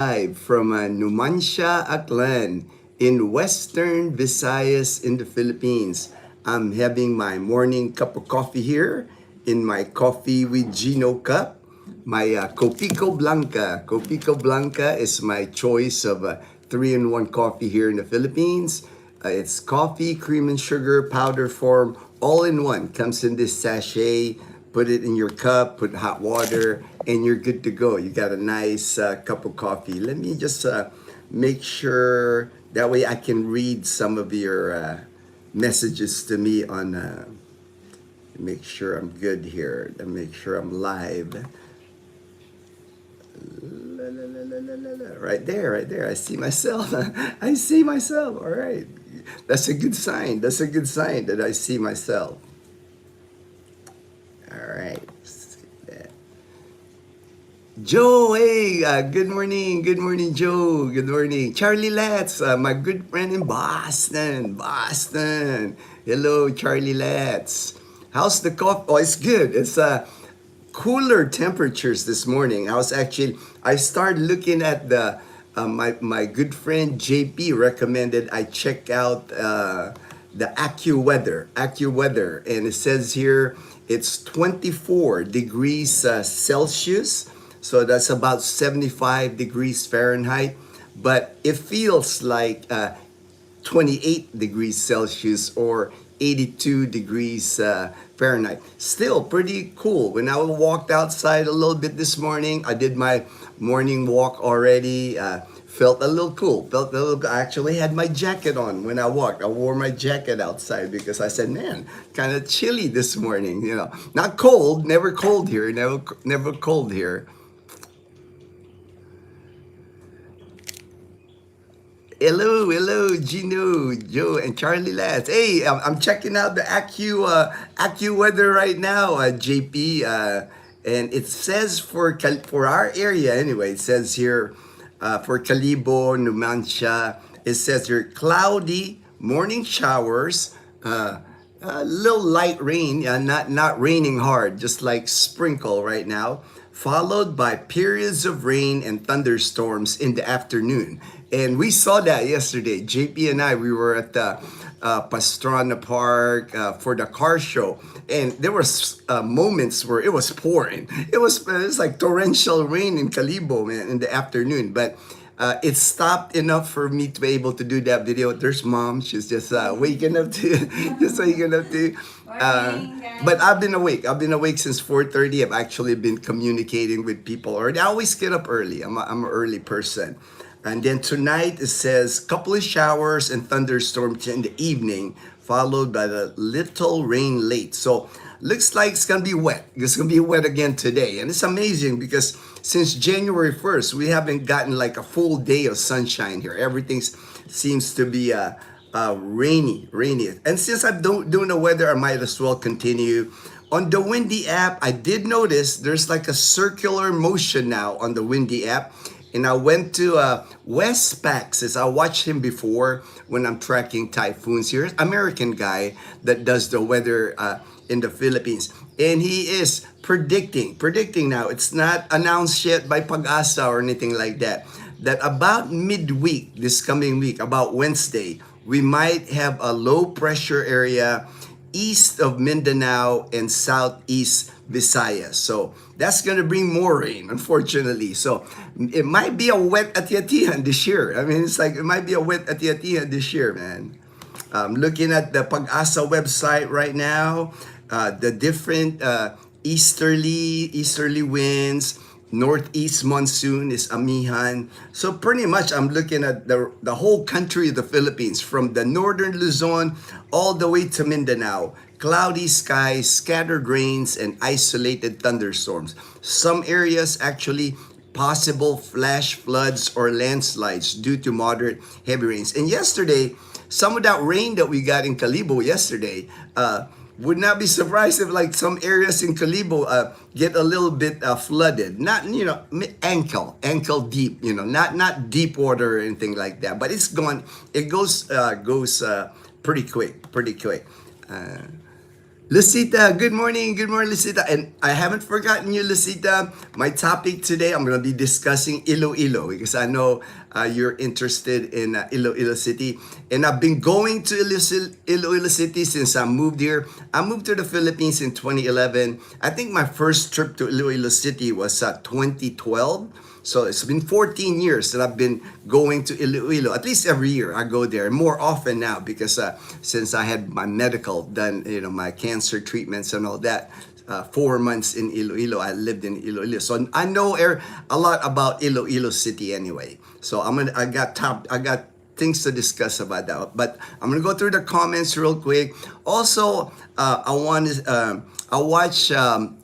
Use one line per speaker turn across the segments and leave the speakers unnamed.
Live from Numancia, Aklan in Western Visayas in the Philippines. I'm having my morning cup of coffee here in my coffee with Gino cup. My Copico Blanca. Copico Blanca is my choice of 3-in-1 coffee here in the Philippines. It's coffee, cream and sugar, powder form, all in one. Comes in this sachet. Put it in your cup, put hot water, and you're good to go. You got a nice cup of coffee. Let me just make sure that way I can read some of your messages to me on. Make sure I'm good here. And make sure I'm live. Right there, right there. I see myself. I see myself. All right. That's a good sign. That's a good sign that I see myself. All right. Joe, hey, good morning. Good morning, Joe. Good morning. Charlie Letts, my good friend in Boston. Boston. Hello, Charlie Letts. How's the coffee? Oh, it's good. It's cooler temperatures this morning. I started looking at my good friend JP recommended I check out the AccuWeather, and it says here it's 24 degrees Celsius, so that's about 75 degrees Fahrenheit, but it feels like 28 degrees Celsius or 82 degrees Fahrenheit. Still pretty cool. When I walked outside a little bit this morning, I did my morning walk already. Felt a little cool. I actually had my jacket on when I walked. I wore my jacket outside because I said, man, kind of chilly this morning. You know, not cold, never cold here, never cold here. Hello, Gino, Joe, and Charlie Lads. Hey, I'm checking out the AccuWeather right now, JP, and it says for our area anyway. It says here for Calibo, Numancia, it says here cloudy morning showers, a little light rain, not raining hard, just like sprinkle right now, followed by periods of rain and thunderstorms in the afternoon. And we saw that yesterday. JP and I, we were at the Pastrana Park for the car show, and there was moments where it was pouring. It was like torrential rain in Calibo, man, in the afternoon. But it stopped enough for me to be able to do that video. There's mom. She's just waking up to, just waking up to. But I've been awake. I've been awake since 4:30. I've actually been communicating with people already. I always get up early. I'm an early person. And then tonight it says couple of showers and thunderstorms in the evening, followed by the little rain late. So looks like it's gonna be wet. It's gonna be wet again today. And it's amazing because since January 1st, we haven't gotten like a full day of sunshine here. Everything seems to be rainy. And since I'm doing the weather, I might as well continue. On the Windy app, I did notice there's like a circular motion now on the Windy app. And I went to Wes Paxes. I watched him before when I'm tracking typhoons here. American guy that does the weather in the Philippines. And he is predicting now. It's not announced yet by Pag-asa or anything like that. That about midweek, this coming week, about Wednesday, we might have a low pressure area east of Mindanao and southeast Visayas. So that's going to bring more rain, unfortunately. So it might be a wet Ati-Atihan this year. I mean, it's like it might be a wet Ati-Atihan this year, man. Looking at the Pag-asa website right now, the different easterly winds, northeast monsoon is amihan. So pretty much I'm looking at the whole country of the Philippines, from the northern Luzon all the way to Mindanao. Cloudy skies, scattered rains, and isolated thunderstorms. Some areas actually possible flash floods or landslides due to moderate heavy rains. And yesterday, some of that rain that we got in Calibo yesterday, would not be surprised if like some areas in Calibo get a little bit flooded. Not, ankle deep, not deep water or anything like that. But it goes pretty quick. Lucita, good morning, Lucita. And I haven't forgotten you, Lucita. My topic today, I'm going to be discussing Iloilo because I know you're interested in Iloilo City. And I've been going to Iloilo City since I moved here. I moved to the Philippines in 2011. I think my first trip to Iloilo City was 2012. So it's been 14 years that I've been going to Iloilo. At least every year I go there, more often now because since I had my medical done, my cancer treatments and all that. 4 months in Iloilo, I lived in Iloilo, so I know a lot about Iloilo City anyway. So I got things to discuss about that. But I'm gonna go through the comments real quick. Also, I watched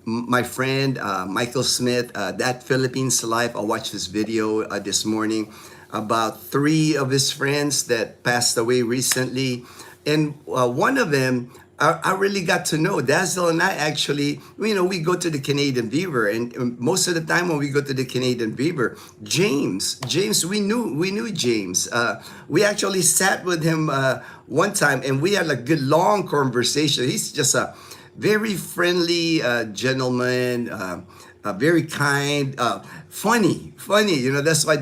my friend Michael Smith, That Philippines Life. I watched this video this morning about three of his friends that passed away recently. And one of them, I really got to know. Dazzle and I actually, we go to the Canadian Beaver, and most of the time when we go to the Canadian Beaver, James, we knew James. We actually sat with him one time, and we had a good long conversation. He's just a very friendly gentleman, very kind, funny. That's why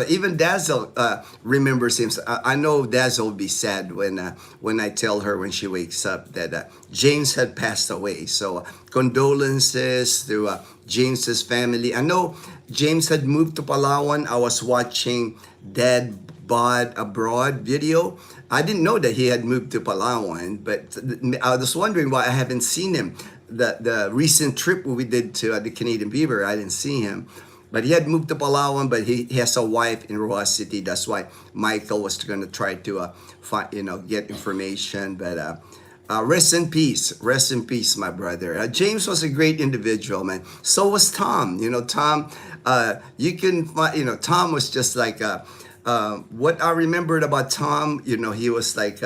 even Dazzle remembers him. So I know Dazzle will be sad when I tell her when she wakes up that James had passed away. So condolences to James's family. I know James had moved to Palawan. I was watching Dad Bod Abroad video. I didn't know that he had moved to Palawan, but I was wondering why I haven't seen him. The recent trip we did to the Canadian Beaver, I didn't see him. But he had moved to Palawan, but he has a wife in Roa City. That's why Michael was going to try to get information. But rest in peace, my brother. James was a great individual, man. So was Tom. Tom. Tom was just like. What I remembered about Tom, he was like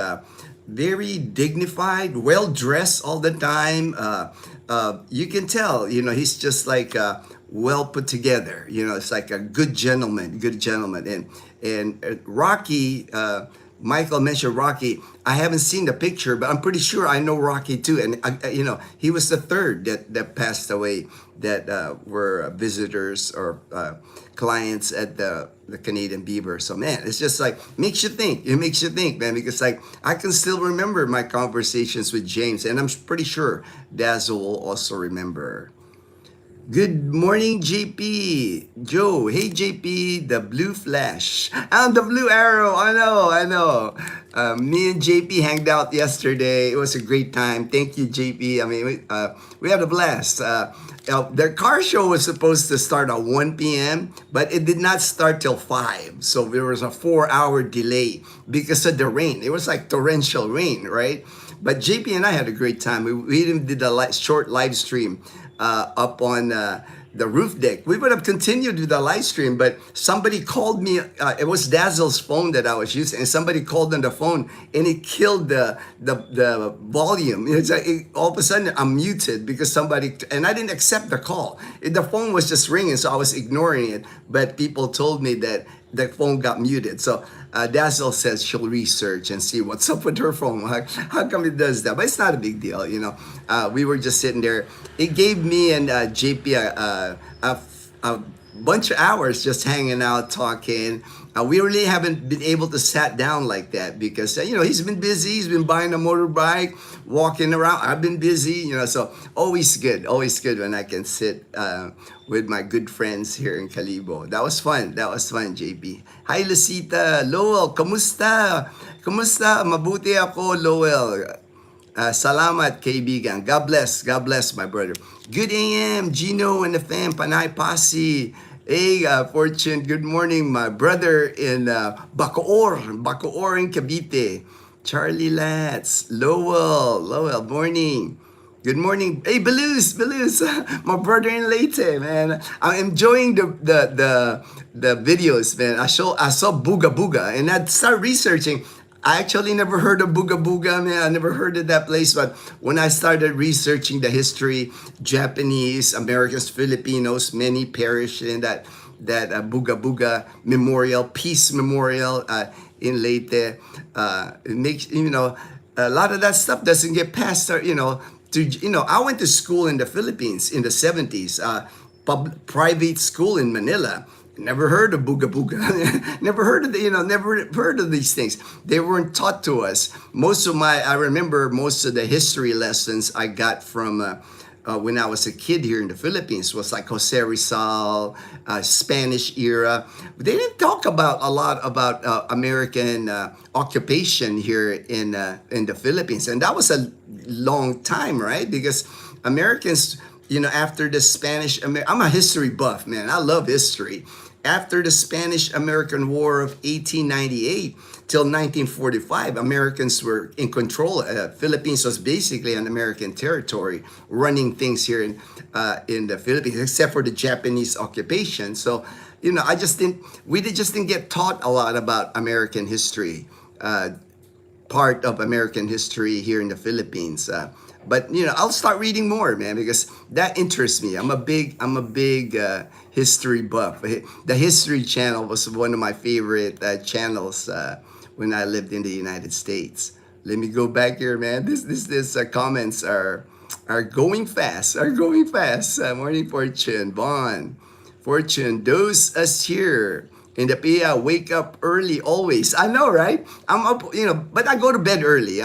very dignified, well dressed all the time. You can tell, he's just like well put together. It's like a good gentleman. And Rocky. Michael mentioned Rocky. I haven't seen the picture, but I'm pretty sure I know Rocky too. And he was the third that passed away that were visitors or clients at the Canadian Beaver. So man, it's just like makes you think. It makes you think, man, because like I can still remember my conversations with James, and I'm pretty sure Dazzle will also remember. Good morning, JP. Joe. Hey, JP. The blue flash. And the blue arrow. I know. Me and JP hanged out yesterday. It was a great time. Thank you, JP. I mean, we had a blast. Their car show was supposed to start at 1 p.m., but it did not start till 5. So there was a 4-hour delay because of the rain. It was like torrential rain, right? But JP and I had a great time. We even did a short live stream up on the roof deck. We would have continued with the live stream, but somebody called me. It was Dazzle's phone that I was using, and somebody called on the phone, and it killed the volume. It's like all of a sudden I'm muted because somebody, and I didn't accept the call. The phone was just ringing, so I was ignoring it. But people told me that the phone got muted. So Dazzle says she'll research and see what's up with her phone. How come it does that? But it's not a big deal, We were just sitting there. It gave me and JP a bunch of hours just hanging out, talking. We really haven't been able to sat down like that because, he's been busy. He's been buying a motorbike, walking around. I've been busy, so always good when I can sit with my good friends here in Calibo. That was fun, JP. Hi, Lucita. Lowell, kamusta? Mabuti ako, Lowell. Salamat, kaibigan. God bless, my brother. Good AM, Gino and the fam, Panay Pasi. Hey, Fortune, good morning, my brother in Bacoor in Cavite. Charlie Latz, Lowell, morning. Good morning. Hey, Belus, my brother in Leyte, man. I'm enjoying the videos, man. I saw Booga Booga, and I started researching. I actually never heard of Booga Booga, man. I never heard of that place. But when I started researching the history, Japanese, Americans, Filipinos, many perished in that Booga Booga Memorial, Peace Memorial in Leyte. It makes, a lot of that stuff doesn't get past our, I went to school in the Philippines in the 70s, private school in Manila. Never heard of booga booga. Never heard of never heard of these things. They weren't taught to us. I remember most of the history lessons I got from when I was a kid here in the Philippines was like Jose Rizal, Spanish era. They didn't talk about a lot about American occupation here in the Philippines, and that was a long time, right? Because Americans, after the I'm a history buff, man. I love history. After the Spanish-American War of 1898 till 1945, Americans were in control. Philippines was basically an American territory, running things here in the Philippines, except for the Japanese occupation. So, we just didn't get taught a lot about American history, part of American history here in the Philippines. But I'll start reading more, man, because that interests me. I'm a big history buff. The History Channel was one of my favorite channels when I lived in the United States. Let me go back here, man. This comments are going fast. Are going fast. Morning, Fortune, Bon, Fortune, those us here in the PIA wake up early always. I know, right? I'm up, but I go to bed early.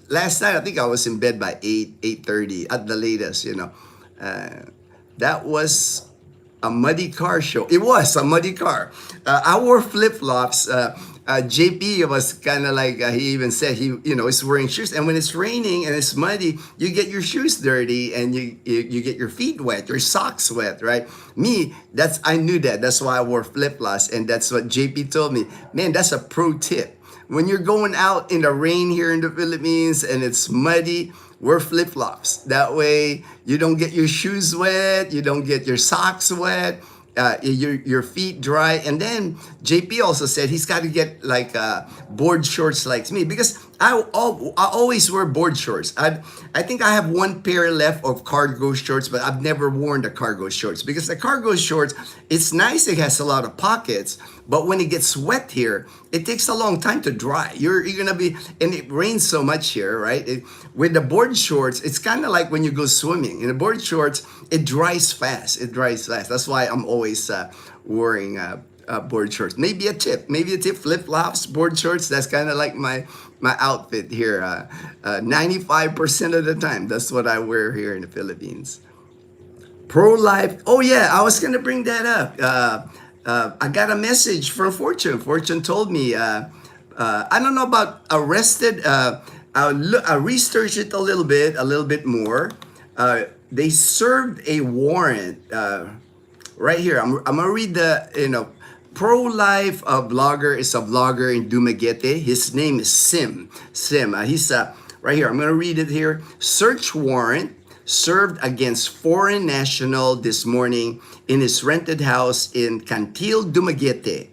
Last night, I think I was in bed by 8:30 at the latest, That was a muddy car show. It was a muddy car. I wore flip-flops. JP was kind of like, he even said he, is wearing shoes. And when it's raining and it's muddy, you get your shoes dirty and you get your feet wet, your socks wet, right? I knew that. That's why I wore flip-flops. And that's what JP told me. Man, that's a pro tip. When you're going out in the rain here in the Philippines and it's muddy, wear flip-flops. That way you don't get your shoes wet, you don't get your socks wet, your feet dry. And then JP also said he's got to get like board shorts like me, because I always wear board shorts. I think I have one pair left of cargo shorts, but I've never worn the cargo shorts, because the cargo shorts, it's nice, it has a lot of pockets, but when it gets wet here, it takes a long time to dry. You're gonna be, and it rains so much here, right? With the board shorts, it's kind of like when you go swimming. In the board shorts, it dries fast. That's why I'm always wearing board shorts. Maybe a tip, flip-flops, board shorts. That's kind of like my outfit here. 95% of the time, that's what I wear here in the Philippines. Pro-life. Oh yeah, I was gonna bring that up. I got a message from Fortune. Fortune told me, I don't know about arrested. I researched it a little bit more. They served a warrant right here. I'm gonna read the, pro-life blogger is a vlogger in Dumaguete. His name is Sim. He's right here. I'm gonna read it here. Search warrant served against foreign national this morning in his rented house in Cantil, Dumaguete.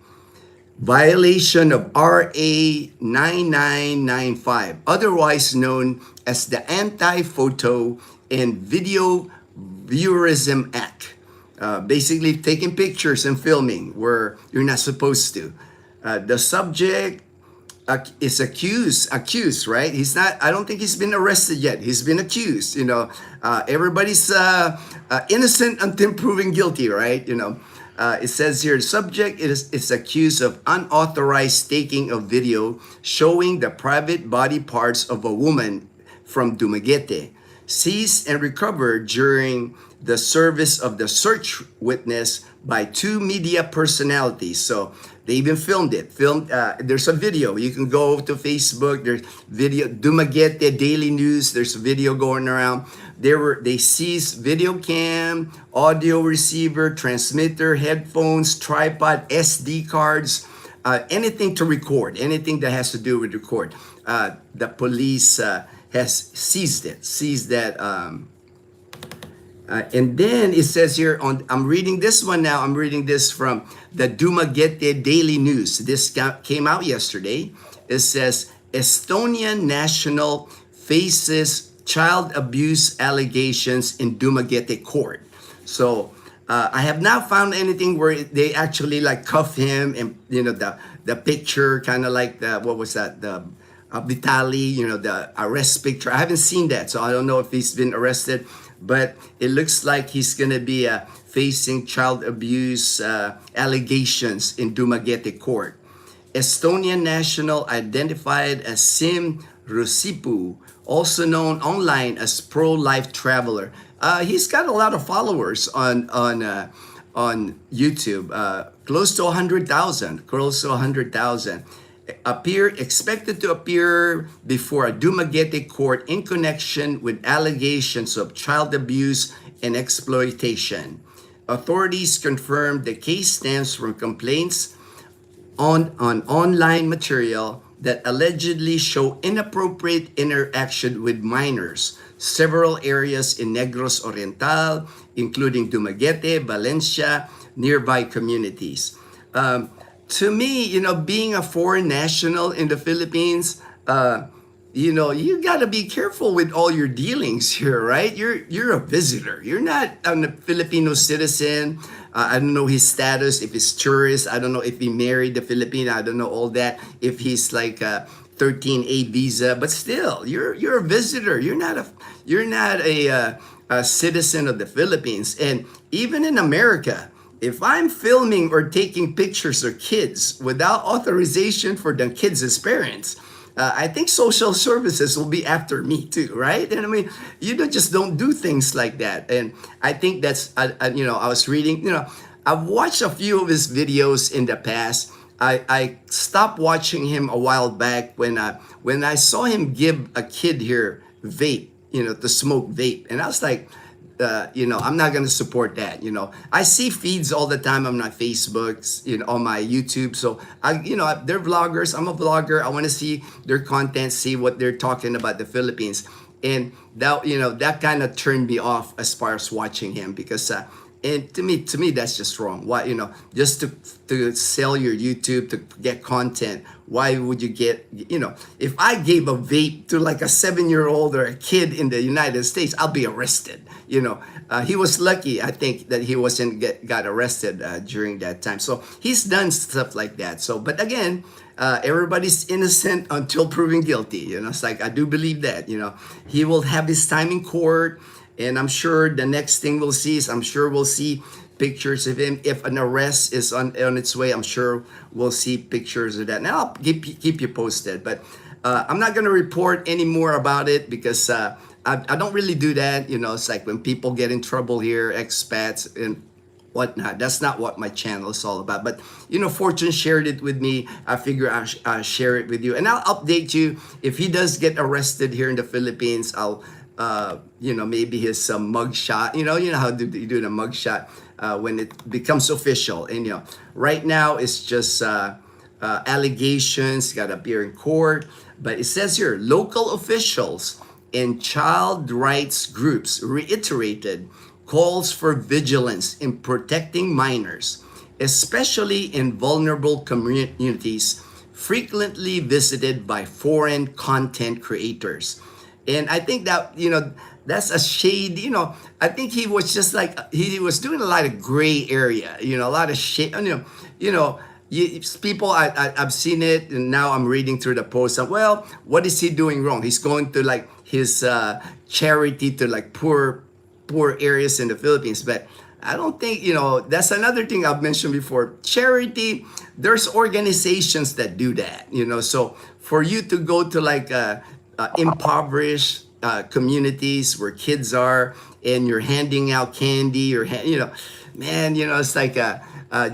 Violation of RA 9995, otherwise known as the Anti-Photo and Video Voyeurism Act. Basically taking pictures and filming where you're not supposed to. The subject is accused, right? He's not, I don't think he's been arrested yet. He's been accused, everybody's innocent until proven guilty, right? It says here, the subject is accused of unauthorized taking of video showing the private body parts of a woman from Dumaguete, seized and recovered during the service of the search witness by two media personalities. So they even filmed it. There's a video. You can go to Facebook. There's video. Dumaguete Daily News. There's a video going around. They seized video cam, audio receiver, transmitter, headphones, tripod, SD cards, anything to record, anything that has to do with record. The police has seized that. And then it says here I'm reading this one now. I'm reading this from the Dumaguete Daily News. This came out yesterday. It says Estonian national faces child abuse allegations in Dumaguete court. So I have not found anything where they actually like cuff him and the picture kind of like what was that, the Vitali, the arrest picture. I haven't seen that, so I don't know if he's been arrested, but it looks like he's gonna be facing child abuse allegations in Dumaguete court. Estonian national identified as Sim Rusipu, also known online as pro-life traveler. He's got a lot of followers on YouTube, close to 100,000, close to 100,000. Expected to appear before a Dumaguete court in connection with allegations of child abuse and exploitation. Authorities confirmed the case stems from complaints on online material that allegedly show inappropriate interaction with minors. Several areas in Negros Oriental, including Dumaguete, Valencia, nearby communities. To me, being a foreign national in the Philippines, you got to be careful with all your dealings here, right? You're a visitor. You're not a Filipino citizen. I don't know his status, if he's tourist. I don't know if he married a Filipino. I don't know all that. If he's like a 13A visa, but still, you're a visitor. You're not a citizen of the Philippines. And even in America, if I'm filming or taking pictures of kids without authorization for the kids' parents, I think social services will be after me too, right? And I mean, don't do things like that. And I think that's, I was reading, I've watched a few of his videos in the past. I stopped watching him a while back when I saw him give a kid here vape, to smoke vape. And I was like, I'm not going to support that. I see feeds all the time on my Facebooks, on my YouTube. So they're vloggers. I'm a vlogger. I want to see their content, see what they're talking about the Philippines. And that kind of turned me off as far as watching him, because and to me that's just wrong. Why, just to sell your YouTube, to get content, why would you get, if I gave a vape to like a 7-year-old or a kid in the United States, I'll be arrested. He was lucky, I think, that he wasn't got arrested during that time. So he's done stuff like that. So, but again, everybody's innocent until proven guilty. It's like, I do believe that, he will have his time in court. And I'm sure the next thing we'll see is, we'll see pictures of him. If an arrest is on its way, I'm sure we'll see pictures of that. Now I'll keep you posted. But I'm not going to report any more about it, because I don't really do that. It's like when people get in trouble here, expats and whatnot. That's not what my channel is all about. But, Fortune shared it with me. I figure I'll share it with you. And I'll update you. If he does get arrested here in the Philippines, I'll maybe his mugshot. You know how you do the mugshot when it becomes official. And right now it's just allegations, got to appear in court. But it says here, local officials and child rights groups reiterated calls for vigilance in protecting minors, especially in vulnerable communities frequently visited by foreign content creators. And I think that, that's a shade, I think he was just like, he was doing a lot of gray area, a lot of shade, people, I've seen it, and now I'm reading through the post. Well, what is he doing wrong? He's going to like his charity to like poor areas in the Philippines. But I don't think, that's another thing I've mentioned before. Charity, there's organizations that do that, so for you to go to like impoverished communities where kids are, and you're handing out candy, or it's like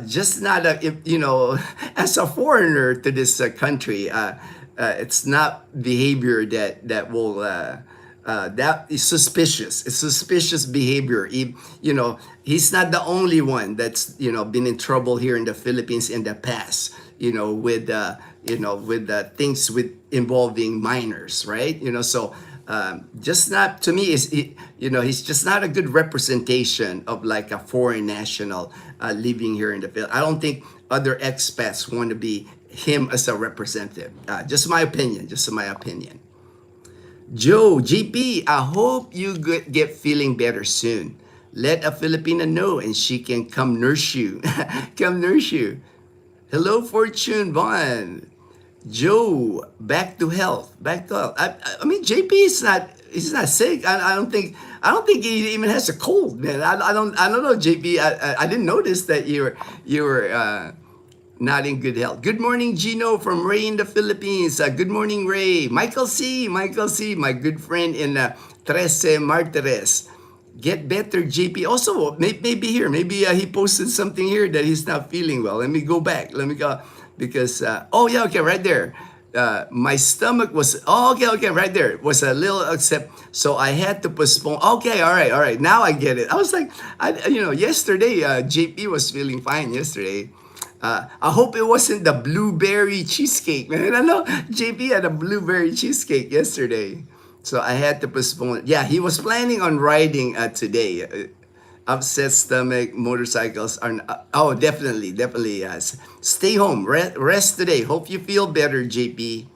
just not as a foreigner to this country, it's not behavior that will that is suspicious. It's suspicious behavior. He's not the only one that's been in trouble here in the Philippines in the past, with things with involving minors, right? So just not, to me, he's just not a good representation of like a foreign national living here in the Philippines. I don't think other expats want to be him as a representative. Just my opinion. Joe, GP, I hope you get feeling better soon. Let a Filipina know and she can come nurse you. Come nurse you. Hello, Fortune Vaughn. Joe, back to health. Back to health. I mean, JP is not. He's not sick. I don't think. I don't think he even has a cold, man. I don't. I don't know, JP. I didn't notice that you were not in good health. Good morning, Gino from Ray in the Philippines. Good morning, Ray. Michael C. Michael C. My good friend in Trece Martires. Get better, JP. Also, maybe here, maybe he posted something here that he's not feeling well. Let me go back. Let me go because oh yeah, okay, right there. My stomach was okay, right there. It was a little upset, so I had to postpone. Okay, all right. Now I get it. I was like, yesterday JP was feeling fine yesterday. I hope it wasn't the blueberry cheesecake, man. I know JP had a blueberry cheesecake yesterday. So I had to postpone it. Yeah, he was planning on riding today. Upset stomach, motorcycles are. Oh, definitely, definitely. Yes. Stay home, rest today. Hope you feel better, JP.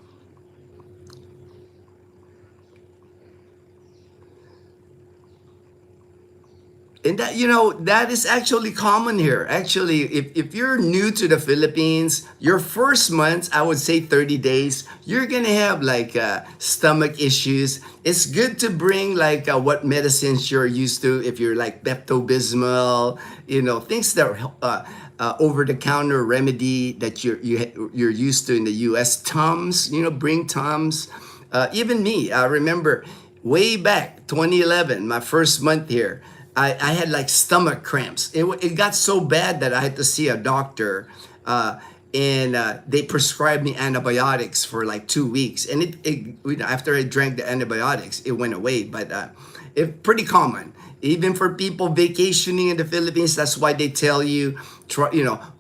And that, that is actually common here. Actually, if you're new to the Philippines, your first month, I would say 30 days, you're gonna have like stomach issues. It's good to bring like what medicines you're used to. If you're like Pepto-Bismol, things that are over-the-counter remedy that you're used to in the U.S. Tums, bring Tums. Even me, I remember way back 2011, my first month here. I had like stomach cramps. It got so bad that I had to see a doctor, and they prescribed me antibiotics for like 2 weeks. And after I drank the antibiotics, it went away. But it's pretty common, even for people vacationing in the Philippines. That's why they tell you,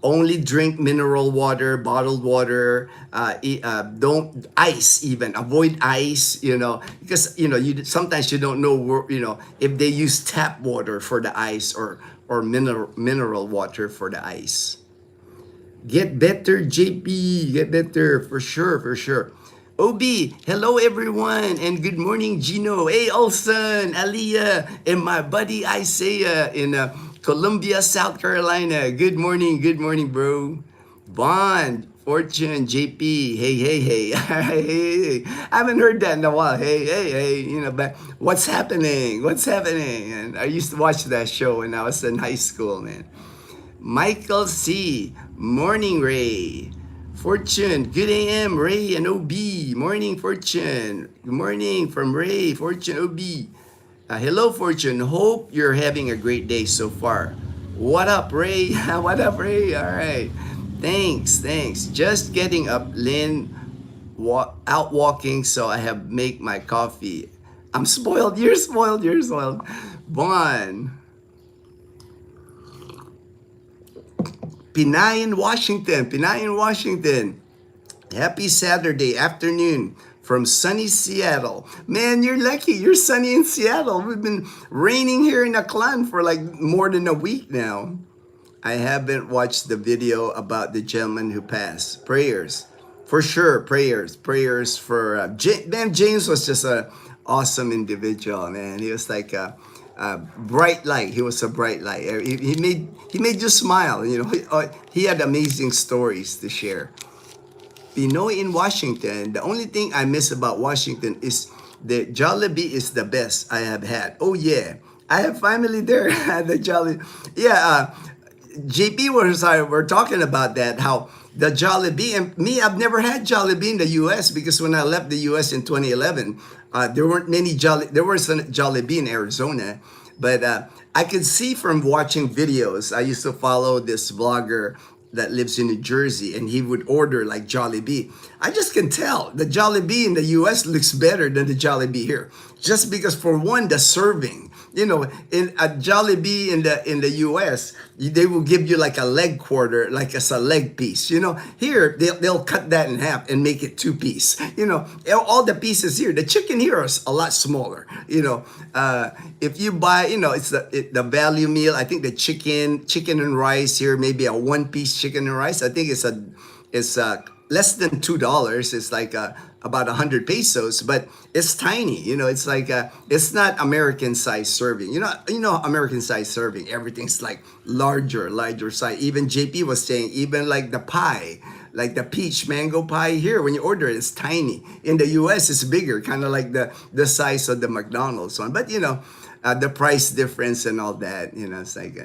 only drink mineral water, bottled water. Don't ice even. Avoid ice. Because you sometimes you don't know where, if they use tap water for the ice or mineral water for the ice. Get better, JP. Get better for sure, for sure. Obi, hello everyone, and good morning, Gino. Hey, Olson, Aliyah, and my buddy Isaiah in Columbia, South Carolina. Good morning, bro. Bond, Fortune, JP. Hey, hey, hey. Hey. I haven't heard that in a while. Hey, hey, hey. But what's happening? What's happening? And I used to watch that show when I was in high school, man. Michael C. Morning, Ray. Fortune, good AM, Ray and OB. Morning, Fortune. Good morning from Ray, Fortune, OB. Hello, Fortune. Hope you're having a great day so far. What up, Ray? What up, Ray? All right. Thanks. Just getting up, Lynn. Out walking, so I have make my coffee. I'm spoiled. You're spoiled. You're spoiled. Bon. Pinayan, Washington. Pinayan, Washington. Happy Saturday afternoon from sunny Seattle. Man, you're lucky. You're sunny in Seattle. We've been raining here in Aklan for like more than a week now. I haven't watched the video about the gentleman who passed. Prayers. For sure, prayers. Prayers for... man, James was just an awesome individual, man. He was like... bright light. He was a bright light. He made you smile. He had amazing stories to share. Pinoy in Washington. The only thing I miss about Washington is the Jollibee is the best I have had. Oh yeah, I have family there. The Jollibee. Yeah, JP we're talking about that, how the Jollibee, and me, I've never had Jollibee in the US because when I left the US in 2011, there weren't many there was a Jollibee in Arizona, but I could see from watching videos. I used to follow this vlogger that lives in New Jersey, and he would order like Jollibee. I just can tell the Jollibee in the US looks better than the Jollibee here, just because for one, the serving. In a Jollibee in the US, they will give you like a leg quarter, like as a leg piece. Here they'll cut that in half and make it 2-piece. All the pieces here, the chicken here is a lot smaller. If you buy, it's the value meal. I think the chicken and rice here, maybe a 1-piece chicken and rice. I think it's less than $2. It's like about 100 pesos, but it's tiny. It's like it's not American size serving. American size serving. Everything's like larger size. Even JP was saying, even like the pie, like the peach mango pie here, when you order it, it's tiny. In the US, it's bigger, kind of like the size of the McDonald's one. But the price difference and all that, it's like.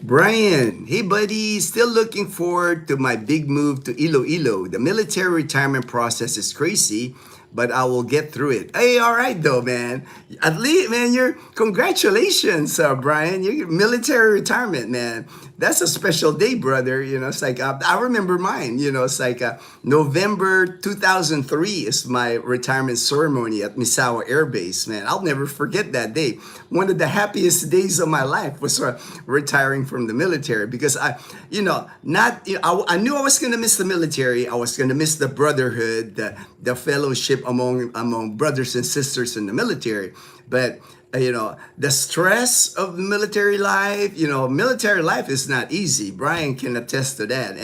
Brian, hey buddy, still looking forward to my big move to Iloilo. The military retirement process is crazy, but I will get through it. Hey, all right though, man. At least, man, congratulations, Brian. Your military retirement, man. That's a special day, brother. It's like I remember mine. It's like November 2003 is my retirement ceremony at Misawa Air Base, man. I'll never forget that day. One of the happiest days of my life was retiring from the military because I knew I was gonna miss the military. I was gonna miss the brotherhood, the fellowship among brothers and sisters in the military. But the stress of military life. Military life is not easy. Brian can attest to that.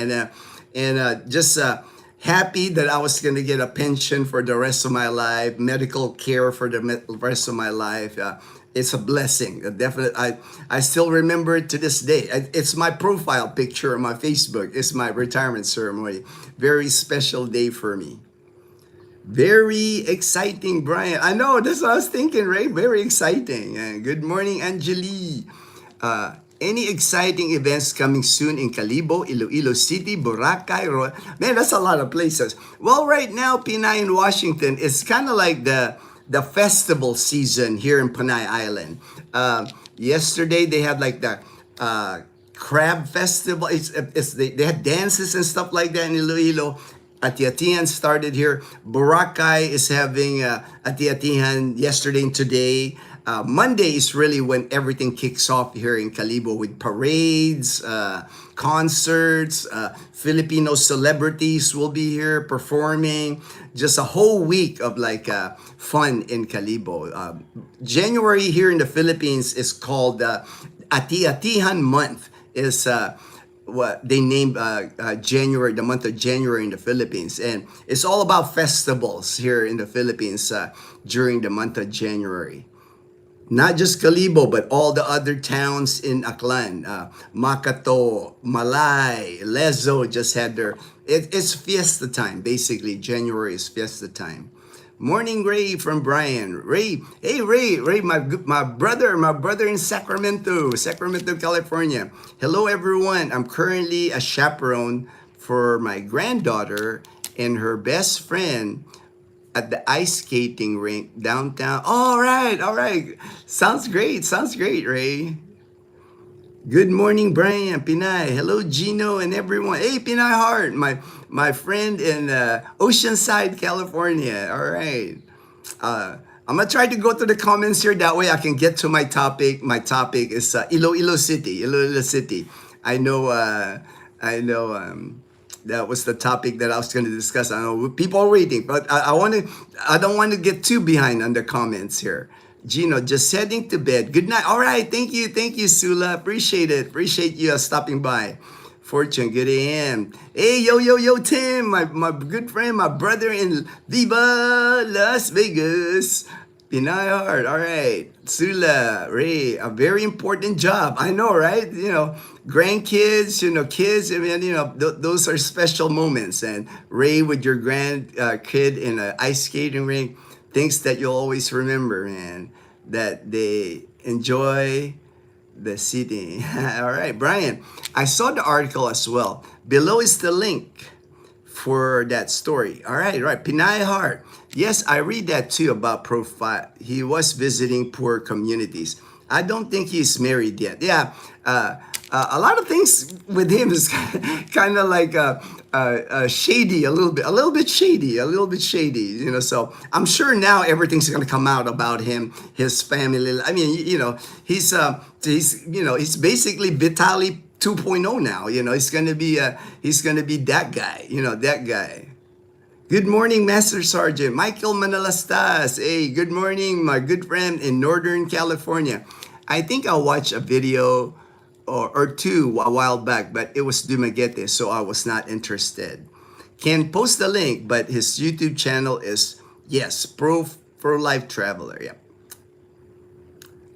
And just happy that I was going to get a pension for the rest of my life, medical care for the rest of my life. It's a blessing. Definitely, I still remember it to this day. It's my profile picture on my Facebook. It's my retirement ceremony. Very special day for me. Very exciting, Brian. I know, that's what I was thinking, Ray. Very exciting. Good morning, Angeli. Any exciting events coming soon in Calibo, Iloilo City, Boracay? Man, that's a lot of places. Well, right now, Pinay in Washington, it's kind of like the festival season here in Panay Island. Yesterday, they had like the crab festival. They had dances and stuff like that in Iloilo. Ati-Atihan started here. Boracay is having Ati-Atihan yesterday and today. Monday is really when everything kicks off here in Calibo with parades, concerts, Filipino celebrities will be here performing. Just a whole week of like fun in Calibo. January here in the Philippines is called Ati-Atihan month. Is what they named January, the month of January in the Philippines. And it's all about festivals here in the Philippines during the month of January. Not just Calibo, but all the other towns in Aklan. Makato, Malay, Lezo just had their... It's fiesta time, basically. January is fiesta time. Morning, Ray from Brian. Ray, hey Ray, my brother in Sacramento, California. Hello, everyone. I'm currently a chaperone for my granddaughter and her best friend at the ice skating rink downtown. All right. Sounds great, Ray. Good morning, Brian, Pinay. Hello, Gino and everyone. Hey, Pinay Hart, my friend in Oceanside, California. All right. I'm going to try to go to the comments here. That way I can get to my topic. My topic is Iloilo City. I know that was the topic that I was going to discuss. I know people are waiting, but I don't want to get too behind on the comments here. Gino, just heading to bed. Good night. All right. Thank you, Sula. Appreciate it. Appreciate you stopping by. Fortune, good AM. Hey, yo, Tim, my good friend, my brother in Viva Las Vegas. Pinay Heart. All right. Sula, Ray, a very important job. I know, right? Grandkids, kids. I mean, those are special moments. And Ray with your kid in an ice skating rink. Things that you'll always remember, man, that they enjoy the city. All right, Brian, I saw the article as well. Below is the link for that story. All right, Pinay Heart. Yes, I read that too about profile. He was visiting poor communities. I don't think he's married yet. Yeah, a lot of things with him is kind of like shady, a little bit shady. So I'm sure now everything's gonna come out about him, his family. I mean, he's basically Vitaly 2.0 now. He's gonna be that guy. Good morning, Master Sergeant Michael Manalastas. Hey, good morning, my good friend in Northern California. I think I watched a video or two a while back, but it was Dumaguete, so I was not interested. Can post the link, but his YouTube channel is, yes, Pro Life Traveler. Yep.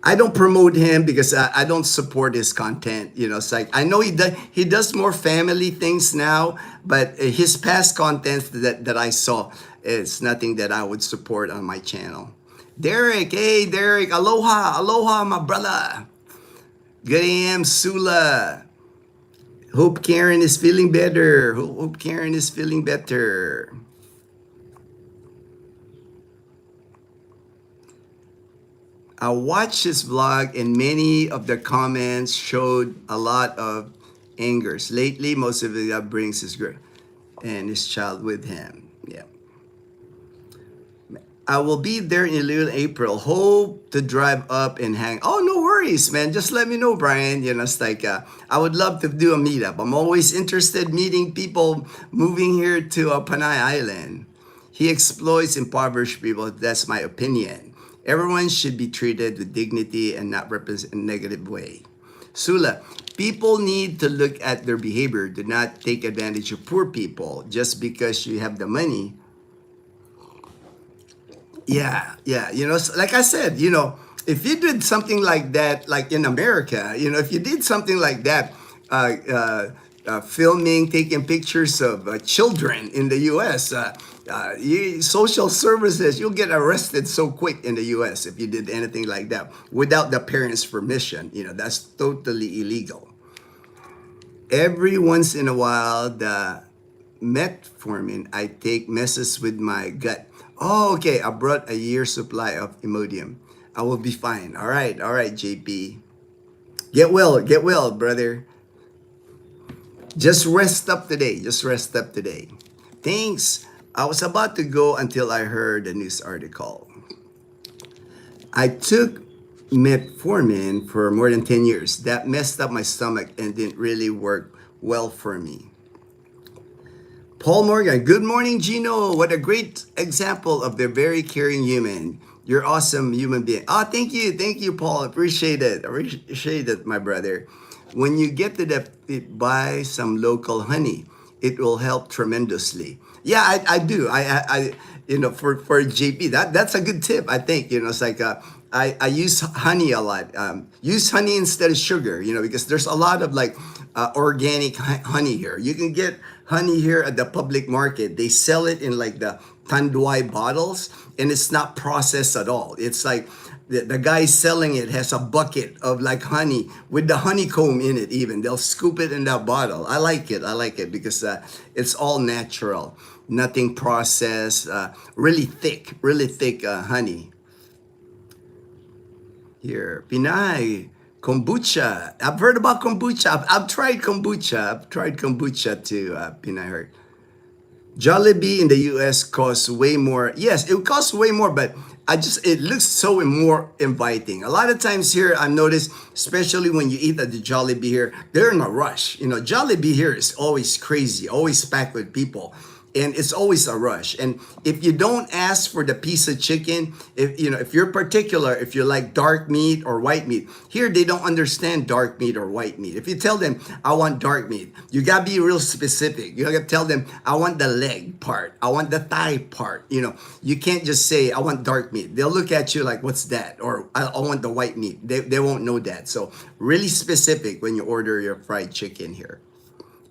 I don't promote him because I don't support his content. You know, it's like I know he does more family things now, but his past content that I saw is nothing that I would support on my channel. Derek, hey Derek, aloha, aloha, my brother. Good AM, Sula. Hope Karen is feeling better. Hope Karen is feeling better. I watched his vlog and many of the comments showed a lot of angers. Lately, most of it brings his girl and his child with him. Yeah. I will be there in Iloilo April. Hope to drive up and hang. Oh, no worries, man. Just let me know, Brian. You know, it's like I would love to do a meetup. I'm always interested meeting people moving here to Panay Island. He exploits impoverished people. That's my opinion. Everyone should be treated with dignity and not represent in a negative way. Sula, people need to look at their behavior. Do not take advantage of poor people just because you have the money. Yeah, yeah. You know, like I said, you know, if you did something like that, like in America, you know, if you did something like that, filming, taking pictures of children in the U.S., social services, you'll get arrested so quick in the U.S. if you did anything like that without the parents' permission. You know, that's totally illegal. Every once in a while, the metformin I take messes with my gut. Oh, okay. I brought a year's supply of Imodium. I will be fine. All right, JP. Get well, brother. Just rest up today. Just rest up today. Thanks. I was about to go until I heard the news article. I took metformin for more than 10 years. That messed up my stomach and didn't really work well for me. Paul Morgan, good morning, Gino. What a great example of the very caring human. You're awesome human being. Oh, thank you, Paul. Appreciate it. Appreciate it, my brother. When you get to the buy some local honey, it will help tremendously. Yeah, I do. I you know, for JP, that's a good tip. I think, you know, it's like I use honey a lot. Use honey instead of sugar, you know, because there's a lot of like organic honey here. You can get honey here at the public market. They sell it in like the tanduay bottles, and it's not processed at all. It's like the guy selling it has a bucket of like honey with the honeycomb in it even. They'll scoop it in that bottle. I like it because it's all natural. Nothing processed. Really thick honey. Here, Pinay. Kombucha. I've heard about kombucha. I've tried kombucha. I've tried kombucha too, Pinay heard. Jollibee in the US costs way more. Yes, it costs way more, but it looks so more inviting. A lot of times here, I've noticed, especially when you eat at the Jollibee here, they're in a rush. You know, Jollibee here is always crazy, always packed with people. And it's always a rush. And if you don't ask for the piece of chicken, if you're particular, if you like dark meat or white meat, here they don't understand dark meat or white meat. If you tell them, I want dark meat, you gotta be real specific. You gotta tell them, I want the leg part, I want the thigh part. You know, you can't just say, I want dark meat. They'll look at you like, what's that? Or I want the white meat. They won't know that. So really specific when you order your fried chicken here.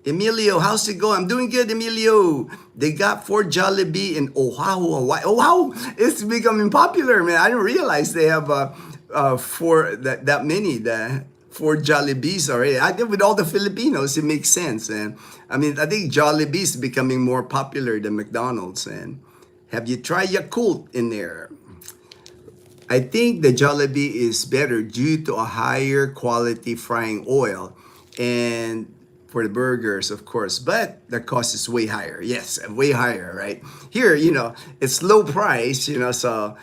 Emilio, how's it going? I'm doing good, Emilio. They got 4 Jollibee in Oahu, Hawaii. Oh, wow, it's becoming popular, man. I didn't realize they have 4 that many, the 4 Jollibees already. I think with all the Filipinos, it makes sense. And I mean, I think Jollibee is becoming more popular than McDonald's. And have you tried Yakult in there? I think the Jollibee is better due to a higher quality frying oil and for the burgers, of course, but the cost is way higher. Yes, way higher, right? Here, you know, it's low price, you know, so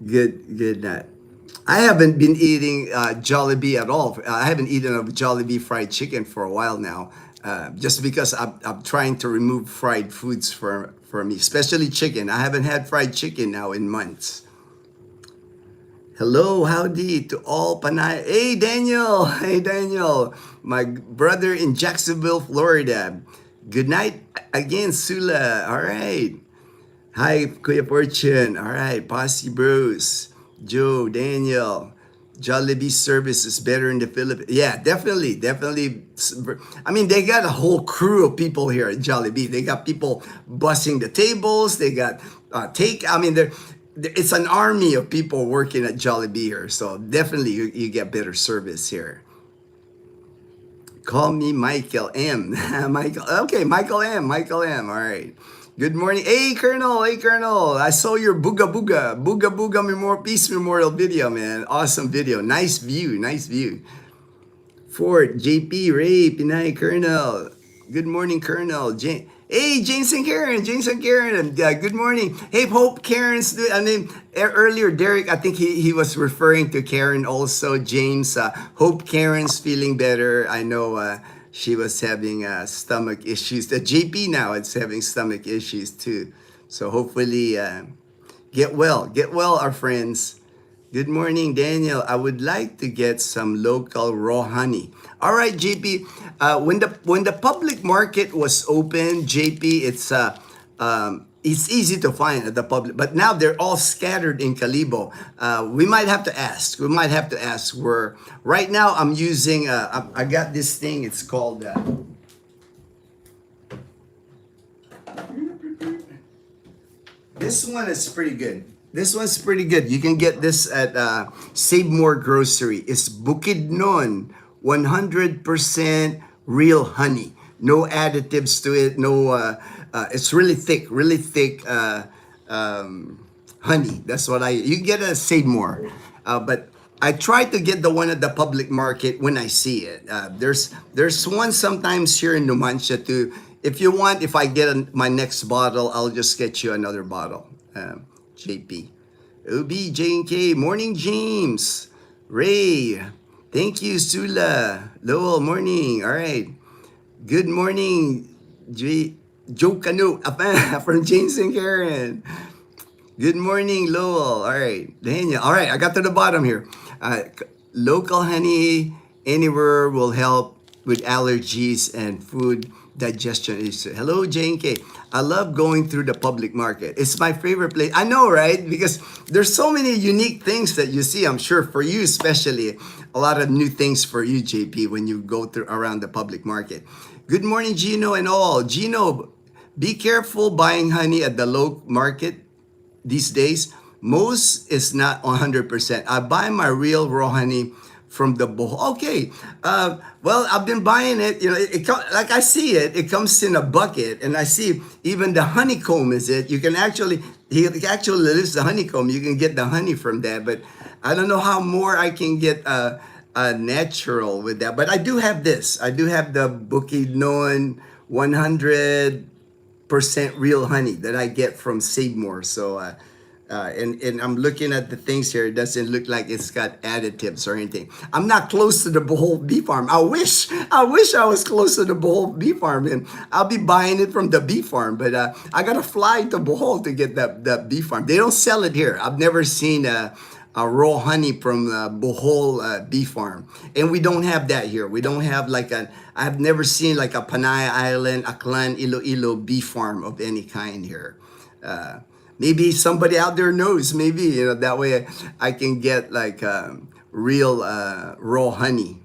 good. I haven't been eating Jollibee at all. I haven't eaten a Jollibee fried chicken for a while now, just because I'm trying to remove fried foods for me, especially chicken. I haven't had fried chicken now in months. Hello, howdy to all Panay. Hey, Daniel. Hey, Daniel. My brother in Jacksonville, Florida. Good night again, Sula. All right. Hi, Kuya Fortune. All right, Posse Bros. Joe, Daniel, Jollibee service is better in the Philippines. Yeah, definitely, definitely. I mean, they got a whole crew of people here at Jollibee. They got people bussing the tables. They got I mean, it's an army of people working at Jollibee here. So definitely, you get better service here. Call me Michael M. Michael. Okay, Michael M. Michael M. All right. Good morning. Hey, Colonel. Hey, Colonel. I saw your Booga Booga Memorial Peace Memorial video, man. Awesome video. Nice view. Nice view. Fort, JP, Ray, Pinay, Colonel. Good morning, Colonel. Hey, James and Karen. James and Karen. Good morning. Hey, Hope Karen's. I mean, earlier, Derek, I think he was referring to Karen also. James, Hope Karen's feeling better. I know she was having stomach issues. The JP now is having stomach issues too. So hopefully, get well, our friends. Good morning, Daniel. I would like to get some local raw honey. All right, JP. When the public market was open, JP, it's easy to find at the public, but now they're all scattered in Calibo. We might have to ask. We might have to ask. Where right now I'm using. I got this thing. It's called. This one is pretty good. This one's pretty good. You can get this at Save More Grocery. It's Bukidnon, 100% real honey. No additives to it. No, it's really thick honey. That's what you get at Save More. But I try to get the one at the public market when I see it. There's one sometimes here in Numancia too. If you want, if I get my next bottle, I'll just get you another bottle. JP. OB, J&K, morning James. Ray, thank you, Sula. Lowell, morning. All right. Good morning, Joe Cano from James and Karen. Good morning, Lowell. All right. Daniel. All right, I got to the bottom here. Local honey anywhere will help with allergies and food digestion issues. Hello, JNK. I love going through the public market. It's my favorite place. I know, right? Because there's so many unique things that you see. I'm sure for you especially, a lot of new things for you, JP, when you go through around the public market. Good morning, Gino and all. Gino, be careful buying honey at the local market these days. Most is not 100%. I buy my real raw honey from the bowl. Okay, well, I've been buying it. You know, like I see it. It comes in a bucket, and I see even the honeycomb is it. You can actually, he actually lives the honeycomb. You can get the honey from that, but I don't know how more I can get natural with that. But I do have this. I do have the Bukidnon 100% real honey that I get from Save More. So. And I'm looking at the things here. It doesn't look like it's got additives or anything. I'm not close to the Bohol Bee Farm. I wish I was close to the Bohol Bee Farm, and I'll be buying it from the bee farm. But I gotta fly to Bohol to get that bee farm. They don't sell it here. I've never seen a raw honey from Bohol bee farm, and we don't have that here. We don't have I've never seen like a Panay Island, Aklan, Iloilo bee farm of any kind here. Maybe somebody out there knows. Maybe, you know, that way I can get like real raw honey.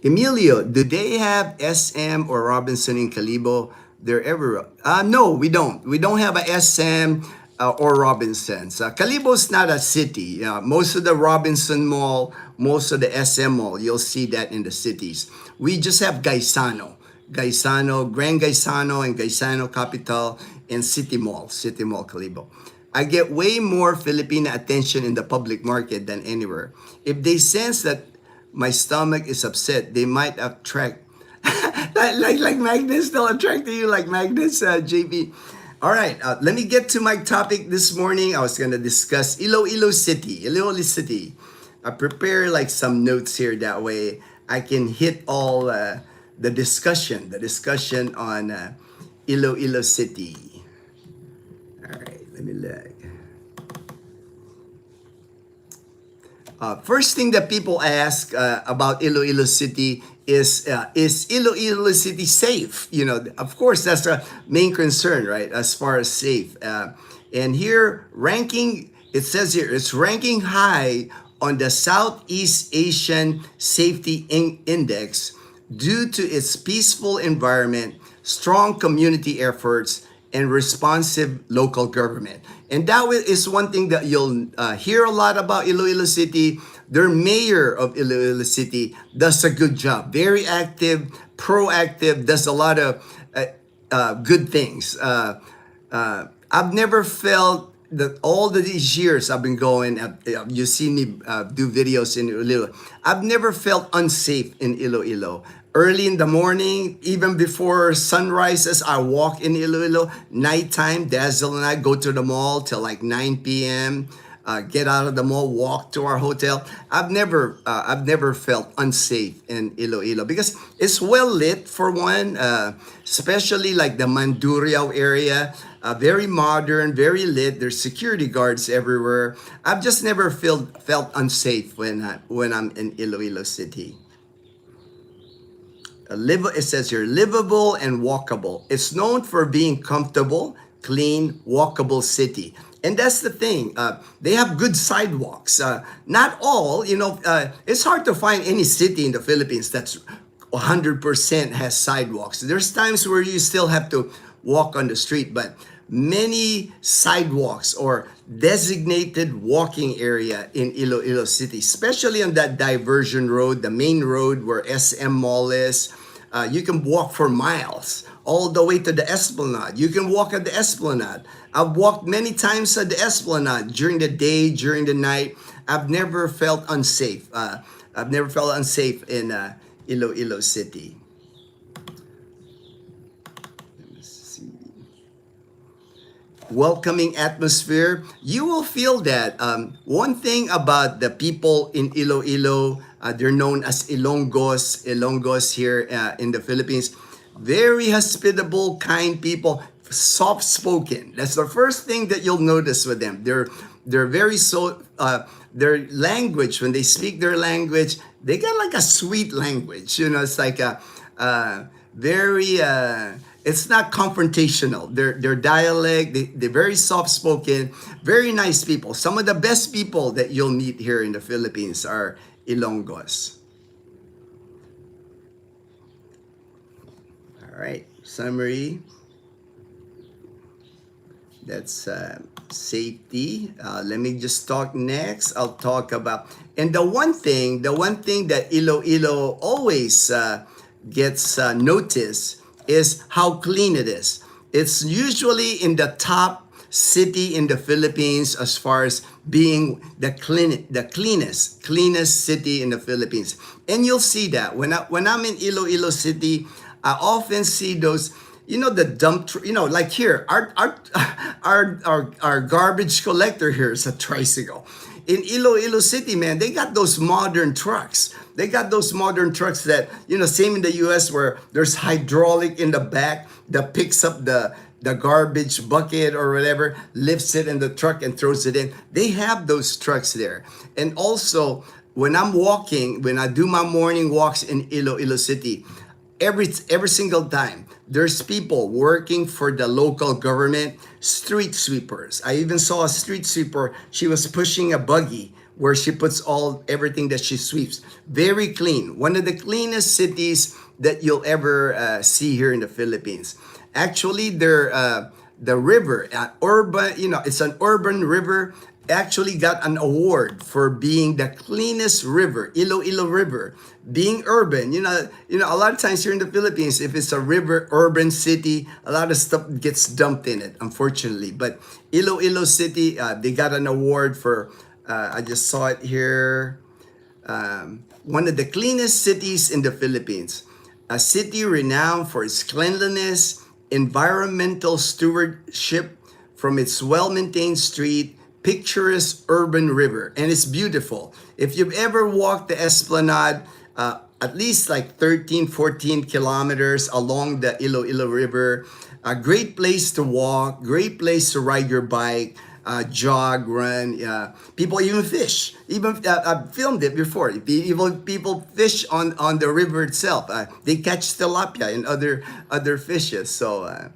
Emilio, do they have SM or Robinson in Calibo? They're everywhere. No, we don't. We don't have a SM or Robinsons. Calibo's not a city. Most of the Robinson Mall, most of the SM Mall, you'll see that in the cities. We just have Gaisano, Grand Gaisano and Gaisano Capital, and City Mall Calibo. I get way more Filipina attention in the public market than anywhere. If they sense that my stomach is upset, they might attract, like magnets, they'll attract to you like magnets, JP. All right, let me get to my topic this morning. I was gonna discuss Iloilo City. I prepare like some notes here, that way I can hit all the discussion on Iloilo City. All right, let me look. First thing that people ask about Iloilo City is Iloilo City safe? You know, of course, that's the main concern, right? As far as safe. And here, ranking It says here, it's ranking high on the Southeast Asian Safety Index due to its peaceful environment, strong community efforts, and responsive local government. And that is one thing that you'll hear a lot about Iloilo City. Their mayor of Iloilo City does a good job. Very active, proactive, does a lot of good things. I've never felt that all of these years I've been going, you see me do videos in Iloilo. I've never felt unsafe in Iloilo. Early in the morning, even before sunrises, I walk in Iloilo. Nighttime, Dazzle and I go to the mall till like 9 p.m. Get out of the mall, walk to our hotel. I've never felt unsafe in Iloilo because it's well lit for one, especially like the Mandurriao area. Very modern, very lit. There's security guards everywhere. I've just never felt unsafe when I'm in Iloilo City. It says here, livable and walkable. It's known for being comfortable, clean, walkable city. And that's the thing. They have good sidewalks. Not all, it's hard to find any city in the Philippines that's 100% has sidewalks. There's times where you still have to walk on the street, but many sidewalks or designated walking area in Iloilo City, especially on that diversion road, the main road where SM Mall is. You can walk for miles all the way to the Esplanade. You can walk at the Esplanade. I've walked many times at the Esplanade during the day, during the night. I've never felt unsafe. I've never felt unsafe in Iloilo City. Welcoming atmosphere. You will feel that. One thing about the people in Iloilo, they're known as Ilonggos here in the Philippines. Very hospitable, kind people, soft-spoken. That's the first thing that you'll notice with them. They're very their language, when they speak their language, they got like a sweet language. It's like a very it's not confrontational. Their dialect, they're very soft-spoken, very nice people. Some of the best people that you'll meet here in the Philippines are Ilonggos. All right, summary. That's safety. Let me just talk next. I'll talk about, and the one thing that Iloilo always gets noticed is how clean it is. It's usually in the top city in the Philippines as far as being the cleanest city in the Philippines. And you'll see that when I'm in Iloilo City, I often see those, the dump, like here, our garbage collector here is a tricycle. In Iloilo City, man, they got those modern trucks. They got those modern trucks that, same in the US where there's hydraulic in the back that picks up the garbage bucket or whatever, lifts it in the truck and throws it in. They have those trucks there. And also, when I do my morning walks in Iloilo City, every single time, there's people working for the local government, street sweepers. I even saw a street sweeper. She was pushing a buggy where she puts everything that she sweeps. Very clean. One of the cleanest cities that you'll ever see here in the Philippines. Actually, the river, urban, it's an urban river, actually got an award for being the cleanest river, Iloilo River. Being urban, a lot of times here in the Philippines, if it's a urban city, a lot of stuff gets dumped in it, unfortunately. But Iloilo City, they got an award for, I just saw it here, one of the cleanest cities in the Philippines. A city renowned for its cleanliness, environmental stewardship, from its well-maintained street, picturesque urban river, and it's beautiful. If you've ever walked the Esplanade, at least like 13, 14 kilometers along the Iloilo River, a great place to walk, great place to ride your bike, jog, run. People even fish. I've filmed it before. People fish on the river itself. They catch tilapia and other fishes. So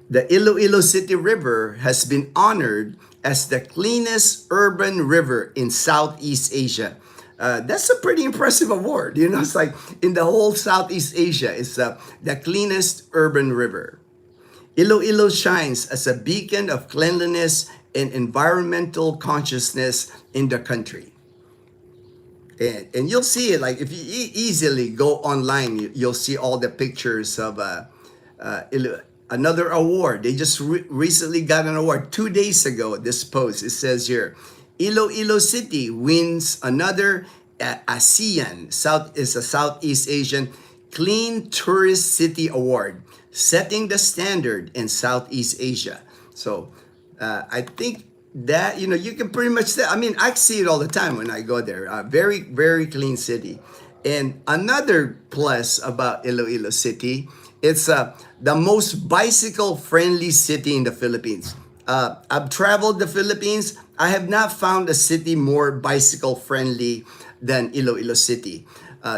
The Iloilo City River has been honored as the cleanest urban river in Southeast Asia. That's a pretty impressive award. You know, it's like in the whole Southeast Asia, it's the cleanest urban river. Iloilo shines as a beacon of cleanliness and environmental consciousness in the country. And you'll see it, like if you easily go online, you'll see all the pictures of another award. They just recently got an award 2 days ago. This post, it says here, Iloilo City wins another ASEAN, is a Southeast Asian Clean Tourist City Award, setting the standard in Southeast Asia. So I think that, you know, you can pretty much say, I mean, I see it all the time when I go there. Very, very clean city. And another plus about Iloilo City, it's the most bicycle-friendly city in the Philippines. I've traveled the Philippines. I have not found a city more bicycle-friendly than Iloilo City.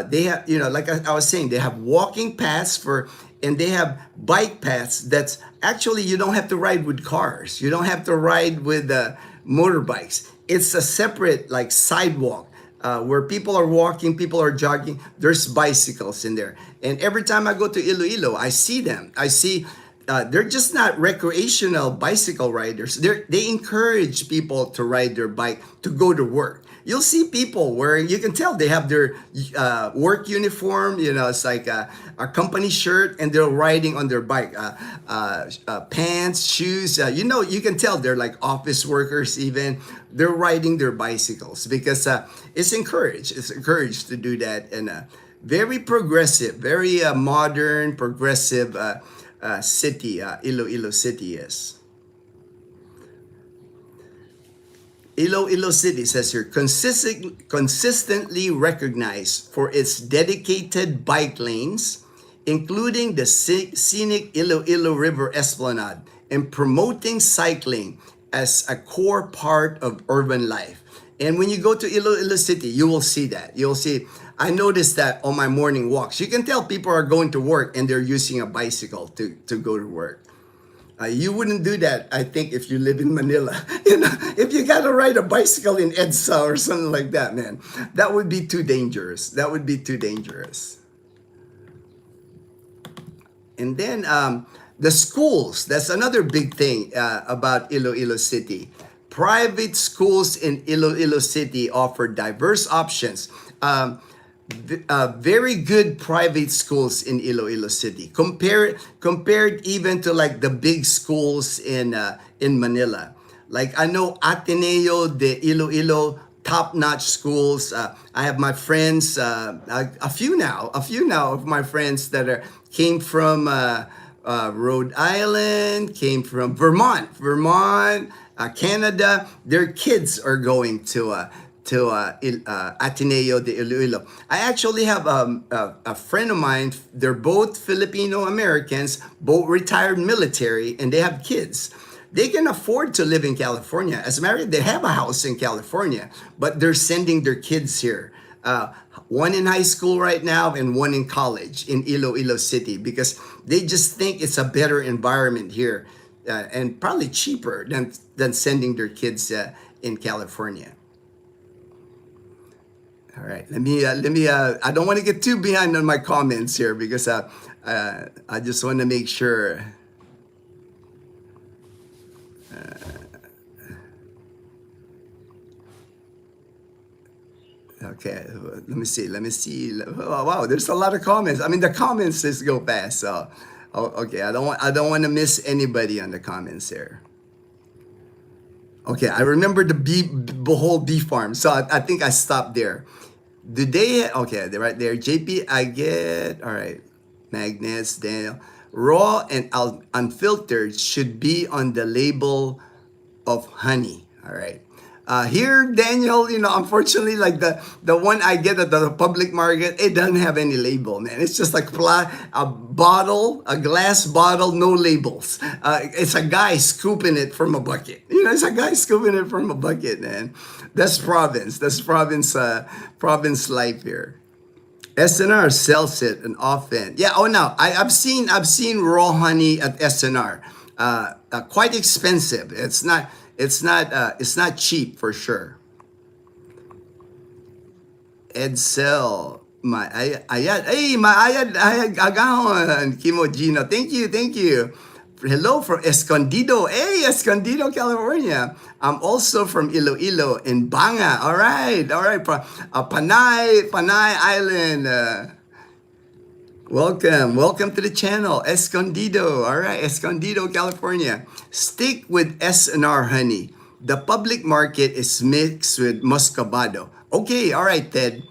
They have, you know, like I was saying, they have walking paths and they have bike paths that's actually, you don't have to ride with cars. You don't have to ride with motorbikes. It's a separate like sidewalk where people are walking, people are jogging. There's bicycles in there. And every time I go to Iloilo, I see them. I see they're just not recreational bicycle riders. They encourage people to ride their bike to go to work. You'll see people wearing, you can tell they have their work uniform, you know, it's like a company shirt, and they're riding on their bike. Pants, shoes, you know, you can tell they're like office workers even. They're riding their bicycles because it's encouraged. It's encouraged to do that. And very progressive, very modern, progressive city, Iloilo City is. Iloilo City, says here, consistently recognized for its dedicated bike lanes, including the scenic Iloilo River Esplanade, and promoting cycling as a core part of urban life. And when you go to Iloilo City, you will see that. You'll see, I noticed that on my morning walks. You can tell people are going to work and they're using a bicycle to go to work. You wouldn't do that, I think, if you live in Manila. You know, if you gotta ride a bicycle in EDSA or something like that, man, that would be too dangerous. That would be too dangerous. And then the schools, that's another big thing about Iloilo City. Private schools in Iloilo City offer diverse options. Very good private schools in Iloilo City, compared even to like the big schools in Manila. Like I know Ateneo de Iloilo, top-notch schools. I have my friends, a few now of my friends that came from Rhode Island, came from Vermont, Canada. Their kids are going to Ateneo de Iloilo. I actually have a friend of mine. They're both Filipino Americans, both retired military, and they have kids. They can afford to live in California. As a matter of fact, they have a house in California, but they're sending their kids here. One in high school right now and one in college in Iloilo City, because they just think it's a better environment here and probably cheaper than sending their kids in California. All right, let me. I don't want to get too behind on my comments here because I just want to make sure. Okay, let me see. Oh, wow, there's a lot of comments. I mean, the comments just go fast. So, okay, I don't want to miss anybody on the comments here. Okay, I remember the whole bee farm. So I think I stopped there. Do they, okay, they're right there. JP, I get, all right. Magnets, Daniel. Raw and unfiltered should be on the label of honey. All right. Here, Daniel, you know, unfortunately, like the one I get at the public market, it doesn't have any label, man. It's just like a bottle, a glass bottle, no labels. It's a guy scooping it from a bucket. You know, it's a guy scooping it from a bucket, man. That's province. That's province life here. SNR sells it and often. Yeah. Oh, no. I've seen raw honey at SNR. quite expensive. It's not cheap for sure. Edsel, ayad agahon, Kimo Gino. Thank you. Hello from Escondido. Hey, Escondido, California. I'm also from Iloilo in Banga. All right. Panay Island. Welcome to the channel, Escondido. All right, Escondido, California. Stick with SNR honey. The public market is mixed with muscovado. Okay, all right, Ted.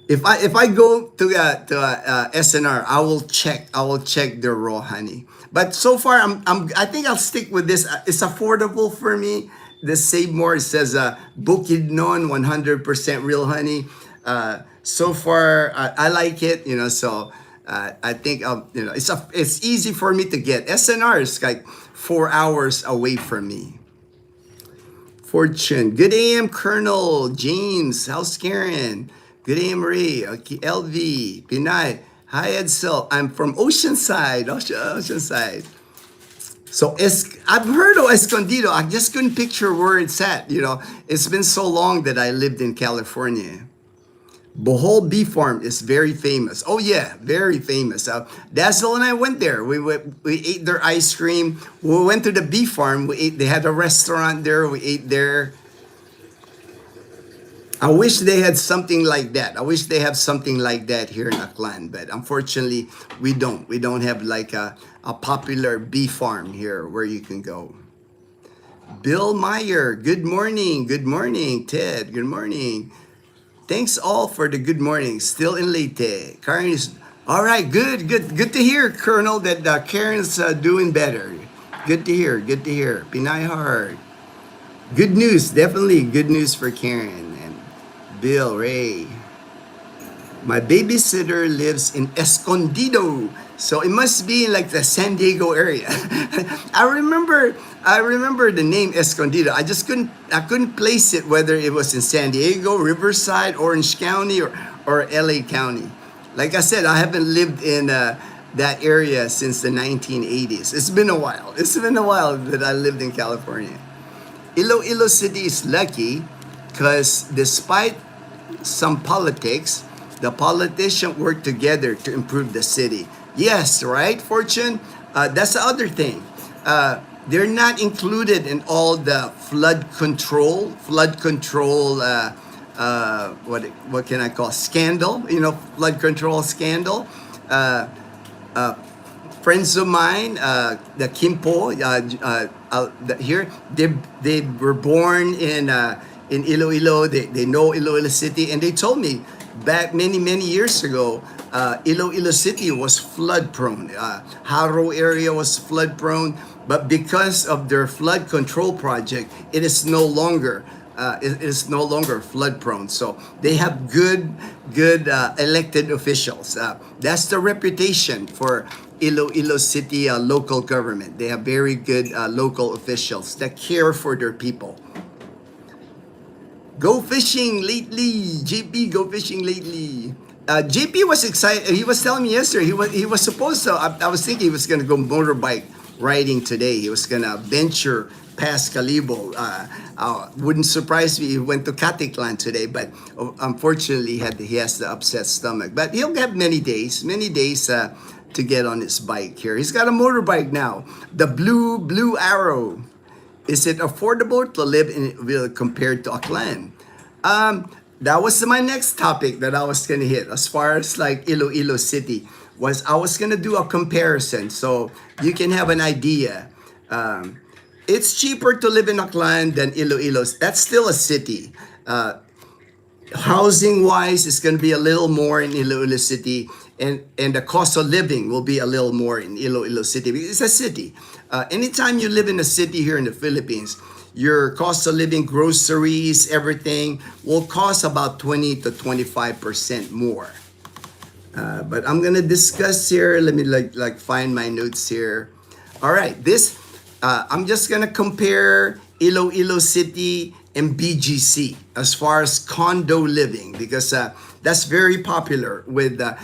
If I go to SNR, I will check the raw honey. But so far, I think I'll stick with this. It's affordable for me. The Save More, it says Bukidnon 100% real honey. So far, I like it. So I think it's easy for me to get. SNR is like 4 hours away from me. Fortune. Good AM, Colonel James. How's Karen? Good AM, Marie. Okay, LV. Pinay. Hi, Edsel. I'm from Oceanside. Oceanside. So I've heard of Escondido. I just couldn't picture where it's at. It's been so long that I lived in California. Bohol Bee Farm is very famous. Oh yeah, very famous. Dazzle and I went there. We ate their ice cream. We went to the bee farm. They had a restaurant there. We ate there. I wish they had something like that. I wish they have something like that here in Aklan, but unfortunately, we don't. We don't have like a popular bee farm here where you can go. Bill Meyer, good morning. Good morning, Ted. Good morning. Thanks all for the good morning. Still in Leyte. Karen is all right. Good to hear, Colonel, that Karen's doing better. Good to hear. Pinay hard. Good news. Definitely good news for Karen and Bill Ray. My babysitter lives in Escondido, so it must be in like the San Diego area. I remember the name Escondido. I couldn't place it whether it was in San Diego, Riverside, Orange County, or LA County. Like I said, I haven't lived in that area since the 1980s. It's been a while. That I lived in California. Iloilo City is lucky because despite some politics, the politicians work together to improve the city. Yes, right, Fortune? That's the other thing. They're not included in all the flood control, what can I call, scandal, flood control scandal. Friends of mine, the Kimpo, here, they were born in Iloilo. They know Iloilo City, and they told me back many years ago, Iloilo City was flood prone. Haro area was flood prone, but because of their flood control project, it is no longer flood prone. So they have good elected officials. That's the reputation for Iloilo City local government. They have very good local officials that care for their people. Go fishing lately, JP. Go fishing lately. JP was excited. He was telling me yesterday he was supposed to. I was thinking he was going to go motorbike riding today. He was going to venture past Calibo. Wouldn't surprise me. He went to Caticlan today, but unfortunately he has the upset stomach. But he'll have many days to get on his bike here. He's got a motorbike now, the Blue Arrow. Is it affordable to live in compared to Aklan? That was my next topic that I was gonna hit. As far as like Iloilo City, I was gonna do a comparison so you can have an idea. It's cheaper to live in Aklan than Iloilo. That's still a city. Housing wise, it's gonna be a little more in Iloilo City, and the cost of living will be a little more in Iloilo City because it's a city. Anytime you live in a city here in the Philippines, your cost of living, groceries, everything will cost about 20 to 25% more. But I'm gonna discuss here. Let me find my notes here. All right, I'm just gonna compare Iloilo City and BGC as far as condo living because That's very popular with the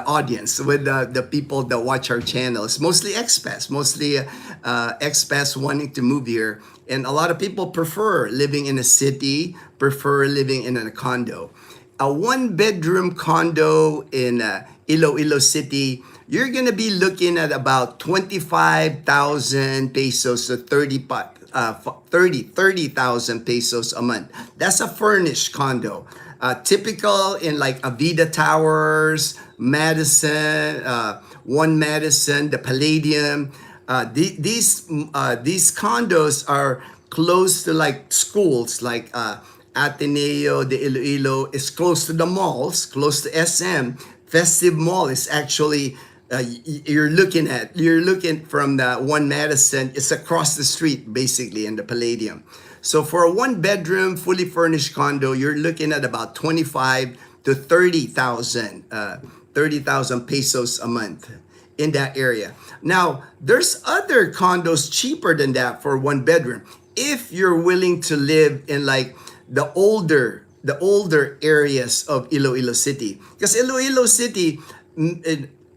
audience, with the people that watch our channels. Mostly expats, mostly expats wanting to move here, and a lot of people prefer living in a city, prefer living in a condo. A one-bedroom condo in Iloilo City, you're gonna be looking at about 25,000 pesos to 30,000 pesos a month. That's a furnished condo. Typical in like Avida Towers, Madison, One Madison, the Palladium. These condos are close to like schools, like Ateneo de Iloilo is close to the malls, close to SM. Festive Mall is actually you're looking from the One Madison. It's across the street basically in the Palladium. So for a one bedroom fully furnished condo, you're looking at about 25 to 30,000 30,000 pesos a month in that area. Now, there's other condos cheaper than that for one bedroom. If you're willing to live in like the older areas of Iloilo City. Because Iloilo City,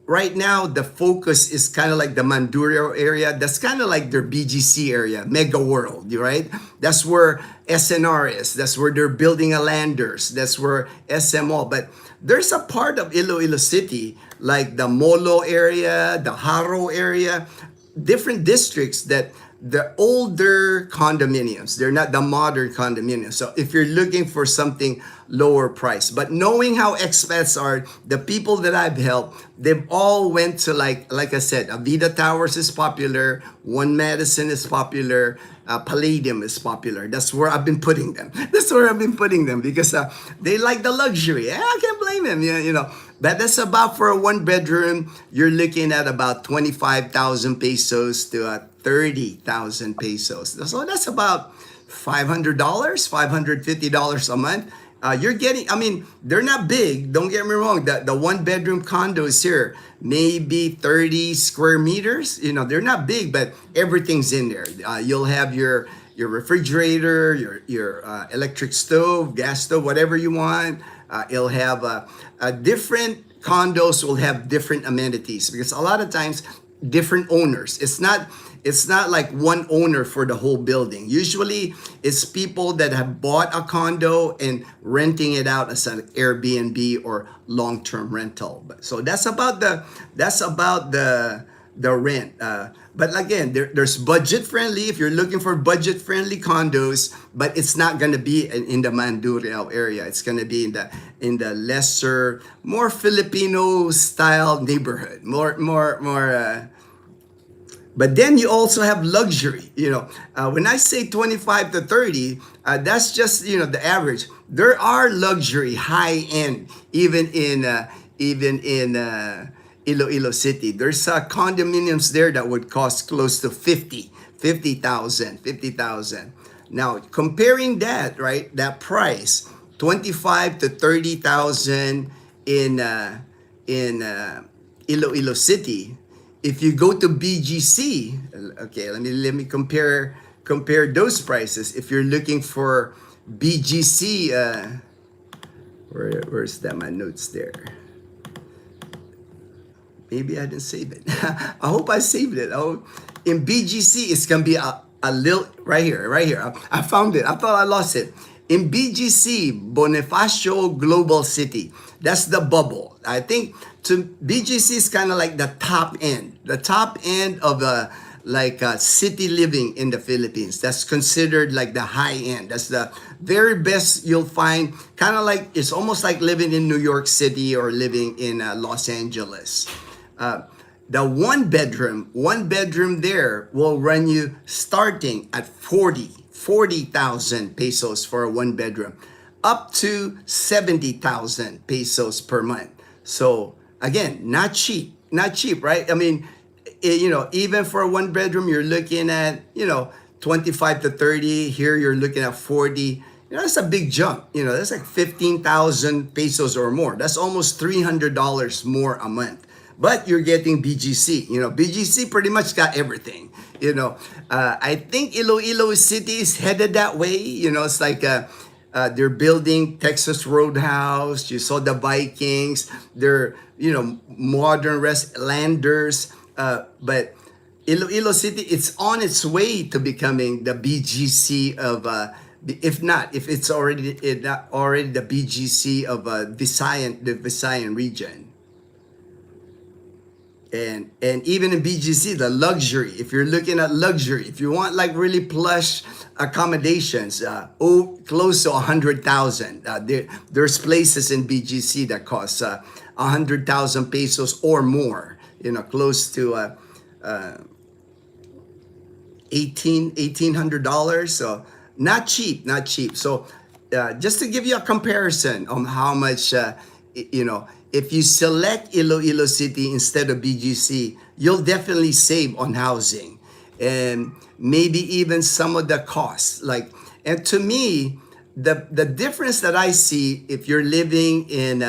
right now, the focus is kind of like the Mandurrio area. That's kind of like their BGC area, Mega World, right? That's where SNR is. That's where they're building a Landers. That's where SMO. But there's a part of Iloilo City, like the Molo area, the Haro area, different districts that the older condominiums, they're not the modern condominiums. So if you're looking for something lower price, but knowing how expats are, the people that I've helped, they've all went to like I said, Avida Towers is popular, One Madison is popular, Palladium is popular. That's where I've been putting them. That's where I've been putting them because they like the luxury. I can't blame them, you know. But that's about for a one bedroom, you're looking at about 25,000 pesos to 30,000 pesos. So that's about $500, $550 a month. You're getting, I mean, they're not big. Don't get me wrong. The one bedroom condos here, maybe 30 square meters. You know, they're not big, but everything's in there. You'll have your refrigerator, your electric stove, gas stove, whatever you want. It'll have different condos will have different amenities because a lot of times different owners. It's not like one owner for the whole building. Usually it's people that have bought a condo and renting it out as an Airbnb or long-term rental. So that's about the rent. But again, there's budget friendly if you're looking for budget friendly condos, but it's not going to be in the Mandurrio area. It's going to be in the lesser, more Filipino style neighborhood, more. But then you also have luxury. You know, when I say 25 to 30, that's just, you know, the average. There are luxury, high end, even in Iloilo City. There's condominiums there that would cost close to 50,000. Now, comparing that, right, that price, 25 to 30,000 in Iloilo City. If you go to BGC, okay, let me compare those prices. If you're looking for BGC, where's that? My notes there. Maybe I didn't save it. I hope I saved it. Oh, in BGC, it's gonna be a little right here. I found it. I thought I lost it. In BGC, Bonifacio Global City, that's the bubble. I think BGC is kind of like the top end of city living in the Philippines. That's considered like the high end. That's the very best you'll find. Kind of like it's almost like living in New York City or living in Los Angeles. The one bedroom there will run you starting at 40,000 pesos for a one bedroom, up to 70,000 pesos per month. So again, not cheap, right? I mean, you know, even for a one bedroom, you're looking at, you know, 25 to 30. Here you're looking at 40. You know, that's a big jump. You know, that's like 15,000 pesos or more. That's almost $300 more a month. But you're getting BGC. You know, BGC pretty much got everything. You know, I think Iloilo City is headed that way. You know, it's like They're building Texas Roadhouse. You saw the Vikings. They're, modern landers. But Iloilo City, it's on its way to becoming the BGC of, if it's not already the BGC of the Visayan region. And even in BGC, the luxury, if you're looking at luxury, if you want like really plush accommodations, close to 100,000. There's places in BGC that cost 100,000 pesos or more, close to 1,800. So not cheap, not cheap. So just to give you a comparison on how much, if you select Iloilo City instead of BGC, you'll definitely save on housing and maybe even some of the costs. And to me, the difference that I see if you're living in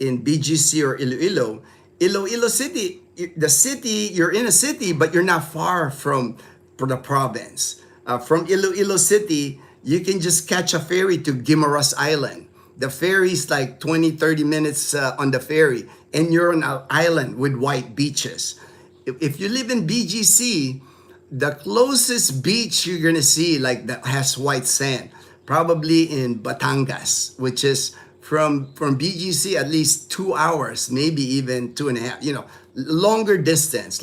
BGC or Iloilo City, you're in a city, but you're not far from the province. From Iloilo City, you can just catch a ferry to Guimaras Island. The ferry's like 20, 30 minutes on the ferry, and you're on an island with white beaches. If you live in BGC, the closest beach you're gonna see that has white sand, probably in Batangas, which is from BGC at least 2 hours, maybe even 2.5. Longer distance.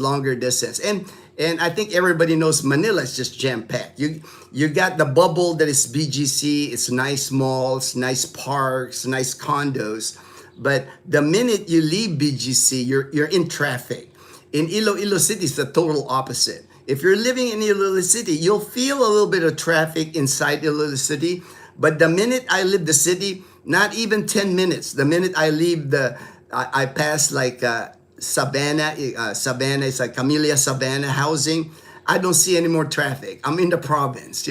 And I think everybody knows Manila is just jam-packed. You got the bubble that is BGC. It's nice malls, nice parks, nice condos. But the minute you leave BGC, you're in traffic. In Iloilo City, it's the total opposite. If you're living in Iloilo City, you'll feel a little bit of traffic inside Iloilo City. But the minute I leave the city, not even 10 minutes. The minute I leave I pass Savannah is like Camellia Savannah housing. I don't see any more traffic. I'm in the province,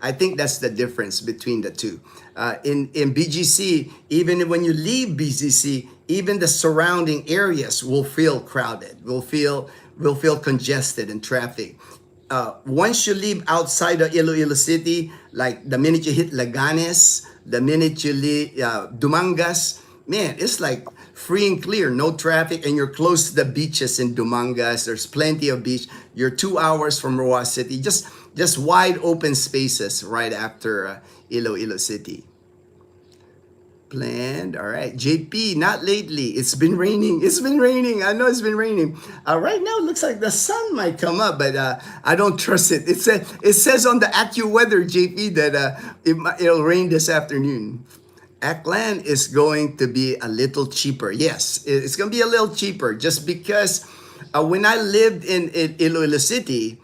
I think that's the difference between the two. In BGC, even when you leave BGC, even the surrounding areas will feel crowded, will feel congested in traffic. Once you leave outside of Iloilo City, like the minute you hit Laganes, the minute you leave Dumangas, man, it's like free and clear, no traffic, and you're close to the beaches in Dumangas. There's plenty of beach. You're 2 hours from Roa City, just wide open spaces right after Iloilo City. Planned, all right. JP, not lately. It's been raining. I know it's been raining. Right now, it looks like the sun might come up, but I don't trust it. It says on the AccuWeather, JP, that it'll rain this afternoon. Aklan is going to be a little cheaper. Yes, it's going to be a little cheaper just because when I lived in Iloilo City,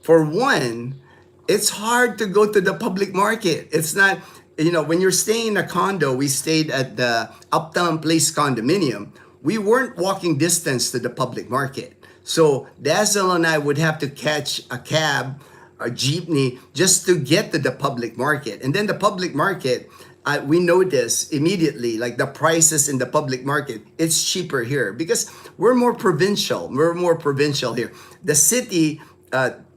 for one, it's hard to go to the public market. It's not, when you're staying in a condo, we stayed at the Uptown Place condominium. We weren't walking distance to the public market. So Dazzle and I would have to catch a cab, a jeepney, just to get to the public market. And then the public market, we notice immediately, like the prices in the public market, it's cheaper here because we're more provincial. Here. The city,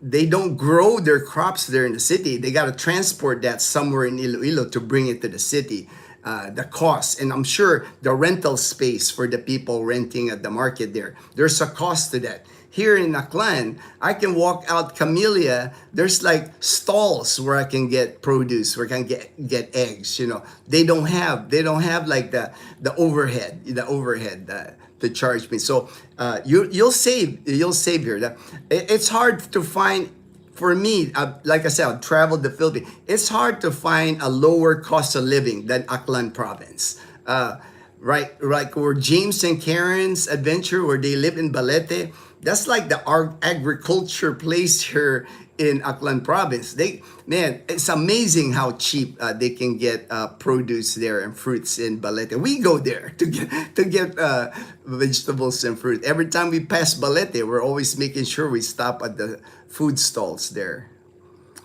they don't grow their crops there in the city. They got to transport that somewhere in Iloilo to bring it to the city. The cost, and I'm sure the rental space for the people renting at the market there's a cost to that. Here in Aklan, I can walk out Camellia. There's like stalls where I can get produce, where I can get eggs. They don't have like the overhead to charge me. So you'll save here. It's hard to find. For me, like I said, I've traveled the Philippines. It's hard to find a lower cost of living than Aklan province. Right, where James and Karen's adventure, where they live in Balete, that's like the agriculture place here in Aklan province. It's amazing how cheap they can get produce there and fruits in Balete. We go there to get vegetables and fruit. Every time we pass Balete, we're always making sure we stop at the food stalls there.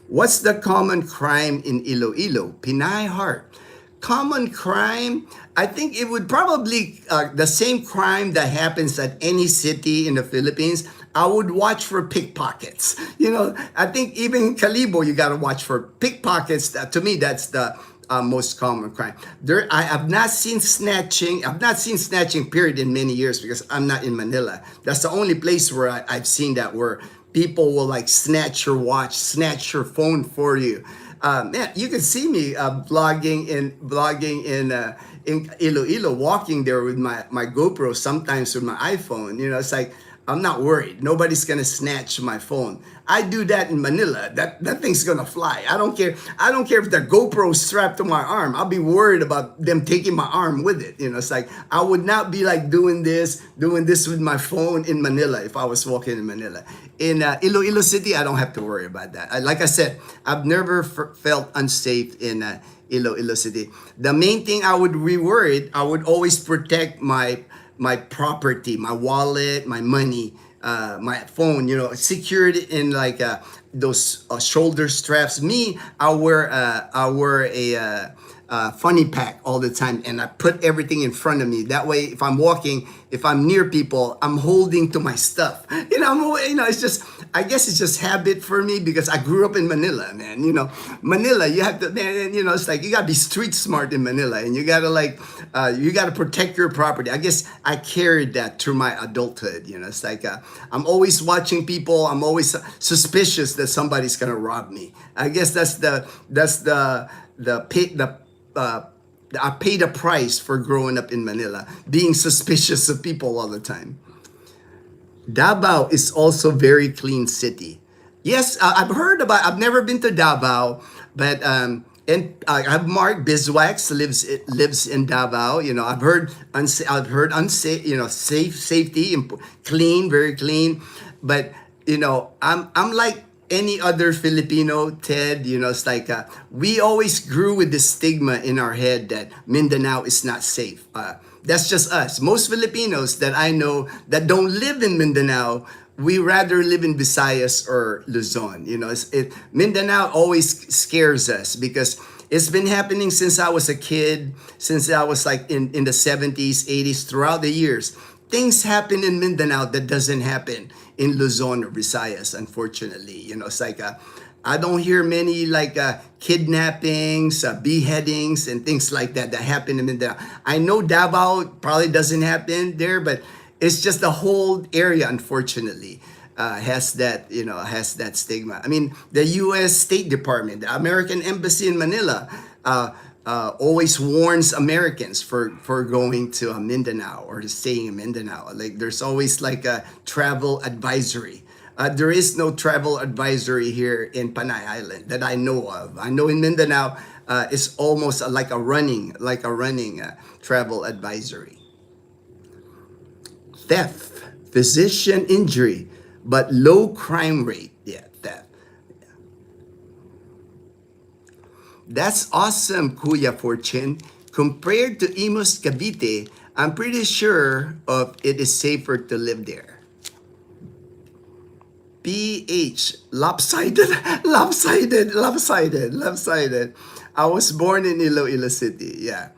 What's the common crime in Iloilo? Pinay heart. Common crime, I think it would probably the same crime that happens at any city in the Philippines. I would watch for pickpockets. I think even in Calibo, you got to watch for pickpockets. To me, that's the most common crime. There, I have not seen snatching. I've not seen snatching period in many years because I'm not in Manila. That's the only place where I've seen that where people will like snatch your watch, snatch your phone for you. Man, you can see me in Iloilo, walking there with my GoPro, sometimes with my iPhone. You know, it's like I'm not worried. Nobody's gonna snatch my phone. I do that in Manila. That thing's gonna fly. I don't care. I don't care if the GoPro's strapped to my arm. I'll be worried about them taking my arm with it. You know, it's like I would not be like doing this with my phone in Manila if I was walking in Manila. In Iloilo City, I don't have to worry about that. Like I said, I've never felt unsafe in Iloilo City. The main thing I would be worried, I would always protect my property, my wallet, my money, my phone, you know, secured in like those shoulder straps. Me, I wear a funny pack all the time, and I put everything in front of me. That way, if I'm walking, if I'm near people, I'm holding to my stuff. It's just, I guess it's just habit for me because I grew up in Manila, man. You know, Manila, you have to, man, you know, it's like you gotta be street smart in Manila, and you gotta protect your property. I guess I carried that through my adulthood. You know, it's like I'm always watching people. I'm always suspicious that somebody's gonna rob me. I guess I paid a price for growing up in Manila, being suspicious of people all the time. Davao is also very clean city. Yes, I've never been to Davao, but and I have Mark Biswax lives in Davao. You know, I've heard unsafe, you know, safety, clean, very clean. But you know, I'm like any other Filipino, Ted. You know, it's like we always grew with this stigma in our head that Mindanao is not safe. That's just us. Most Filipinos that I know that don't live in Mindanao, we rather live in Visayas or Luzon. You know, Mindanao always scares us because it's been happening since I was a kid, since I was like in the 70s, 80s, throughout the years. Things happen in Mindanao that doesn't happen in Luzon or Visayas, unfortunately. You know, it's like I don't hear many like kidnappings, beheadings, and things like that happen in Mindanao. I know Davao probably doesn't happen there, but it's just the whole area, unfortunately, has that stigma. I mean, the U.S. State Department, the American Embassy in Manila, always warns Americans for going to Mindanao or staying in Mindanao. Like there's always like a travel advisory. There is no travel advisory here in Panay Island that I know of. I know in Mindanao, it's almost like a running travel advisory. Theft, physician injury, but low crime rate. Yeah, theft. That's awesome, Kuya Fortune. Compared to Imus Cavite, I'm pretty sure of it is safer to live there. PH, lopsided, lopsided. I was born in Iloilo City, yeah.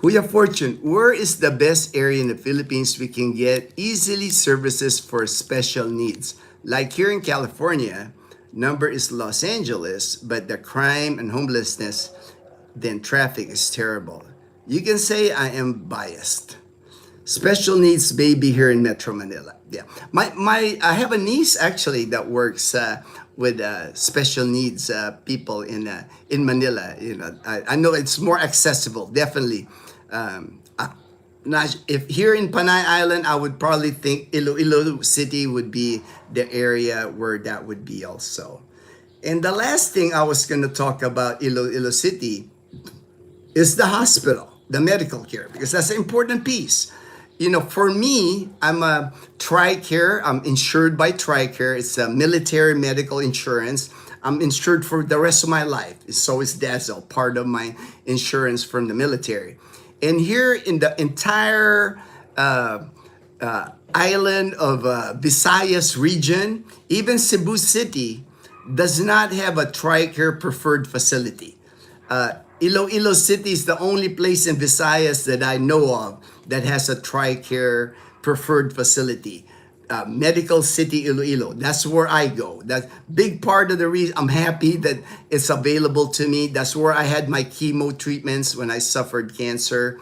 Kuya Fortune, where is the best area in the Philippines we can get easily services for special needs? Like here in California, number is Los Angeles, but the crime and homelessness, then traffic is terrible. You can say I am biased. Special needs baby here in Metro Manila. Yeah, I have a niece actually that works with special needs people in Manila. You know, I know it's more accessible, definitely. If here in Panay Island, I would probably think Iloilo City would be the area where that would be also. And the last thing I was going to talk about Iloilo City is the hospital, the medical care, because that's an important piece. You know, for me, I'm a TRICARE. I'm insured by TRICARE. It's a military medical insurance. I'm insured for the rest of my life. So is Dazzle, part of my insurance from the military. And here in the entire island of Visayas region, even Cebu City does not have a TRICARE preferred facility. Iloilo City is the only place in Visayas that I know of that has a TRICARE preferred facility. Medical City, Iloilo. That's where I go. That's big part of the reason I'm happy that it's available to me. That's where I had my chemo treatments when I suffered cancer.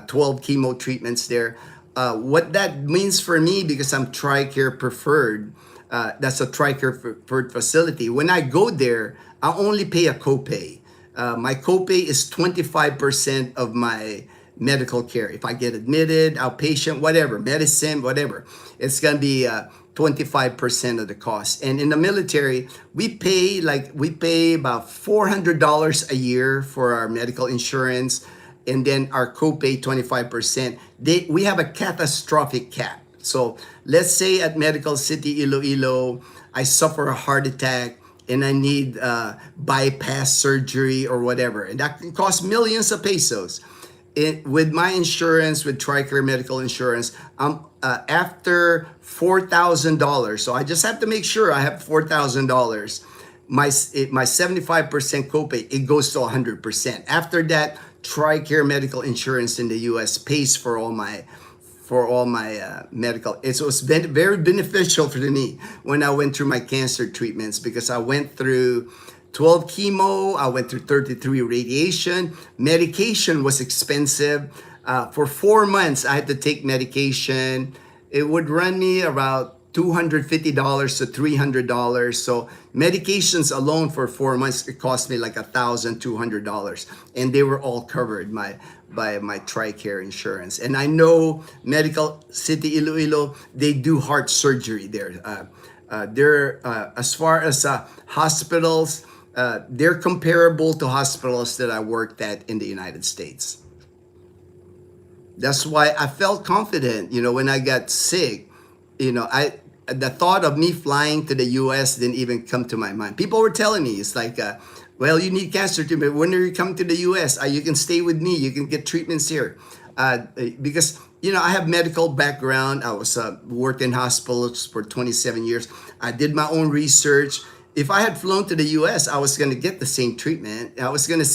12 chemo treatments there. What that means for me, because I'm TRICARE preferred, that's a TRICARE preferred facility. When I go there, I only pay a copay. My copay is 25% of my medical care. If I get admitted, outpatient, whatever, medicine, whatever, it's gonna be 25% of the cost. And in the military, we pay about $400 a year for our medical insurance, and then our copay 25%. We have a catastrophic cap. So let's say at Medical City Iloilo, I suffer a heart attack and I need bypass surgery or whatever, and that can cost millions of pesos. With my insurance, with TRICARE medical insurance, after $4,000, so I just have to make sure I have $4,000. My 75% copay, it goes to 100%. After that, TRICARE medical insurance in the U.S. pays for all my medical. It was very beneficial for me when I went through my cancer treatments, because I went through 12 chemo, I went through 33 radiation. Medication was expensive. For 4 months, I had to take medication. It would run me about $250 to $300. So medications alone for 4 months, it cost me like $1,200, and they were all covered by my TRICARE insurance. And I know Medical City Iloilo, they do heart surgery there. They're as far as hospitals, they're comparable to hospitals that I worked at in the United States. That's why I felt confident, when I got sick. The thought of me flying to the U.S. didn't even come to my mind. People were telling me, it's like, well, you need cancer treatment. When are you coming to the U.S.? You can stay with me. You can get treatments here. Because, I have medical background. I was worked in hospitals for 27 years. I did my own research. If I had flown to the U.S., I was going to get the same treatment. I was going to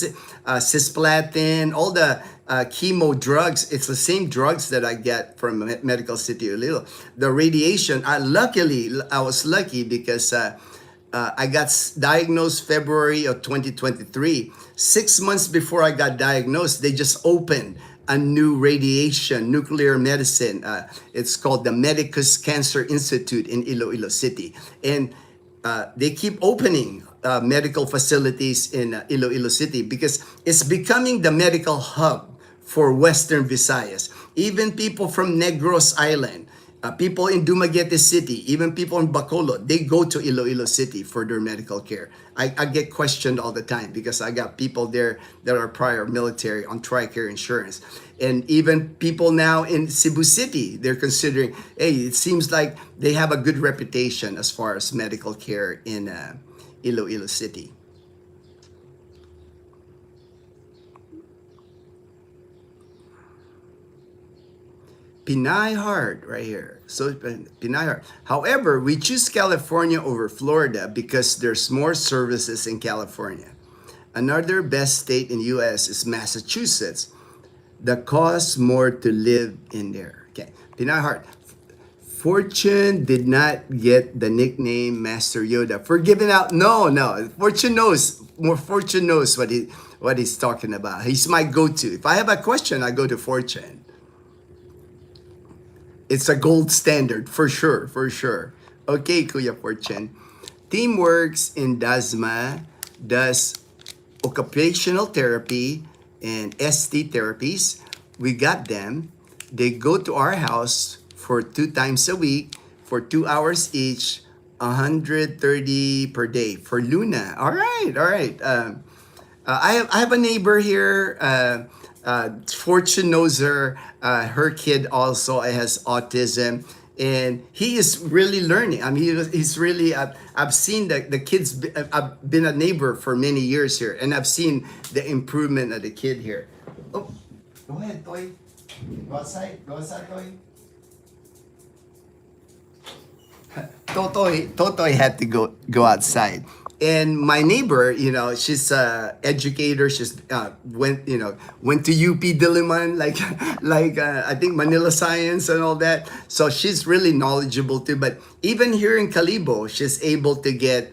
cisplatin, all the chemo drugs. It's the same drugs that I get from Medical City Iloilo. The radiation, I was lucky because I got diagnosed February of 2023. 6 months before I got diagnosed, they just opened a new nuclear medicine. It's called the Medicus Cancer Institute in Iloilo City. And they keep opening medical facilities in Iloilo City because it's becoming the medical hub for Western Visayas. Even people from Negros Island, people in Dumaguete City, even people in Bacolod, they go to Iloilo City for their medical care. I get questioned all the time because I got people there that are prior military on TRICARE insurance. And even people now in Cebu City, they're considering, hey, it seems like they have a good reputation as far as medical care in Iloilo City. Pinay Heart right here. So Pinay Heart. However, we choose California over Florida because there's more services in California. Another best state in US is Massachusetts. The cost more to live in there. Okay, Pinay Heart. Fortune did not get the nickname Master Yoda for giving out. No. Fortune knows. Fortune knows what he's talking about. He's my go-to. If I have a question, I go to Fortune. It's a gold standard, for sure. Okay, Kuya Fortune. Teamworks in DASMA does occupational therapy and ST therapies. We got them. They go to our house for 2 times a week for 2 hours each, 130 per day for Luna. All right. I have a neighbor here. Fortune knows her. Her kid also has autism, and he is really learning. I mean, he's really. I've seen the kids. I've been a neighbor for many years here, and I've seen the improvement of the kid here. Oh, go ahead, Toy. Go outside, Toy. Totoy had to go outside. And my neighbor, she's a educator. She's went to UP Diliman, like I think Manila Science and all that. So she's really knowledgeable too. But even here in Calibo, she's able to get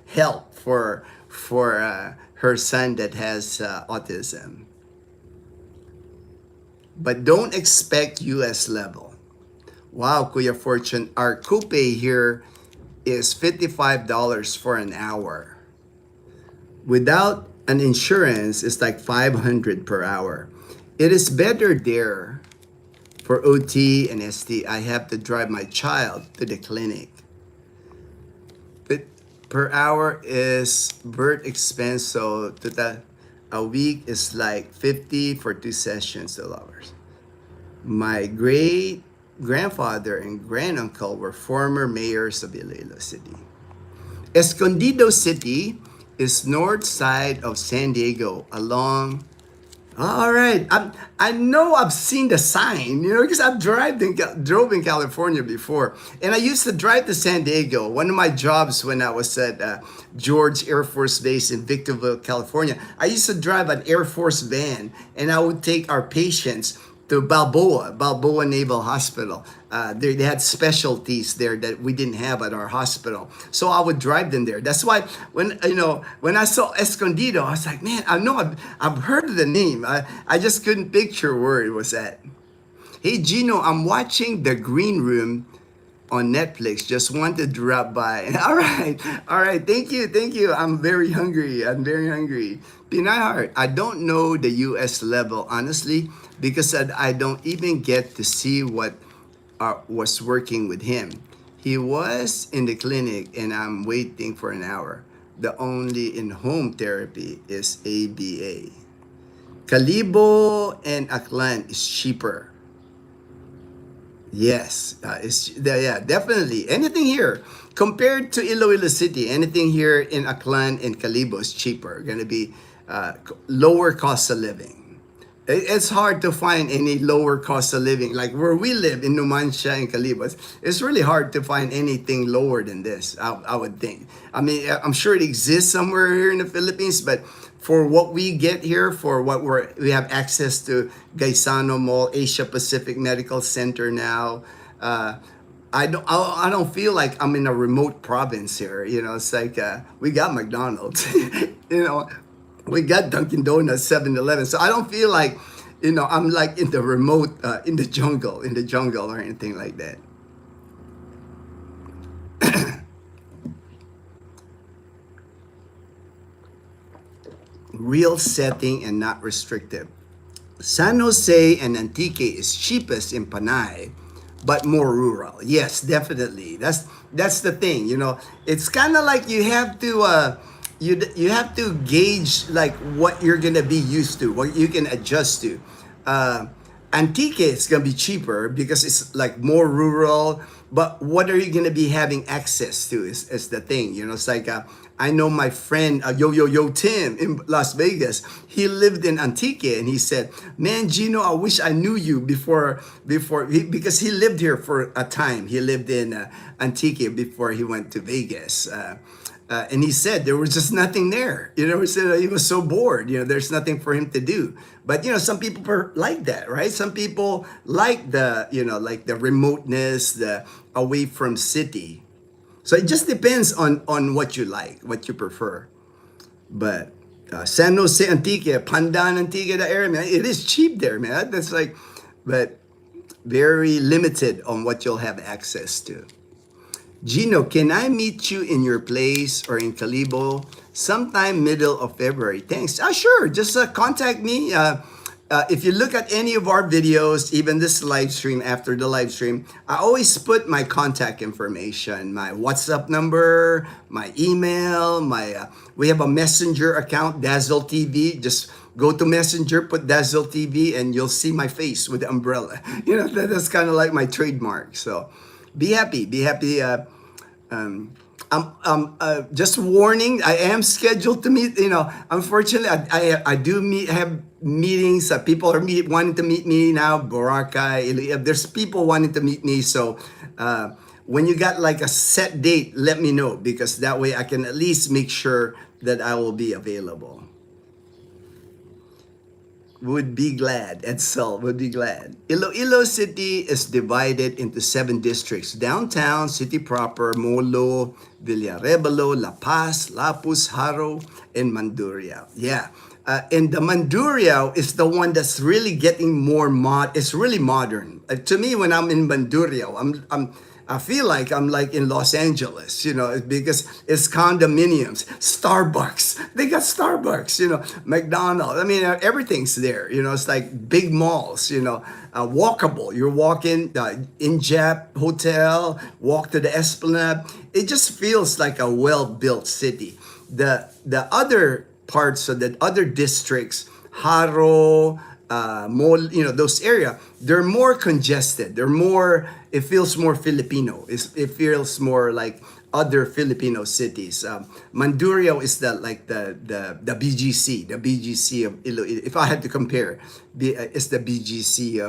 help for her son that has autism. But don't expect US level. Wow, Kuya Fortune, our copay here is $55 for an hour. Without an insurance, it's like 500 per hour. It is better there for OT and ST. I have to drive my child to the clinic. But per hour is birth expense, so a week is like 50 for 2 sessions, $2. My great grandfather and granduncle were former mayors of Iloilo City. Escondido City is north side of San Diego along. All right, I know I've seen the sign, because I've drove in California before, and I used to drive to San Diego. One of my jobs when I was at George Air Force Base in Victorville, California, I used to drive an Air Force van, and I would take our patients to Balboa Naval Hospital. They had specialties there that we didn't have at our hospital. So I would drive them there. That's why when I saw Escondido, I was like, man, I know I've heard of the name. I just couldn't picture where it was at. Hey, Gino, I'm watching The Green Room on Netflix. Just wanted to drop by. All right. Thank you. I'm very hungry. Pinay Heart, I don't know the US level, honestly, because I don't even get to see what was working with him. He was in the clinic and I'm waiting for an hour. The only in-home therapy is ABA. Calibo and Aklan is cheaper. Yes, definitely. Anything here compared to Iloilo City, anything here in Aklan and Calibo is cheaper. Going to be lower cost of living. It's hard to find any lower cost of living. Like where we live in Numancia and Calibo, it's really hard to find anything lower than this, I would think. I mean, I'm sure it exists somewhere here in the Philippines, but for what we get here, for what we have access to Gaisano Mall, Asia Pacific Medical Center now, I don't feel like I'm in a remote province here. It's like we got McDonald's, we got Dunkin' Donuts, 7-Eleven. So I don't feel like, I'm like in the remote, in the jungle or anything like that. Real setting and not restrictive. San Jose and Antique is cheapest in Panay, but more rural. Yes, definitely. That's the thing. It's kind of like you have to you have to gauge like what you're gonna be used to, what you can adjust to. Antique is gonna be cheaper because it's like more rural. But what are you gonna be having access to is the thing. It's like I know my friend Yo Tim in Las Vegas. He lived in Antique and he said, "Man, Gino, I wish I knew you before because he lived here for a time. He lived in Antique before he went to Vegas." And he said there was just nothing there. He said he was so bored. There's nothing for him to do. But some people are like that, right? Some people like the like the remoteness, the away from city. So it just depends on what you like, what you prefer. But San Jose Antique, Pandan Antique, the area, man, it is cheap there, man. That's like, but very limited on what you'll have access to. Gino, can I meet you in your place or in Calibo sometime middle of February? Thanks. Sure. Just contact me. If you look at any of our videos, even this live stream, after the live stream, I always put my contact information, my WhatsApp number, my email, we have a Messenger account, Dazzle TV. Just go to Messenger, put Dazzle TV, and you'll see my face with the umbrella. That's kind of like my trademark. So be happy. Just warning, I am scheduled to meet, unfortunately, I do have meetings. People are wanting to meet me now, Boracay, there's people wanting to meet me. So when you got like a set date, let me know, because that way I can at least make sure that I will be available. Would be glad. Edsel would be glad. Iloilo City is divided into 7 districts: downtown, city proper, Molo, Villarebalo, La Paz, Lapus, Haro, and Mandurriao. Yeah. And the Mandurriao is the one that's really getting more it's really modern. To me, when I'm in Mandurriao, I feel like I'm like in Los Angeles, because it's condominiums, Starbucks. They got Starbucks, McDonald's. I mean, everything's there. It's like big malls. Walkable. You're walking in Jap Hotel, walk to the Esplanade. It just feels like a well-built city. The other parts of the other districts, Haro, Mall, those area, they're more congested. It feels more Filipino. It feels more like other Filipino cities. Mandurriao is the BGC, the BGC of Iloilo. If I had to compare, it's the BGC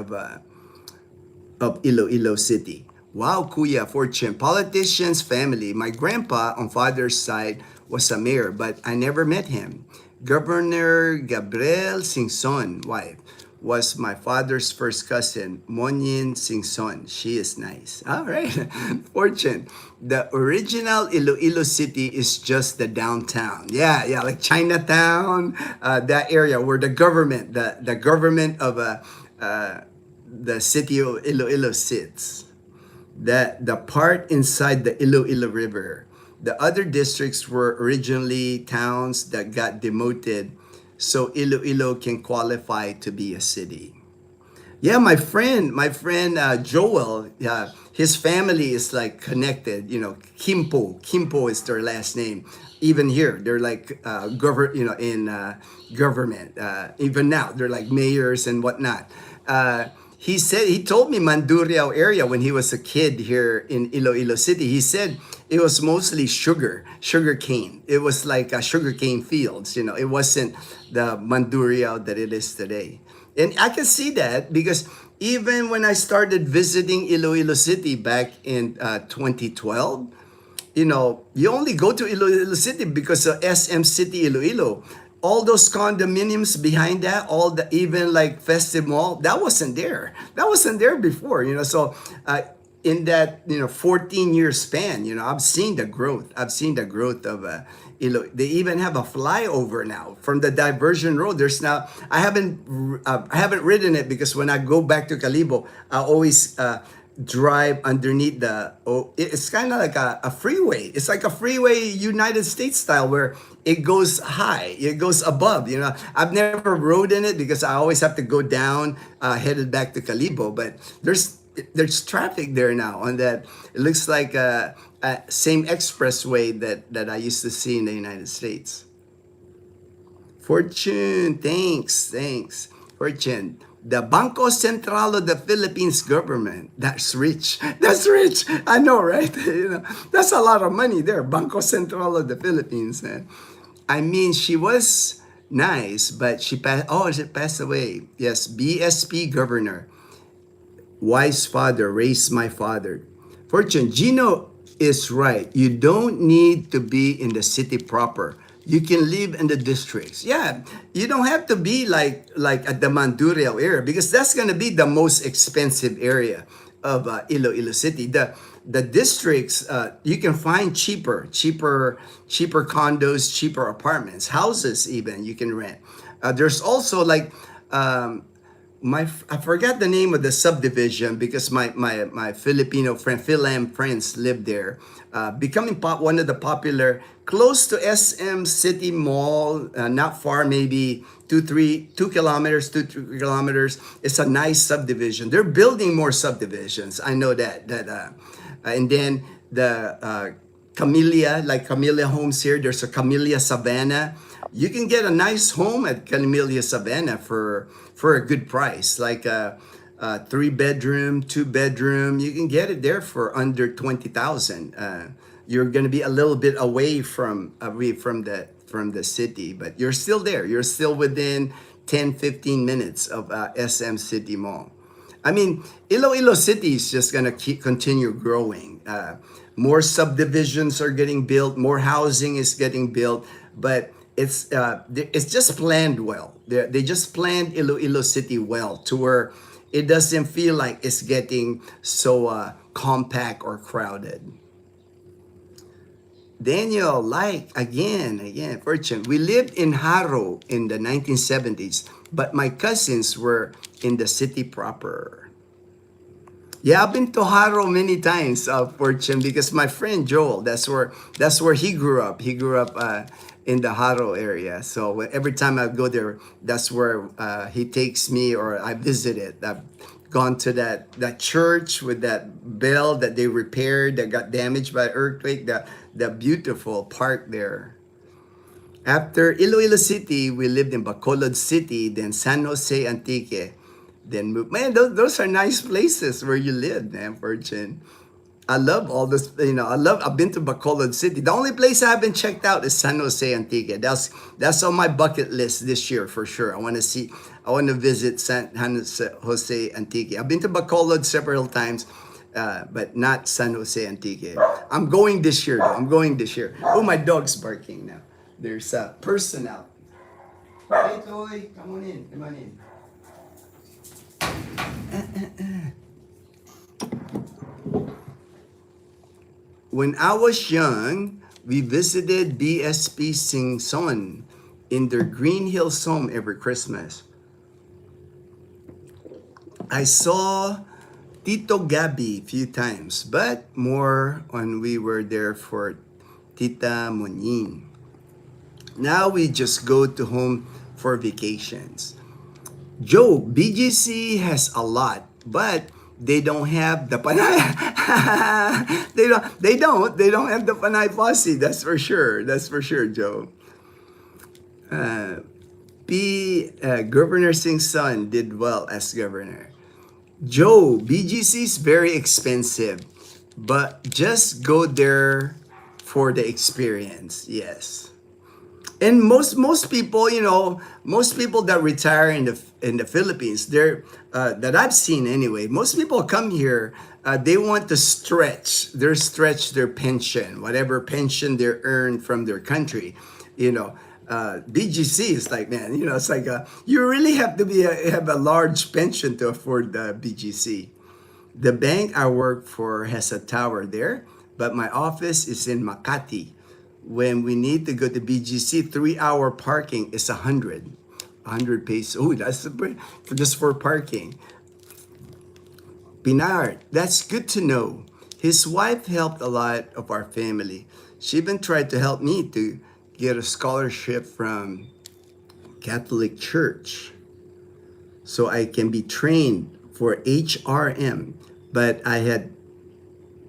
of Iloilo City. Wow, Kuya, fortune. Politician's family. My grandpa on father's side was a mayor, but I never met him. Governor Gabriel Singson, wife, was my father's first cousin, Monyin Singson. She is nice. All right. Fortune. The original Iloilo City is just the downtown. Yeah, like Chinatown, that area where the government of the city of Iloilo sits. The part inside the Iloilo River. The other districts were originally towns that got demoted, so Iloilo can qualify to be a city. Yeah, my friend Joel, his family is like connected. Kimpo is their last name. Even here, they're like in government. Even now, they're like mayors and whatnot. He told me Mandurriao area when he was a kid here in Iloilo City. He said it was mostly sugar cane. It was like sugar cane fields. It wasn't the Mandurriao that it is today. And I can see that because even when I started visiting Iloilo City back in 2012, you only go to Iloilo City because of SM City Iloilo. All those condominiums behind that, even like Festive Mall, that wasn't there. That wasn't there before, So in that 14-year span, I've seen the growth. I've seen the growth of they even have a flyover now from the diversion road. There's now I haven't ridden it because when I go back to Calibo, I always drive underneath it's kind of like a freeway. It's like a freeway United States style where it goes high, it goes above. I've never rode in it because I always have to go down, headed back to Calibo. But there's traffic there now on that. It looks like a same expressway that I used to see in the United States. Fortune, thanks. Fortune. The Bangko Sentral of the Philippines government. That's rich. That's rich. I know, right? That's a lot of money there. Bangko Sentral of the Philippines. I mean, she was nice, but she passed. Oh, she passed away. Yes, BSP governor. Wise father raised my father. Fortune, Gino is right. You don't need to be in the city proper. You can live in the districts. Yeah, you don't have to be like at the Mandurriao area because that's gonna be the most expensive area of Iloilo City. The districts you can find cheaper condos, cheaper apartments, houses even you can rent. There's also like I forgot the name of the subdivision because my Filipino friend, Philam friends live there. Becoming one of the popular, close to SM City Mall, not far, maybe 2 kilometers, 2 3 kilometers. It's a nice subdivision. They're building more subdivisions. I know that. And then the Camellia Homes here. There's a Camellia Savannah. You can get a nice home at Camellia Savannah for a good price, like a 3-bedroom, 2-bedroom. You can get it there for under 20,000. You're gonna be a little bit away from the city, but you're still there. You're still within 10-15 minutes of SM City Mall. I mean, Iloilo City is just gonna continue growing. More subdivisions are getting built, more housing is getting built, but it's just planned well. They just planned Iloilo City well to where it doesn't feel like it's getting so compact or crowded. Daniel, like again, Fortune. We lived in Haro in the 1970s, but my cousins were in the city proper. Yeah, I've been to Haro many times, Fortune, because my friend Joel, that's where he grew up. He grew up in the Haro area. So every time I go there, that's where he takes me or I visit it. I've gone to that church with that bell that they repaired that got damaged by earthquake. The beautiful park there. After Iloilo City, we lived in Bacolod City, then San Jose Antique, then moved. Man, those are nice places where you live, man, Fortune. I love all this, I've been to Bacolod City. The only place I haven't checked out is San Jose Antique. That's on my bucket list this year for sure. I want to visit San Jose Antique. I've been to Bacolod several times, but not San Jose Antique. I'm going this year, though. I'm going this year. Oh, my dog's barking now. There's a person out. Hey, Toy, come on in, come on in. When I was young, we visited BSP Singson in their Green Hills home every Christmas. I saw Tito Gabi a few times, but more when we were there for Tita Munin. Now we just go to home for vacations. Joe, BGC has a lot, but they don't have the Panay. They don't have the Panay posse. That's for sure. That's for sure, Joe. Governor Singh's son did well as governor. Joe, BGC is very expensive, but just go there for the experience. Yes. And most people, most people that retire in the Philippines, that I've seen anyway, most people come here, they want to stretch their pension, whatever pension they earn from their country, BGC is like, man, it's like you really have to have a large pension to afford the BGC. The bank I work for has a tower there, but my office is in Makati. When we need to go to BGC, 3-hour parking is 100 pesos. Oh, that's just for parking. Pinard, that's good to know. His wife helped a lot of our family. She even tried to help me to get a scholarship from Catholic Church so I can be trained for HRM, but I had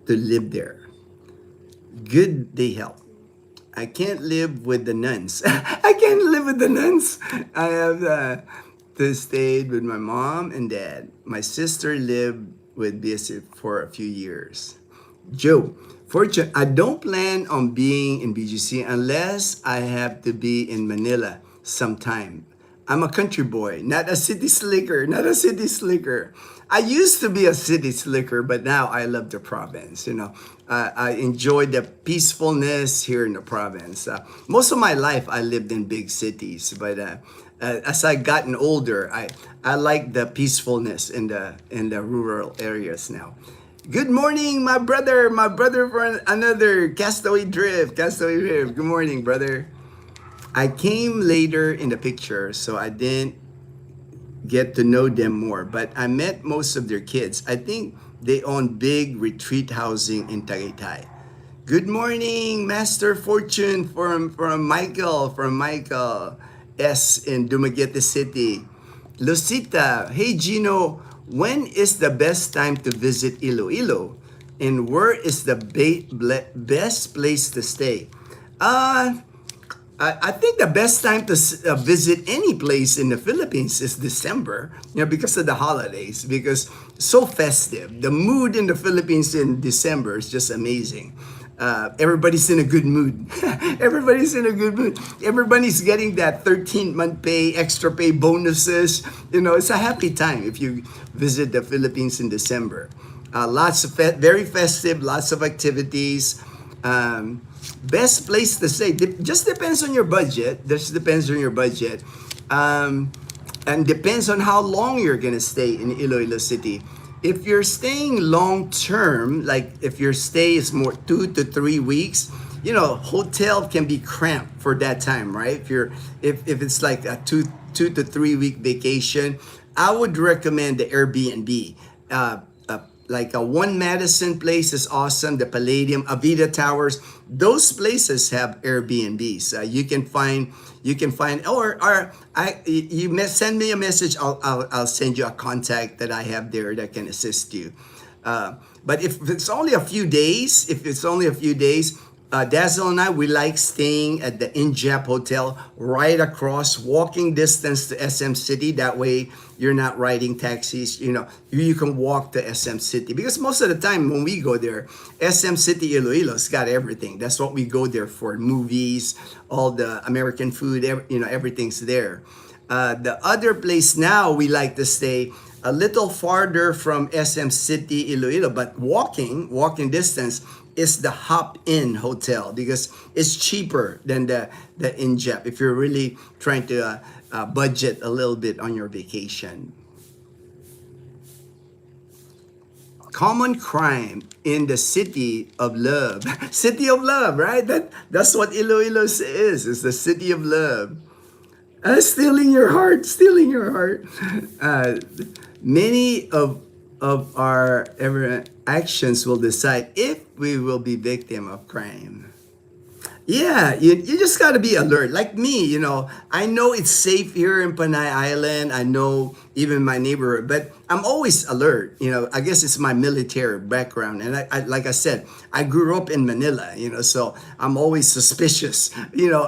to live there. Good they help. I can't live with the nuns. I can't live with the nuns. I have to stay with my mom and dad. My sister lived with BSF for a few years. Joe, Fortune, I don't plan on being in BGC unless I have to be in Manila sometime. I'm a country boy, not a city slicker, not a city slicker. I used to be a city slicker, but now I love the province. I enjoy the peacefulness here in the province. Most of my life, I lived in big cities, but as I gotten older, I like the peacefulness in the rural areas now. Good morning, my brother for another Castaway Drift. Good morning, brother. I came later in the picture, so I didn't get to know them more, but I met most of their kids. I think they own big retreat housing in Tagaytay. Good morning, Master Fortune from Michael S. in Dumaguete City. Lucita, hey Gino, when is the best time to visit Iloilo? And where is the best place to stay? I think the best time to visit any place in the Philippines is December, because of the holidays, because so festive. The mood in the Philippines in December is just amazing. everybody's in a good mood. Everybody's in a good mood. Everybody's getting that 13th month pay, extra pay bonuses. It's a happy time if you visit the Philippines in December. Lots of very festive, lots of activities. Best place to stay just depends on your budget. Just depends on your budget. Um, and depends on how long you're gonna stay in Iloilo City. If you're staying long term, like if your stay is more 2 to 3 weeks, hotel can be cramped for that time, right? If it's like a two to 3 week vacation, I would recommend the Airbnb. Like a One Madison place is awesome. The Palladium, Avida Towers, those places have Airbnbs. Send me a message. I'll send you a contact that I have there that can assist you. But if it's only a few days, Dazzle and I, we like staying at the Injap Hotel right across, walking distance to SM City. That way, you're not riding taxis. You can walk to SM City. Because most of the time when we go there, SM City Iloilo's got everything. That's what we go there for. Movies, all the American food, everything's there. The other place now we like to stay a little farther from SM City Iloilo, but walking distance is the Hop Inn Hotel because it's cheaper than the Injep if you're really trying to budget a little bit on your vacation. Common crime in the city of love. City of love, right? That's what Iloilo is. It's the city of love. Stealing your heart, stealing your heart. Many of our actions will decide if we will be victim of crime. Yeah, you just got to be alert. Like me, I know it's safe here in Panay Island. I know even my neighborhood, but I'm always alert. I guess it's my military background. And I like I said, I grew up in Manila, so I'm always suspicious,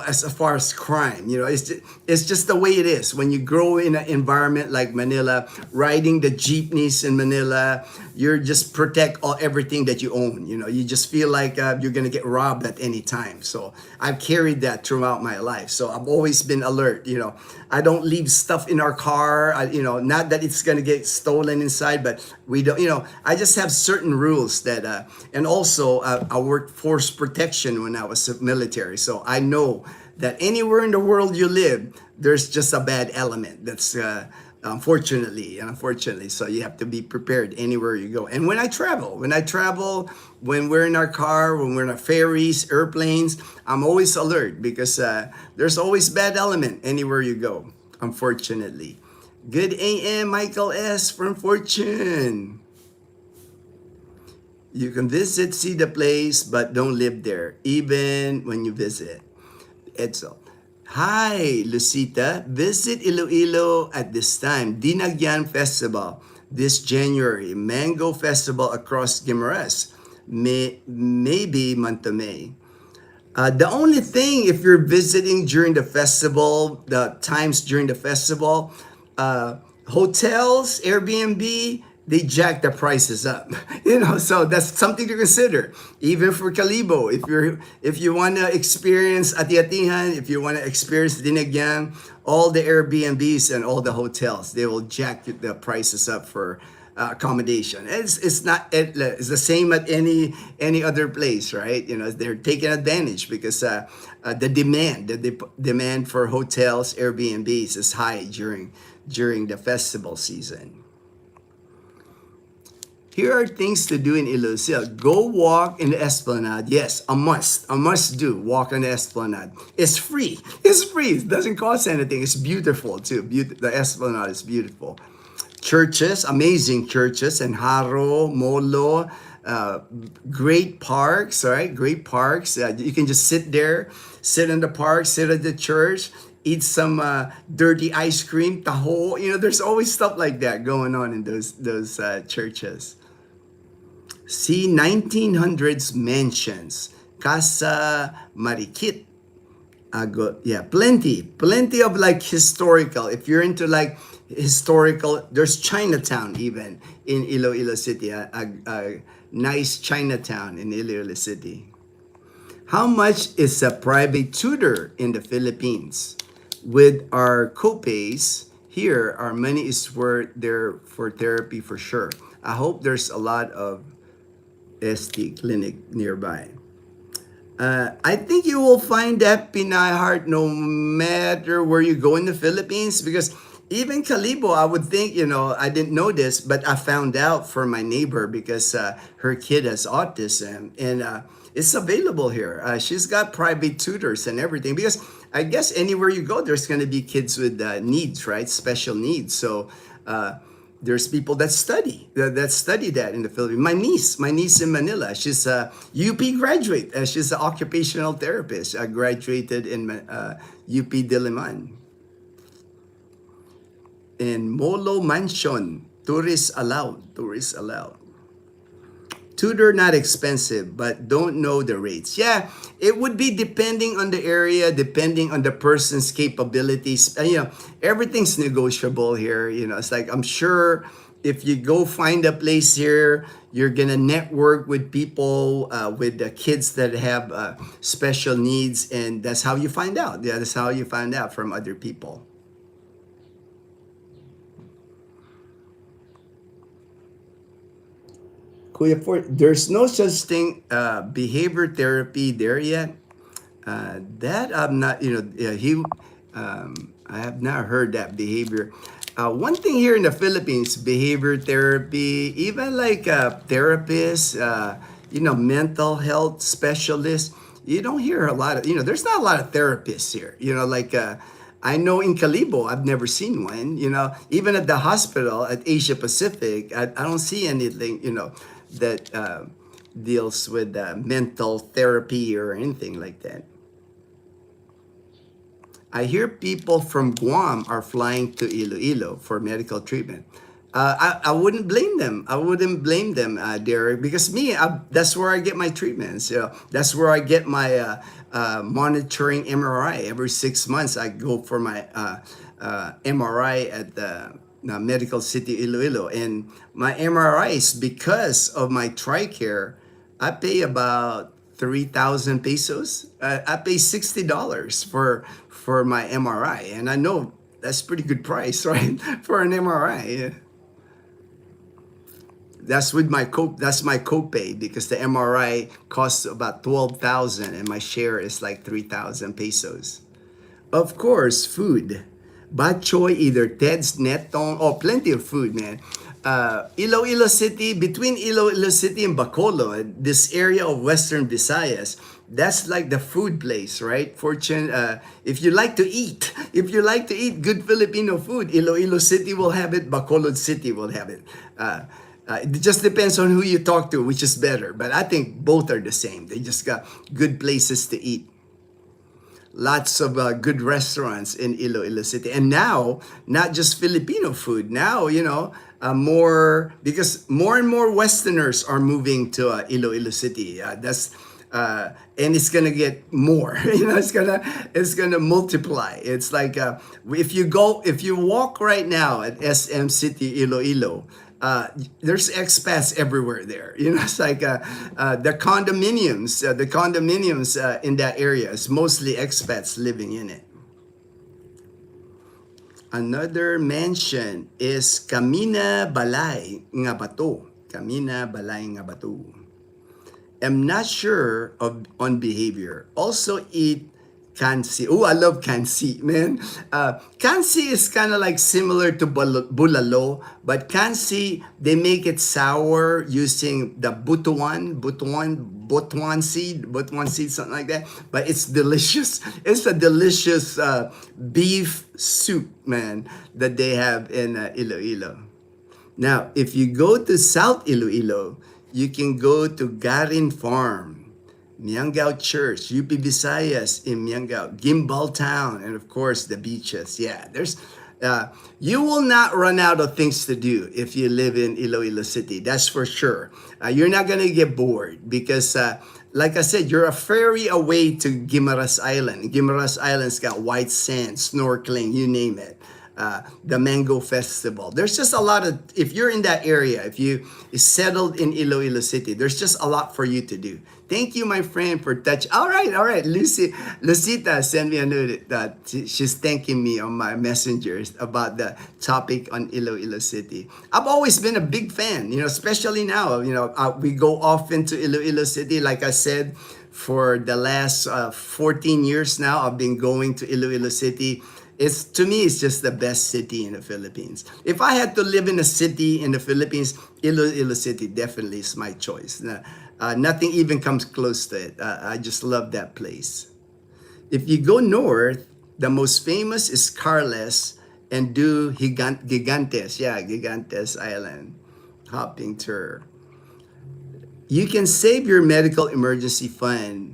as far as crime. It's just the way it is. When you grow in an environment like Manila, riding the jeepneys in Manila, you're just protect everything that you own. You just feel like you're going to get robbed at any time. So I've carried that throughout my life. So I've always been alert. I don't leave stuff in our car. Not that it's going to get stolen inside, but we don't, I just have certain rules that, and also I worked force protection when I was military. So I know that anywhere in the world you live, there's just a bad element. That's, unfortunately. So you have to be prepared anywhere you go. And when I travel, when we're in our car, when we're in our ferries, airplanes, I'm always alert because there's always bad element anywhere you go, unfortunately. Good AM, Michael S. from Fortune. You can visit, see the place, but don't live there, even when you visit. Edsel. Hi, Lucita. Visit Iloilo at this time. Dinagyan Festival this January. Mango Festival across Guimaras. Maybe month of May. The only thing, if you're visiting during the festival, the times during the festival, hotels, Airbnb, they jack the prices up. So that's something to consider. Even for Kalibo, if you want to experience Ati-Atihan, if you want to experience Dinagyan, all the Airbnbs and all the hotels, they will jack the prices up for accommodation. It's the same at any other place, right? They're taking advantage because the demand for hotels, Airbnbs is high during the festival season. Here are things to do in Iloilo. Go walk in the Esplanade. Yes, a must do. Walk on the Esplanade. It's free. It doesn't cost anything. It's beautiful too. The Esplanade is beautiful. Churches, amazing churches, and Haro, Molo, great parks, all right? Great parks. You can just sit there, sit in the park, sit at the church, eat some dirty ice cream, taho. There's always stuff like that going on in those churches. See 1900s mansions, Casa Marikit. Plenty of like historical. If you're into like historical, there's Chinatown even in Iloilo City, a nice Chinatown in Iloilo City. How much is a private tutor in the Philippines? With our copays here, our money is worth there for therapy for sure. I hope there's a lot of ST clinic nearby. I think you will find that Pinay Heart no matter where you go in the Philippines because even Kalibo, I would think, I didn't know this, but I found out from my neighbor because her kid has autism and it's available here. She's got private tutors and everything because I guess anywhere you go, there's going to be kids with needs, right? Special needs. So, there's people that study that in the Philippines. My niece in Manila, she's a UP graduate. She's an occupational therapist. Graduated in UP Diliman. In Molo Mansion, tourists allowed. Tourists allowed. Tutor not expensive, but don't know the rates. Yeah, it would be depending on the area, depending on the person's capabilities. Everything's negotiable here. It's like I'm sure if you go find a place here, you're gonna network with people, with the kids that have special needs, and that's how you find out. Yeah, that's how you find out from other people. Kuya Fort, there's no such thing behavior therapy there yet. That I'm not, I have not heard that behavior. One thing here in the Philippines, behavior therapy, even like therapists, mental health specialists, you don't hear a lot of, there's not a lot of therapists here. I know in Calibo, I've never seen one. Even at the hospital at Asia Pacific, I don't see anything, that deals with mental therapy or anything like that. I hear people from Guam are flying to Iloilo for medical treatment. I wouldn't blame them. I wouldn't blame them, Derek, because that's where I get my treatments. That's where I get my monitoring MRI. Every 6 months, I go for my MRI at the Medical City Iloilo. And my MRIs, because of my TRICARE, I pay about 3,000 pesos. I pay $60 for my MRI, and I know that's pretty good price, right? For an MRI. That's my copay because the MRI costs about 12,000 and my share is like 3,000 pesos. Of course, food. Bak choy, either Ted's, Netong, plenty of food, man. Iloilo City, between Iloilo City and Bacolod, this area of Western Visayas, that's like the food place, right? Fortune, if you like to eat, good Filipino food, Iloilo City will have it, Bacolod City will have it. It just depends on who you talk to, which is better. But I think both are the same. They just got good places to eat. Lots of good restaurants in Iloilo City. And now, not just Filipino food. Now, because more and more Westerners are moving to Iloilo City. And it's gonna get more. It's gonna multiply. It's like if you walk right now at SM City Iloilo, there's expats everywhere there. It's like the condominiums in that area is mostly expats living in it. Another mention is Kamina Balay nga Bato. Kamina Balay nga Bato. I'm not sure on behavior. Also eat kansi. Oh, I love kansi, man. Kansi is kind of like similar to bulalo, but kansi, they make it sour using the butuan seed, something like that. But it's delicious. It's a delicious beef soup, man, that they have in Iloilo. Now, if you go to South Iloilo, you can go to Garin Farm, Miangao Church, UP Visayas in Miangao, Gimbal Town, and of course the beaches. Yeah, you will not run out of things to do if you live in Iloilo City. That's for sure. You're not gonna get bored because, like I said, you're a ferry away to Guimaras Island. Guimaras Island's got white sand, snorkeling, you name it. The Mango Festival. There's just a lot of, if you're in that area, if you settled in Iloilo City, there's just a lot for you to do. Thank you, my friend, for touch. All right. Lucita sent me a note that she's thanking me on my messengers about the topic on Iloilo City. I've always been a big fan, especially now. We go often to Iloilo City, like I said, for the last 14 years now. I've been going to Iloilo City. It's, to me, it's just the best city in the Philippines. If I had to live in a city in the Philippines, Iloilo City definitely is my choice. Nothing even comes close to it. I just love that place. If you go north, the most famous is Carles and do Gigantes. Yeah, Gigantes Island hopping tour. You can save your medical emergency fund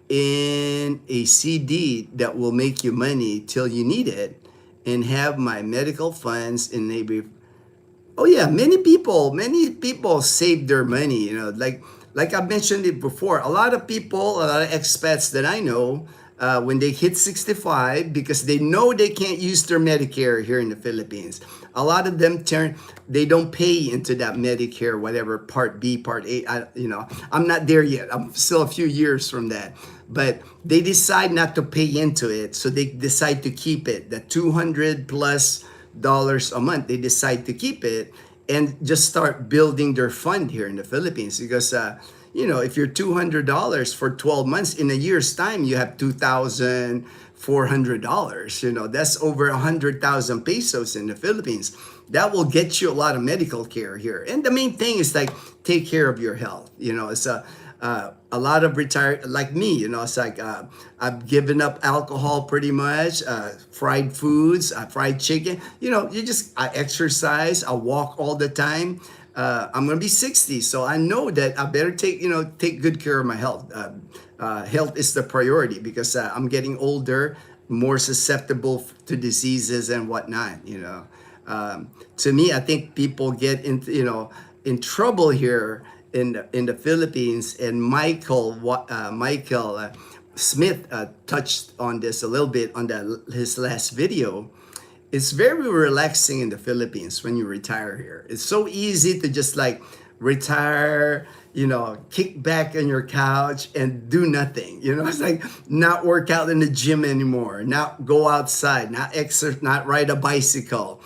in a CD that will make you money till you need it, and have my medical funds in a. Oh yeah, many people save their money. Like I mentioned it before. A lot of expats that I know, when they hit 65, because they know they can't use their Medicare here in the Philippines. A lot of them they don't pay into that Medicare, whatever, Part B, Part A. I'm not there yet. I'm still a few years from that. But they decide not to pay into it, so they decide to keep it. The 200 plus dollars a month, they decide to keep it and just start building their fund here in the Philippines. Because if you're $200 for 12 months, in a year's time you have $2,400. That's over 100,000 pesos in the Philippines. That will get you a lot of medical care here. And the main thing is, like, take care of your health. It's a lot of retired like me. It's like, I've given up alcohol pretty much, fried foods, fried chicken. I exercise, I walk all the time. I'm gonna be 60, so I know that I better take good care of my health. Health is the priority, because I'm getting older, more susceptible to diseases and whatnot. To me, I think people get into in trouble here in the Philippines, and Michael Smith touched on this a little bit on his last video. It's very relaxing in the Philippines when you retire here. It's so easy to just like retire, kick back on your couch and do nothing. It's like not work out in the gym anymore, not go outside, not exercise, not ride a bicycle.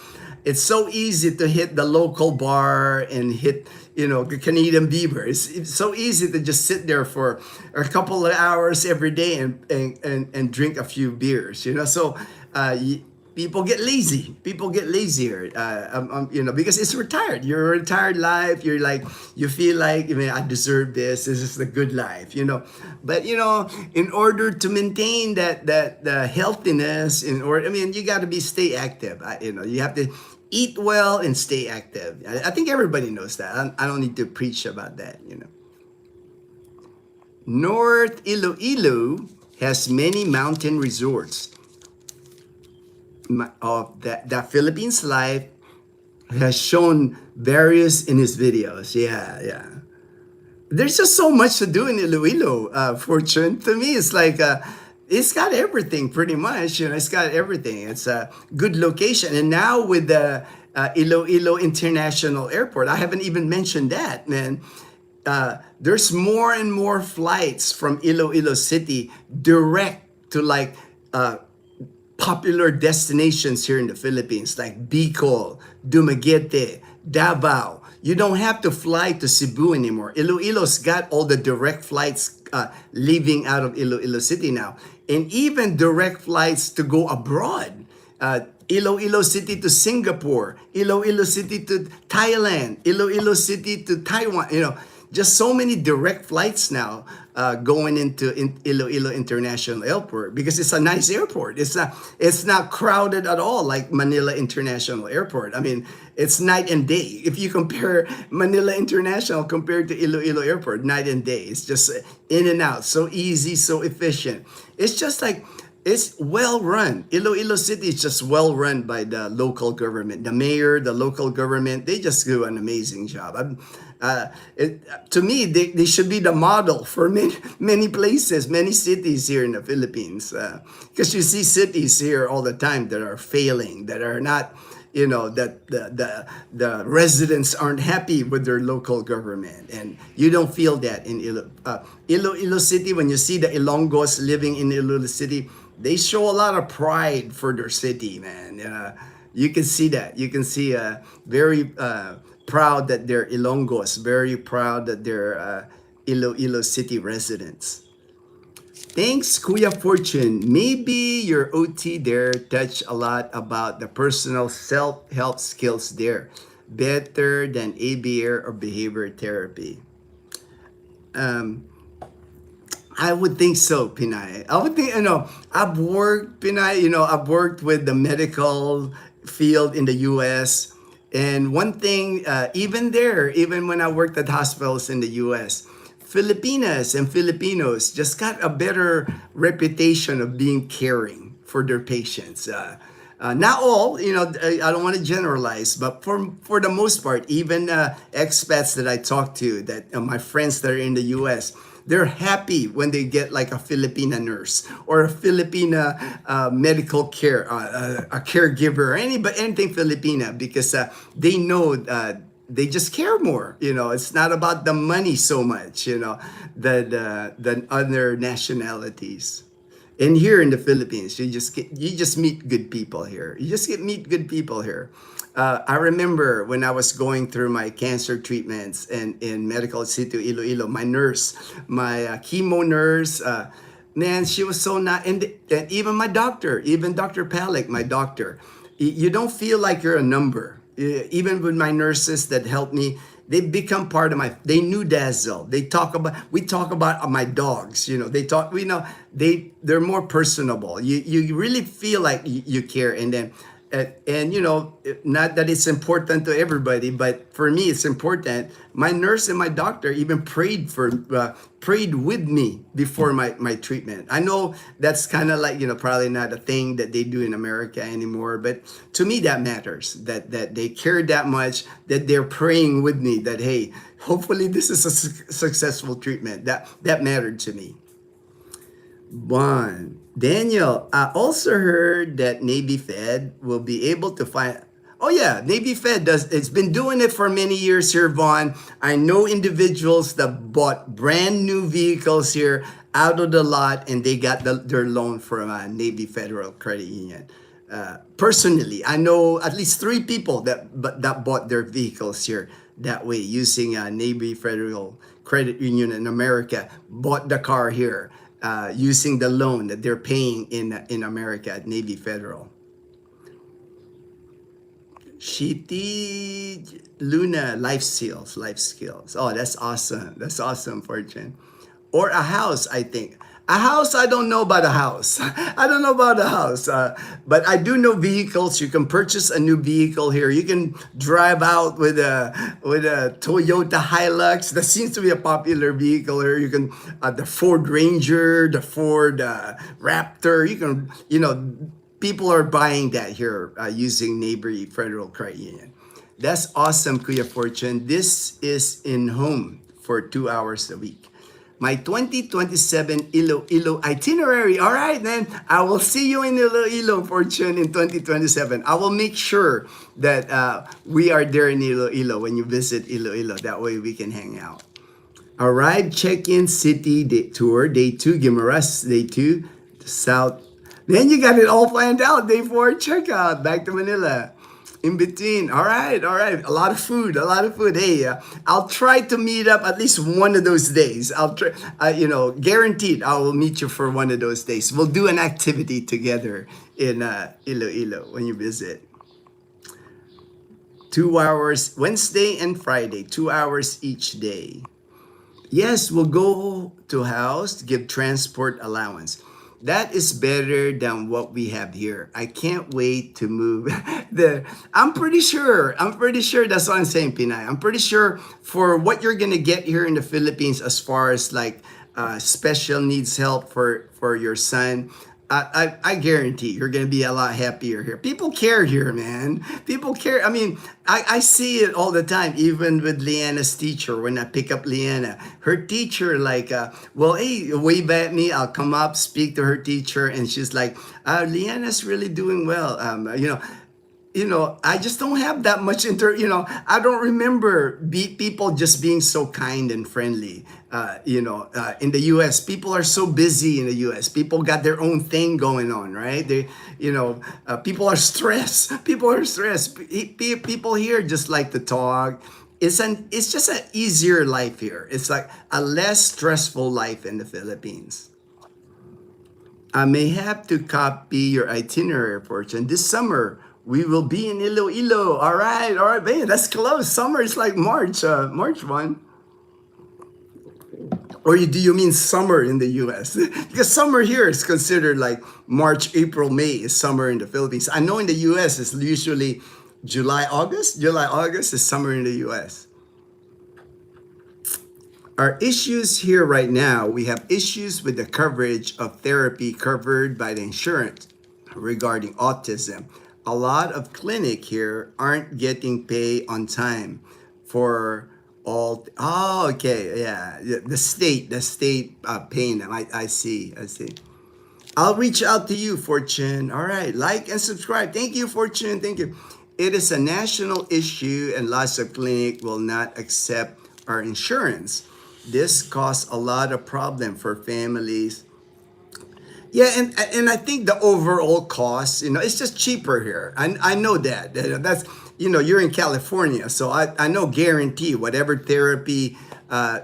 It's so easy to hit the local bar and hit, the Canadian Beaver. It's so easy to just sit there for a couple of hours every day and drink a few beers. So people get lazy. People get lazier, because it's retired. You're a retired life. You're like, you feel like, I deserve this. This is the good life, But, in order to maintain that the healthiness, you got to stay active. You have to eat well and stay active. I think everybody knows that. I don't need to preach about that, North Iloilo has many mountain resorts. Of that Philippines life has shown various in his videos. Yeah. There's just so much to do in Iloilo. Fortune, to me, it's like it's got everything pretty much. It's got everything. It's a good location, and now with the Iloilo International Airport, I haven't even mentioned that, man. There's more and more flights from Iloilo City direct to popular destinations here in the Philippines, like Bicol, Dumaguete, Davao. You don't have to fly to Cebu anymore. Iloilo's got all the direct flights leaving out of Iloilo City now, and even direct flights to go abroad. Iloilo City to Singapore, Iloilo City to Thailand, Iloilo City to Taiwan. Just so many direct flights now going into Iloilo International Airport, because it's a nice airport. It's not crowded at all like Manila International Airport. It's night and day. If you compare Manila International compared to Iloilo Airport, night and day. It's just in and out, so easy, so efficient. It's just like, it's well run. Iloilo City is just well run by the local government. The mayor, the local government, they just do an amazing job. To me, they should be the model for many places, many cities here in the Philippines. Because you see cities here all the time that are failing, that are not, that the residents aren't happy with their local government, and you don't feel that in Iloilo City. When you see the Ilonggos living in Iloilo City, they show a lot of pride for their city, man. You can see that. You can see very proud that they're Ilonggos, very proud that they're Iloilo City residents. Thanks, Kuya Fortune. Maybe your OT there touched a lot about the personal self-help skills there. Better than ABR or behavior therapy. I would think so, Pinay. I would think, I've worked, Pinay, I've worked with the medical field in the US. And one thing, even there, even when I worked at hospitals in the US, Filipinas and Filipinos just got a better reputation of being caring for their patients. Not all, I don't want to generalize, but for the most part, even expats that I talk to, that my friends that are in the U.S., they're happy when they get like a Filipina nurse or a Filipina medical care, a caregiver, or anything Filipina, because they know they just care more. It's not about the money so much, than other nationalities. And here in the Philippines, you just meet good people here. You just meet good people here. I remember when I was going through my cancer treatments and in Medical City Iloilo, my nurse, my chemo nurse, man, she was so not, and even my doctor, even Dr. Palik, my doctor, you don't feel like you're a number. Even with my nurses that helped me, they become part of they knew Dazzle. We talk about my dogs, they're more personable. You really feel like you care. And then, not that it's important to everybody, but for me, it's important. My nurse and my doctor even prayed with me before my treatment. I know that's kind of like, probably not a thing that they do in America anymore, but to me that matters, that they care that much, that they're praying with me that, hey, hopefully this is a successful treatment. That mattered to me. One. Daniel, I also heard that Navy Fed will be able to find. Oh yeah, Navy Fed does. It's been doing it for many years here, Vaughn. I know individuals that bought brand new vehicles here out of the lot, and they got their loan from Navy Federal Credit Union. Personally, I know at least 3 people that bought their vehicles here that way using Navy Federal Credit Union in America. Bought the car here. Using the loan that they're paying in America at Navy Federal. Shiti Luna life skills. Oh, that's awesome, Fortune. Or a house, I think. A house, I don't know about a house. But I do know vehicles. You can purchase a new vehicle here. You can drive out with a Toyota Hilux. That seems to be a popular vehicle here. You can the Ford Ranger, the Ford Raptor. You can, people are buying that here using Navy Federal Credit Union. That's awesome, Kuya Fortune. This is in home for 2 hours a week. My 2027 Iloilo itinerary. All right, then. I will see you in Iloilo, Fortune, in 2027. I will make sure that we are there in Iloilo when you visit Iloilo. That way we can hang out. Arrive, check-in, city tour, day 2, Guimaras, day 2, south. Then you got it all planned out. Day 4, checkout, back to Manila. In between, all right, a lot of food. Hey, I'll try to meet up at least one of those days. I'll try, guaranteed I will meet you for one of those days. We'll do an activity together in Iloilo when you visit. 2 hours, Wednesday and Friday, 2 hours each day. Yes, we'll go to house to give transport allowance. That is better than what we have here. I can't wait to move there. I'm pretty sure that's what I'm saying, Pinay. I'm pretty sure for what you're gonna get here in the Philippines as far as like special needs help for your son, I guarantee you're going to be a lot happier here. People care here, man. People care. I mean, I see it all the time, even with Leanna's teacher. When I pick up Leanna, her teacher, like, hey, wave at me. I'll come up, speak to her teacher, and she's like, Leanna's really doing well. I just don't have that much I don't remember people just being so kind and friendly. In the U.S., people are so busy in the U.S. People got their own thing going on, right? People are stressed. People are stressed. People here just like to talk. It's just an easier life here. It's like a less stressful life in the Philippines. I may have to copy your itinerary, Fortune. This summer, we will be in Iloilo. All right, man, that's close. Summer is like March, March 1. Or do you mean summer in the US? Because summer here is considered like March, April, May is summer in the Philippines. I know in the US it's usually July, August. July, August is summer in the US. Our issues here right now, we have issues with the coverage of therapy covered by the insurance regarding autism. A lot of clinic here aren't getting paid on time for all. Oh, okay, yeah. The state paying them. I see. I'll reach out to you, Fortune. All right, like and subscribe. Thank you, Fortune. Thank you. It is a national issue, and lots of clinic will not accept our insurance. This caused a lot of problem for families. Yeah, and I think the overall cost, it's just cheaper here. I know that. That's you're in California, so I know guarantee whatever therapy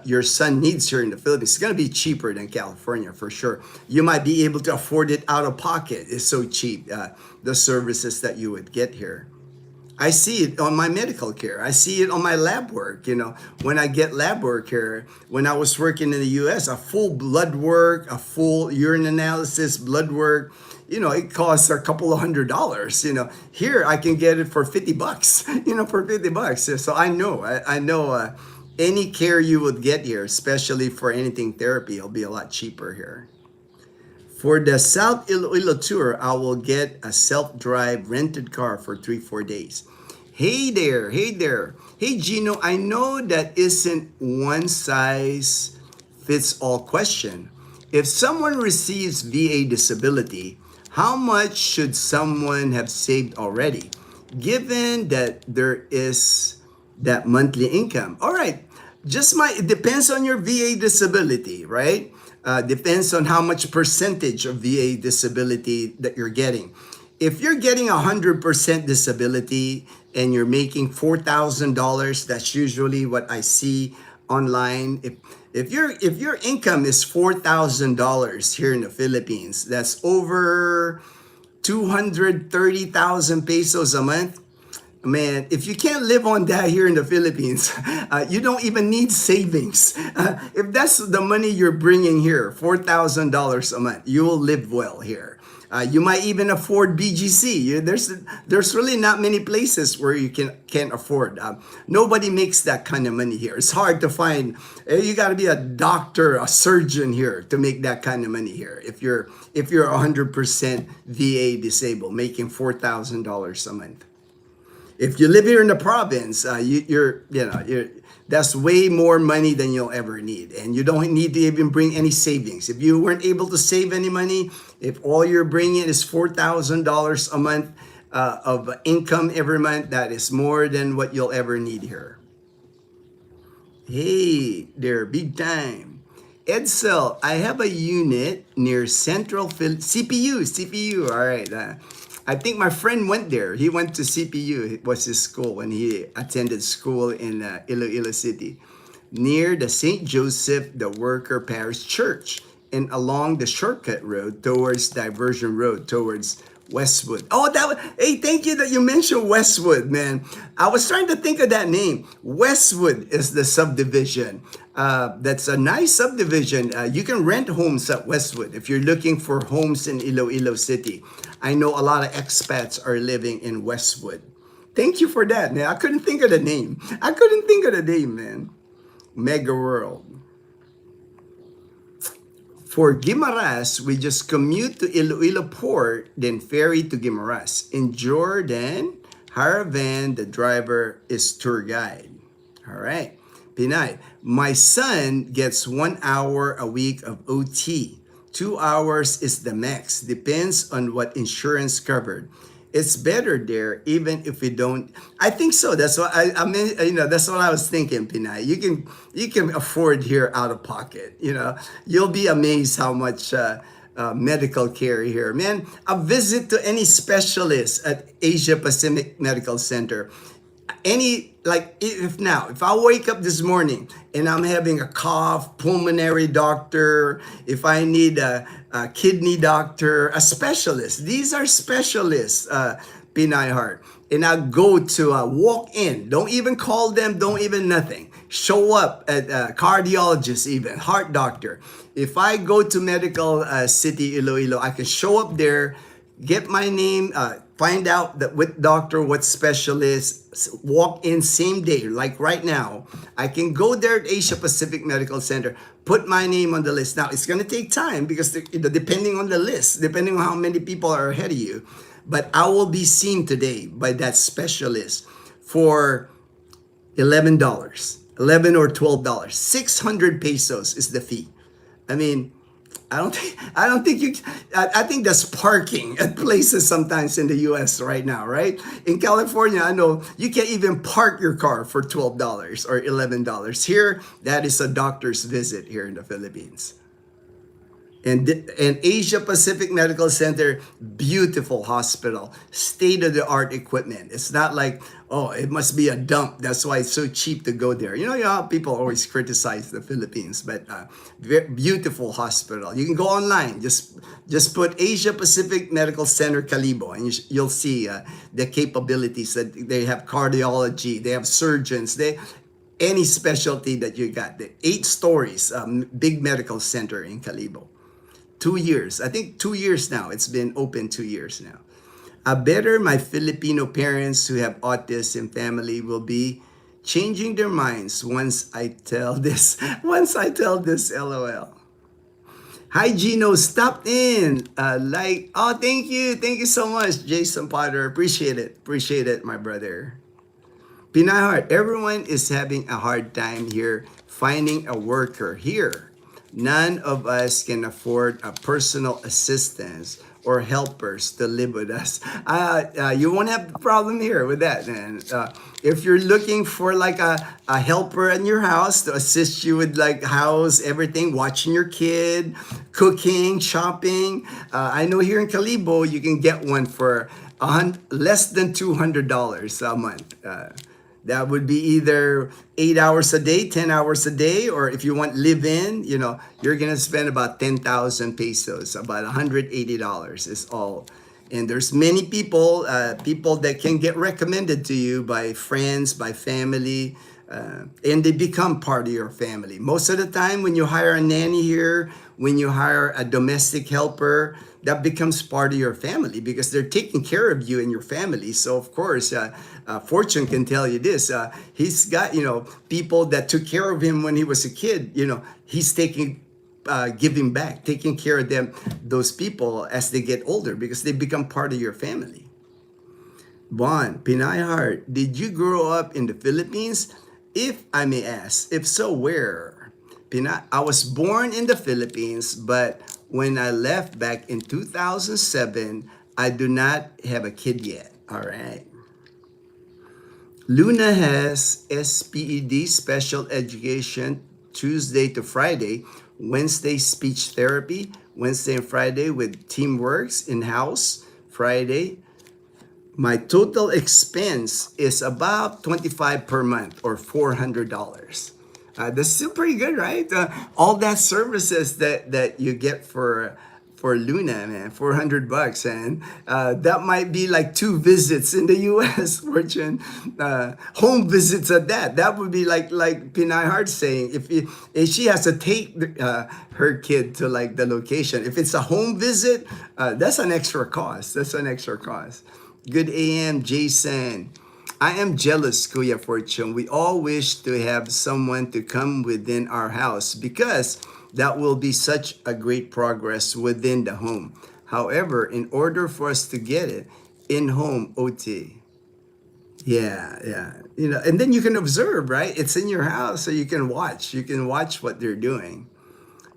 your son needs here in the Philippines, it's gonna be cheaper than California for sure. You might be able to afford it out of pocket. It's so cheap, the services that you would get here. I see it on my medical care. I see it on my lab work. When I get lab work here, when I was working in the US, a full blood work, a full urine analysis, blood work, it costs a couple of $100. Here I can get it for $50, for $50. So I know any care you would get here, especially for anything therapy, it'll be a lot cheaper here. For the South Iloilo tour, I will get a self-drive rented car for 3-4 days. Hey there. Hey Gino, I know that isn't one size fits all question. If someone receives VA disability, how much should someone have saved already, given that there is that monthly income? All right, it depends on your VA disability, right? Depends on how much percentage of VA disability that you're getting. If you're getting 100% disability and you're making $4,000, that's usually what I see online. If your income is $4,000 here in the Philippines, that's over 230,000 pesos a month. Man, if you can't live on that here in the Philippines, you don't even need savings. If that's the money you're bringing here, $4,000 a month, you will live well here. You might even afford BGC. There's really not many places where you can't afford. Nobody makes that kind of money here. It's hard to find. You got to be a doctor, a surgeon here to make that kind of money here. If you're 100% VA disabled, making $4,000 a month. If you live here in the province, that's way more money than you'll ever need. And you don't need to even bring any savings. If you weren't able to save any money, if all you're bringing is $4,000 a month of income every month, that is more than what you'll ever need here. Hey, they're big time. Edsel, I have a unit near Central CPU. All right. I think my friend went there. He went to CPU. It was his school when he attended school in Iloilo City, near the St. Joseph the Worker Parish Church, and along the shortcut road towards Diversion Road towards Westwood. Oh, hey, thank you that you mentioned Westwood, man. I was trying to think of that name. Westwood is the subdivision. That's a nice subdivision. You can rent homes at Westwood if you're looking for homes in Iloilo City. I know a lot of expats are living in Westwood. Thank you for that, man. I couldn't think of the name. Man. Mega World. For Guimaras, we just commute to Iloilo Port, then ferry to Guimaras. In Jordan, hire a van, the driver is tour guide. All right. Pinay, my son gets 1 hour a week of OT. 2 hours is the max. Depends on what insurance covered. it's better there, even if we don't. I think so. That's what I mean. That's what I was thinking, Pinay. You can afford here out of pocket. You'll be amazed how much medical care here, man. A visit to any specialist at Asia Pacific Medical Center, if I wake up this morning and I'm having a cough, pulmonary doctor, if I need a kidney doctor, a specialist, these are specialists, Pinay Heart. And I go to walk in, don't even call them, don't even nothing, show up at cardiologist, even heart doctor. If I go to medical city Iloilo, I can show up there, get my name, find out that what doctor, what specialist, walk in same day. Like right now, I can go there at Asia Pacific Medical Center, put my name on the list. Now it's gonna take time because depending on the list, depending on how many people are ahead of you, but I will be seen today by that specialist for $11, 11 or $12, 600 pesos is the fee. I mean, I think that's parking at places sometimes in the US right now, right? In California, I know you can't even park your car for $12 or $11. Here, that is a doctor's visit here in the Philippines. And Asia Pacific Medical Center, beautiful hospital, state-of-the-art equipment. It's not like, oh, it must be a dump. That's why it's so cheap to go there. How people always criticize the Philippines, but beautiful hospital. You can go online, just put Asia Pacific Medical Center Calibo, and you'll see the capabilities that they have. Cardiology, they have surgeons, any specialty that you got. The 8 stories, big medical center in Calibo. 2 years. I think 2 years now. It's been open 2 years now. I better my Filipino parents who have autism family will be changing their minds once I tell this. Once I tell this, LOL. Hi Gino, stopped in. Thank you so much, Jason Potter. Appreciate it, my brother. Pinay Heart, everyone is having a hard time here finding a worker here. None of us can afford a personal assistance or helpers to live with us. You won't have the problem here with that, man. If you're looking for like a helper in your house to assist you with like house, everything, watching your kid, cooking, shopping, I know here in Calibo, you can get one for less than $200 a month. That would be either 8 hours a day, 10 hours a day, or if you want live-in, you're going to spend about 10,000 pesos, about $180 is all. And there's many people that can get recommended to you by friends, by family, and they become part of your family. Most of the time when you hire a nanny here, when you hire a domestic helper, that becomes part of your family because they're taking care of you and your family. So of course, Fortune can tell you this. He's got, people that took care of him when he was a kid. He's giving back, taking care of them, those people as they get older because they become part of your family. Bon, Pinay Heart, did you grow up in the Philippines? If I may ask, if so, where? I was born in the Philippines, but when I left back in 2007, I do not have a kid yet. All right. Luna has SPED, special education, Tuesday to Friday, Wednesday speech therapy, Wednesday and Friday with Teamworks in-house, Friday. My total expense is about $25 per month or $400. That's still pretty good, right? All that services that you get for Luna, man, $400, and that might be like 2 visits in the U.S. Fortune, home visits at that. That would be like Pinay Heart saying, if she has to take her kid to like the location, if it's a home visit, that's an extra cost. Good AM, Jason. I am jealous, Kuya Fortune. We all wish to have someone to come within our house because that will be such a great progress within the home. However, in order for us to get it, in-home OT. Yeah. And then you can observe, right? It's in your house, so you can watch. You can watch what they're doing.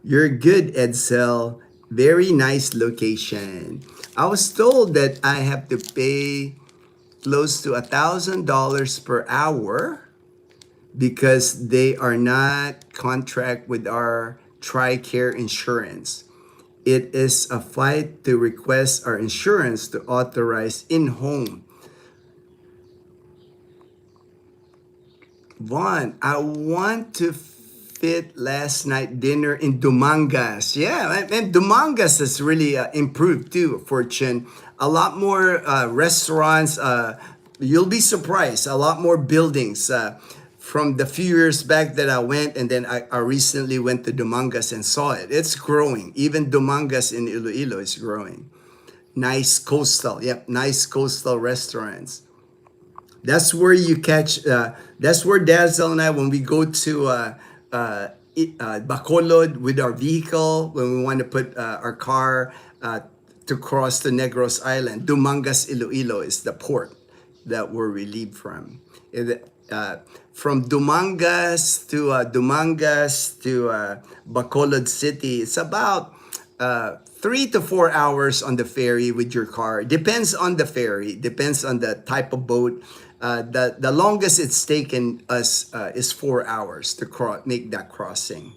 You're good, Edsel. Very nice location. I was told that I have to pay close to $1,000 per hour because they are not contract with our TRICARE insurance. It is a fight to request our insurance to authorize in-home. Vaughn, I want to fit last night dinner in Dumangas. Yeah, and Dumangas has really improved too, Fortune. A lot more restaurants. You'll be surprised. A lot more buildings. From the few years back that I went, and then I recently went to Dumangas and saw it. It's growing. Even Dumangas in Iloilo is growing. Nice coastal. Yep, nice coastal restaurants. That's where you catch. That's where Dazzle and I, when we go to Bacolod with our vehicle, when we want to put our car to cross the Negros Island, Dumangas Iloilo is the port that we're relieved from. From Dumangas to Bacolod City, it's about 3 to 4 hours on the ferry with your car. Depends on the ferry. Depends on the type of boat. The longest it's taken us is 4 hours to make that crossing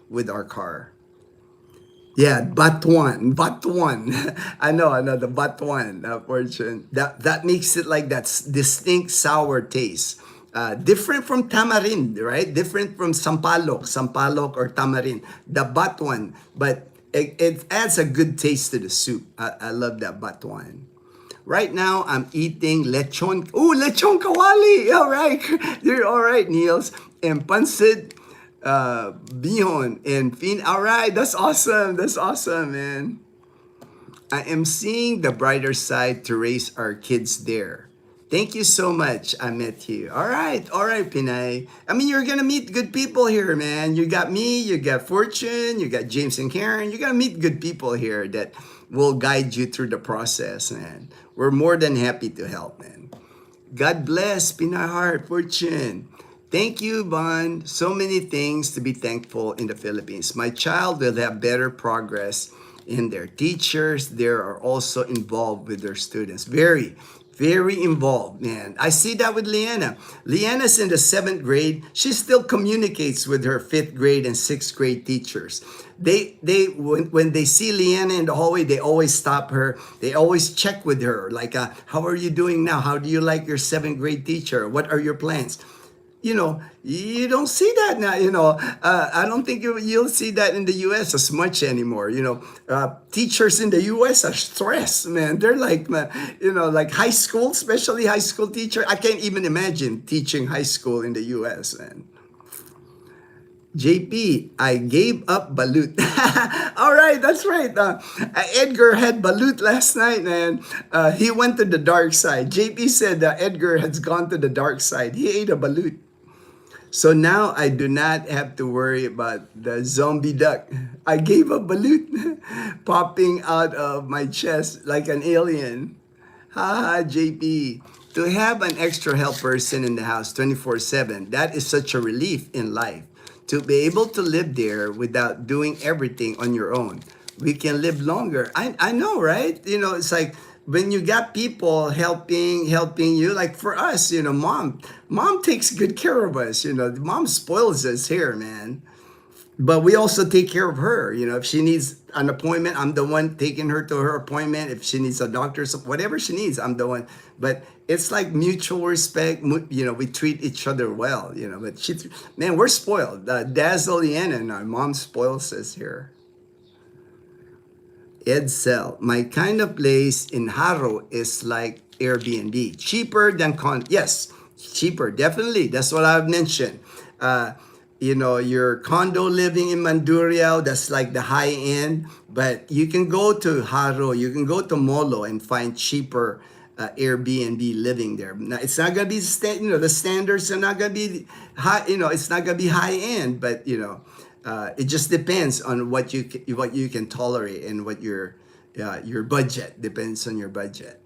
with our car. Yeah, Batuan, Batuan. I know the Batuan portion. That makes it like that distinct sour taste. Different from tamarind, right? Different from sampalok or tamarind. The Batuan, but it adds a good taste to the soup. I love that Batuan. Right now, I'm eating lechon. Oh, lechon kawali. All right. You're all right, Niels. And pancit bihon and fin. All right. That's awesome. That's awesome, man. I am seeing the brighter side to raise our kids there. Thank you so much. I met you. All right, Pinay. I mean, you're gonna meet good people here, man. You got me, you got Fortune, you got James and Karen. You're gonna meet good people here that will guide you through the process, man. We're more than happy to help, man. God bless, Pinay Heart, Fortune. Thank you, Bon. So many things to be thankful in the Philippines. My child will have better progress in their teachers. They are also involved with their students. Very involved, man. I see that with Leanna. Leanna's in the 7th grade. She still communicates with her 5th grade and 6th grade teachers. When they see Leanna in the hallway, they always stop her. They always check with her, like, how are you doing now? How do you like your 7th grade teacher? What are your plans? You don't see that now. I don't think you'll see that in the U.S. as much anymore. Teachers in the U.S. are stressed, man. They're like, like high school, especially high school teacher. I can't even imagine teaching high school in the U.S., man. JP, I gave up balut. All right, that's right. Edgar had balut last night, man. He went to the dark side. JP said Edgar has gone to the dark side. He ate a balut. So now I do not have to worry about the zombie duck. I gave a balut popping out of my chest like an alien. Haha, JP. To have an extra help person in the house 24/7, that is such a relief in life. To be able to live there without doing everything on your own. We can live longer. I know, right? It's like when you got people helping you, like for us, mom takes good care of us. Mom spoils us here, man. But we also take care of her. If she needs an appointment, I'm the one taking her to her appointment. If she needs a doctor's, whatever she needs, I'm the one. But it's like mutual respect. We treat each other well. But man, we're spoiled. Dazzle and our mom spoils us here. Edsel, my kind of place in Haro is like Airbnb, cheaper than yes, cheaper, definitely. That's what I've mentioned. Your condo living in Mandurriao, that's like the high end, but you can go to Haro, you can go to Molo and find cheaper Airbnb living there. Now, it's not gonna be the standards are not gonna be high. It's not gonna be high end, but it just depends on what you can tolerate and what your budget depends on your budget.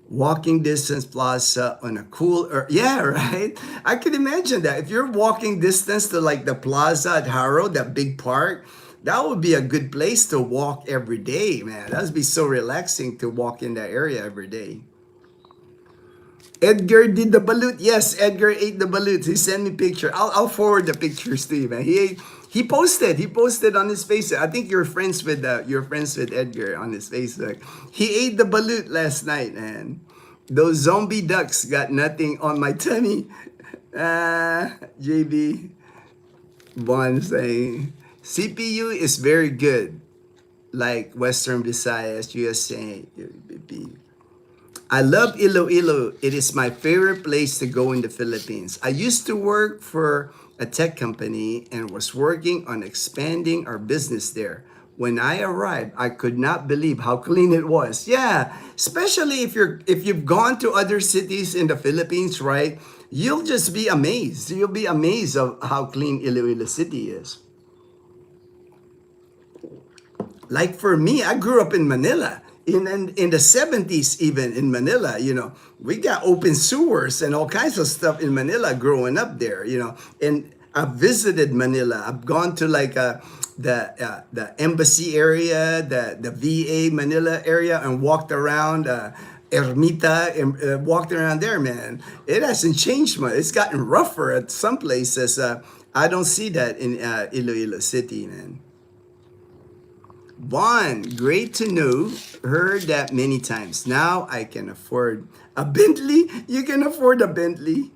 Walking distance plaza on a yeah, right. I can imagine that if you're walking distance to like the plaza at Haro, that big park, That would be a good place to walk every day, man. That would be so relaxing to walk in that area every day. Edgar did the balut. Yes, Edgar ate the balut. He sent me picture. I'll forward the pictures to you, man. He posted. He posted on his Facebook. I think you're friends with Edgar on his Facebook. He ate the balut last night, man. Those zombie ducks got nothing on my tummy. JB Bond saying CPU is very good, like Western Visayas, USA. I love Iloilo. It is my favorite place to go in the Philippines. I used to work for a tech company and was working on expanding our business there. When I arrived, I could not believe how clean it was. Yeah, especially if you've gone to other cities in the Philippines, right? You'll just be amazed. You'll be amazed of how clean Iloilo City is. Like for me, I grew up in Manila. In the 70s, even in Manila, we got open sewers and all kinds of stuff in Manila growing up there, and I've visited Manila. I've gone to like the embassy area, the VA Manila area, and walked around Ermita and walked around there, man. It hasn't changed much. It's gotten rougher at some places. I don't see that in Iloilo City, man. Vaughn, great to know. Heard that many times. Now I can afford a Bentley. You can afford a Bentley.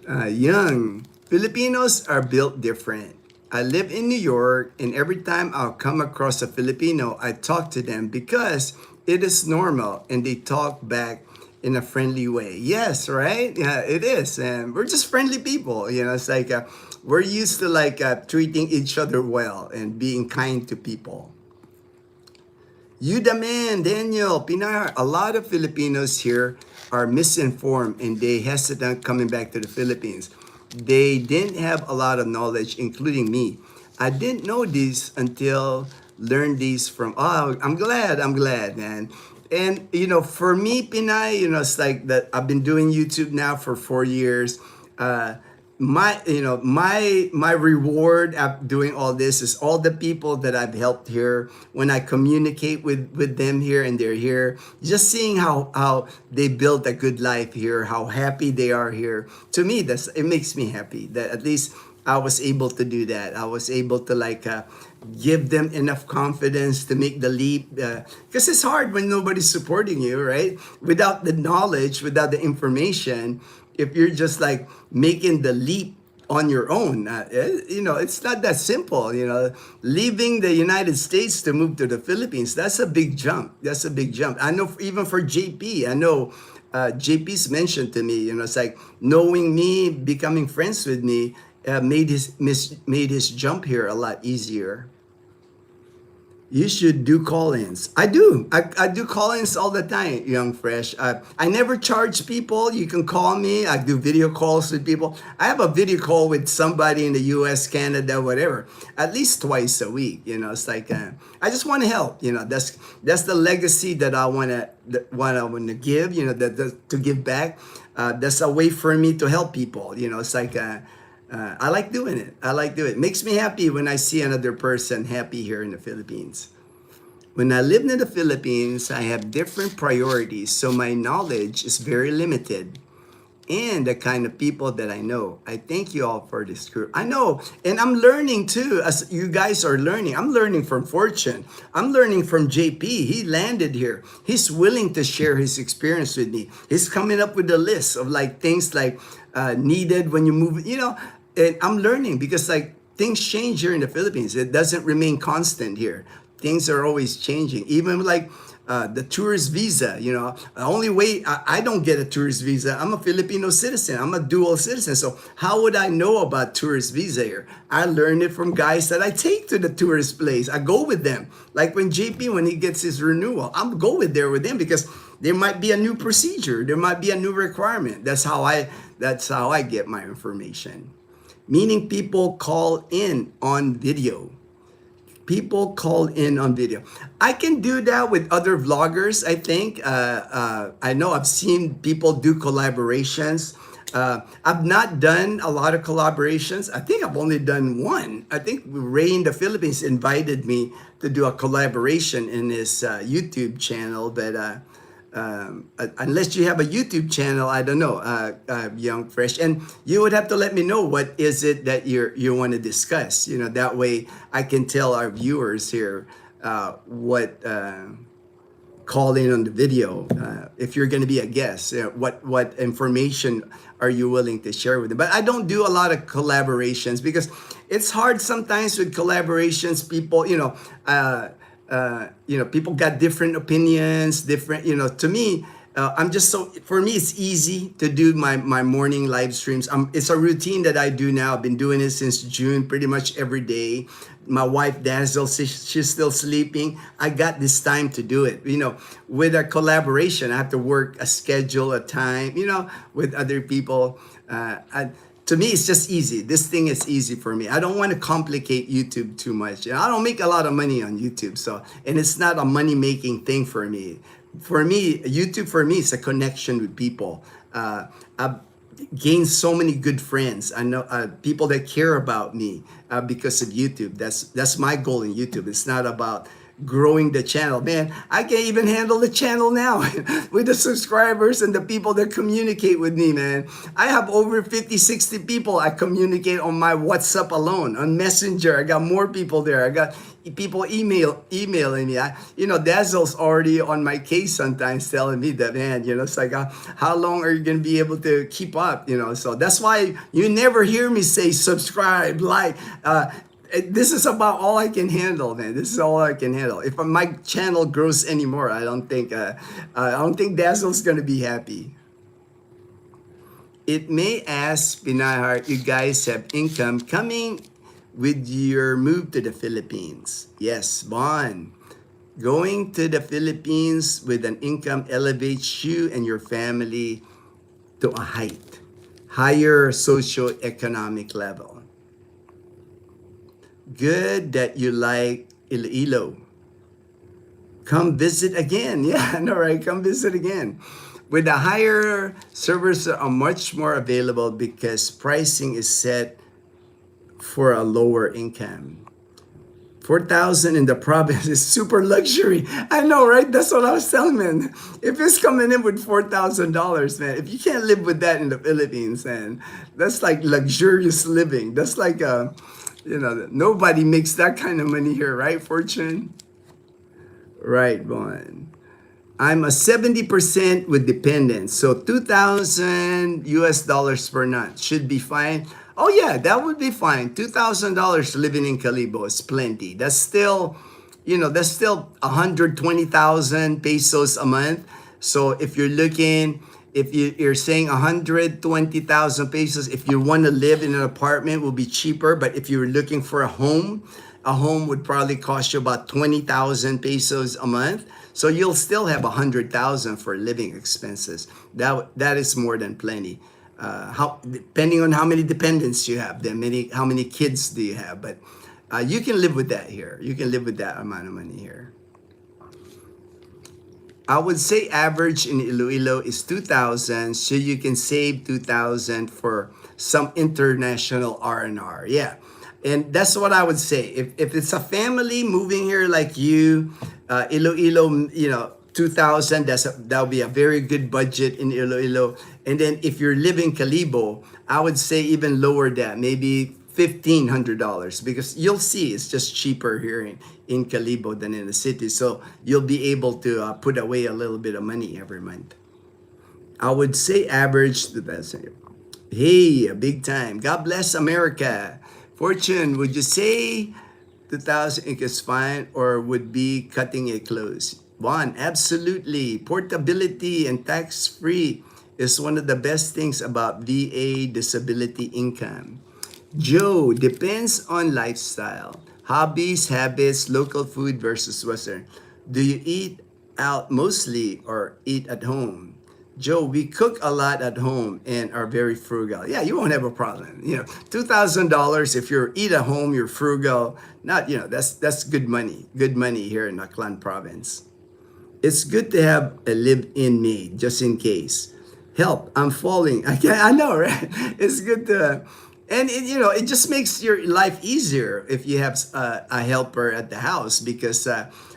Young. Filipinos are built different. I live in New York, and every time I'll come across a Filipino, I talk to them because it is normal and they talk back in a friendly way. Yes, right? Yeah, it is. And we're just friendly people. It's like we're used to like treating each other well and being kind to people. You the man, Daniel, Pinar. A lot of Filipinos here are misinformed and they hesitant coming back to the Philippines. They didn't have a lot of knowledge, including me. I didn't know this until learned these from. Oh, I'm glad, man. And for me, Pinay, it's like that. I've been doing YouTube now for 4 years. My reward of doing all this is all the people that I've helped here. When I communicate with them here and they're here, just seeing how they built a good life here, how happy they are here. To me, it makes me happy that at least I was able to do that. I was able to give them enough confidence to make the leap, because it's hard when nobody's supporting you, right? Without the knowledge, without the information, if you're just like making the leap on your own, it's not that simple. Leaving the United States to move to the Philippines, that's a big jump. I know even for JP, I know JP's mentioned to me, it's like knowing me, becoming friends with me, made his jump here a lot easier. You should do call-ins. I do. I do call-ins all the time, Young Fresh. I never charge people. You can call me. I do video calls with people. I have a video call with somebody in the U.S., Canada, whatever, at least twice a week. It's like I just want to help. That's the legacy that I want to give. To give back. That's a way for me to help people. It's like. I like doing it. It makes me happy when I see another person happy here in the Philippines. When I lived in the Philippines, I have different priorities, so my knowledge is very limited. And the kind of people that I know. I thank you all for this group. I know, and I'm learning too, as you guys are learning. I'm learning from Fortune. I'm learning from JP. He landed here. He's willing to share his experience with me. He's coming up with a list of things needed when you move, and I'm learning because things change here in the Philippines. It doesn't remain constant here. Things are always changing. Even the tourist visa, the only way I don't get a tourist visa, I'm a Filipino citizen. I'm a dual citizen. So how would I know about tourist visa here? I learned it from guys that I take to the tourist place. I go with them. Like when JP, when he gets his renewal, I'm go there with him because there might be a new procedure. There might be a new requirement. That's how I get my information. Meaning people call in on video. I can do that with other vloggers, I think. I know I've seen people do collaborations. I've not done a lot of collaborations. I think I've only done one. I think Ray in the Philippines invited me to do a collaboration in his YouTube channel, but unless you have a YouTube channel, I don't know, Young Fresh, and you would have to let me know what is it that you want to discuss. You know, that way I can tell our viewers here what. Call in on the video if you're going to be a guest. What information are you willing to share with them? But I don't do a lot of collaborations because it's hard sometimes with collaborations. People, people got different opinions, different. To me, I'm just so. For me, it's easy to do my morning live streams. It's a routine that I do now. I've been doing it since June, pretty much every day. My wife Dazzle, she's still sleeping. I got this time to do it. With a collaboration, I have to work a schedule, a time. With other people. To me, it's just easy. This thing is easy for me. I don't want to complicate YouTube too much. I don't make a lot of money on YouTube, and it's not a money-making thing for me. For me, YouTube for me is a connection with people. I've gained so many good friends. I know people that care about me because of YouTube. That's my goal in YouTube. It's not about growing the channel. Man, I can't even handle the channel now with the subscribers and the people that communicate with me, man. I have over 50, 60 people I communicate on my WhatsApp alone. On Messenger, I got more people there. I got people emailing me. Dazzle's already on my case sometimes telling me that, man, it's like, how long are you going to be able to keep up? So that's why you never hear me say subscribe, like, this is about all I can handle, man. This is all I can handle. If my channel grows anymore, I don't think Dazzle's gonna be happy. It may ask Pinahar, you guys have income coming with your move to the Philippines. Yes, Bon. Going to the Philippines with an income elevates you and your family to a higher socio-economic level. Good that you like Iloilo. Come visit again. Yeah, I know, right? Come visit again. With the higher, servers are much more available because pricing is set for a lower income. 4,000 in the province is super luxury. I know, right? That's what I was telling, man. If it's coming in with $4,000, man, if you can't live with that in the Philippines, man, that's like luxurious living. That's like nobody makes that kind of money here, right, Fortune? Right, Bon. I'm a 70% with dependents, so 2,000 US dollars per month should be fine. Oh yeah, that would be fine. $2,000 living in Calibo is plenty. That's still 120,000 pesos a month. So if you're saying 120,000 pesos, if you want to live in an apartment, will be cheaper. But if you're looking for a home would probably cost you about 20,000 pesos a month. So you'll still have 100,000 for living expenses. That is more than plenty. Depending on how many dependents you have, how many kids do you have? But you can live with that here. You can live with that amount of money here. I would say average in Iloilo is 2,000, so you can save 2,000 for some international R&R. Yeah, and that's what I would say. If it's a family moving here like you, Iloilo, 2,000, that'll be a very good budget in Iloilo. And then if you're living Calibo, I would say even lower that, maybe $1,500, because you'll see it's just cheaper here in Calibo than in the city. So you'll be able to put away a little bit of money every month. I would say average the best. Hey, big time. God bless America. Fortune, would you say 2,000 is fine or would be cutting it close? One, absolutely. Portability and tax-free is one of the best things about VA disability income. Joe, depends on lifestyle. Hobbies, habits, local food versus Western. Do you eat out mostly or eat at home? Joe, we cook a lot at home and are very frugal. Yeah, you won't have a problem. $2,000 if you eat at home, you're frugal. That's good money. Good money here in Aklan province. It's good to have a live-in maid just in case. Help, I'm falling. I know, right? It's good to, and it just makes your life easier if you have a helper at the house, because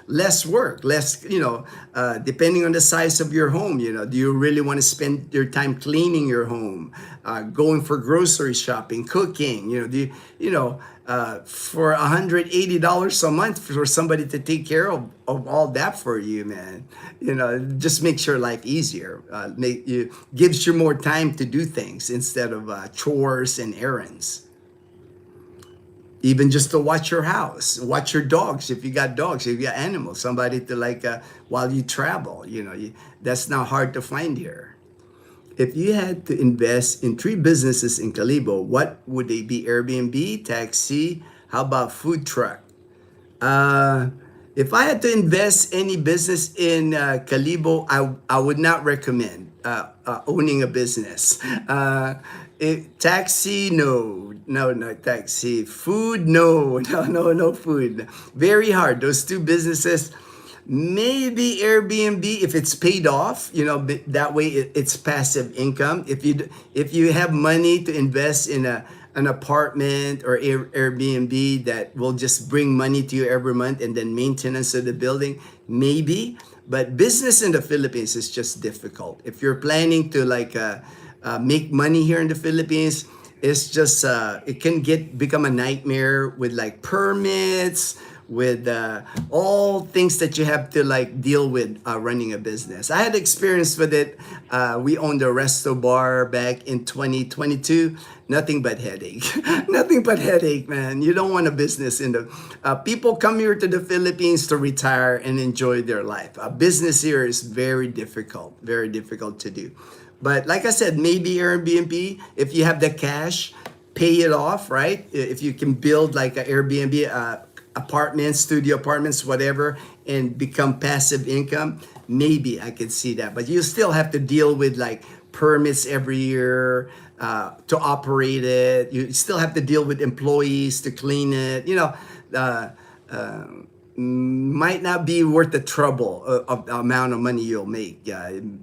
less work, less, depending on the size of your home. Do you really want to spend your time cleaning your home, going for grocery shopping, cooking? Do for $180 a month for somebody to take care of all that for you, man. Just makes your life easier. Gives you more time to do things instead of chores and errands. Even just to watch your house, watch your dogs, if you got dogs, if you got animals, somebody to like while you travel. That's not hard to find here. If you had to invest in three businesses in Calibo, what would they be? Airbnb, taxi, how about food truck? Uh, if I had to invest any business in Calibo, I would not recommend owning a business. Taxi, no, no, no taxi. Food, no, no, no, no food. Very hard. Those two businesses. Maybe Airbnb if it's paid off, that way it's passive income. If you have money to invest in an apartment or Airbnb that will just bring money to you every month, and then maintenance of the building, maybe. But business in the Philippines is just difficult. If you're planning to like make money here in the Philippines, it's just it can become a nightmare with like permits, with all things that you have to like deal with running a business. I had experience with it. We owned a resto bar back in 2022. Nothing but headache. Nothing but headache, man. You don't want a business in the. People come here to the Philippines to retire and enjoy their life. A business here is very difficult to do. But like I said, maybe Airbnb, if you have the cash, pay it off, right? If you can build like an Airbnb, apartments, studio apartments, whatever, and become passive income, maybe I could see that. But you still have to deal with like permits every year to operate it. You still have to deal with employees to clean it. Uh, uh, might not be worth the trouble of the amount of money you'll make.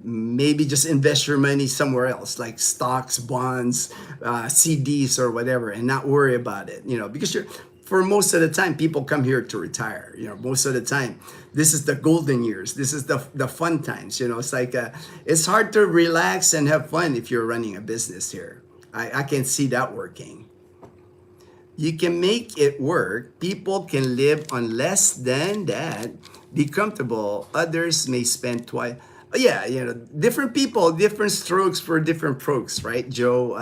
Maybe just invest your money somewhere else, like stocks, bonds, CDs, or whatever, and not worry about it. Because for most of the time, people come here to retire. Most of the time, this is the golden years. This is the fun times. It's like it's hard to relax and have fun if you're running a business here. I can see that working. You can make it work. People can live on less than that, be comfortable. Others may spend twice. Yeah, different people, different strokes for different folks, right, Joe?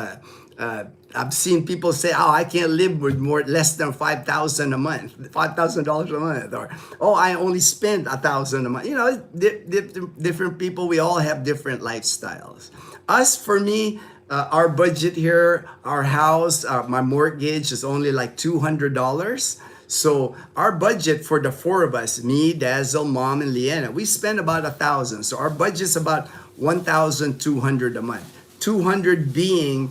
I've seen people say, "Oh, I can't live with less than 5,000 a month, $5,000 a month," or "Oh, I only spend 1,000 a month." Different people. We all have different lifestyles. For me, our budget here, our house, my mortgage is only like $200. So our budget for the four of us, me, Dazzle, Mom, and Leanna, we spend about 1,000. So our budget's about 1,200 a month. 200 being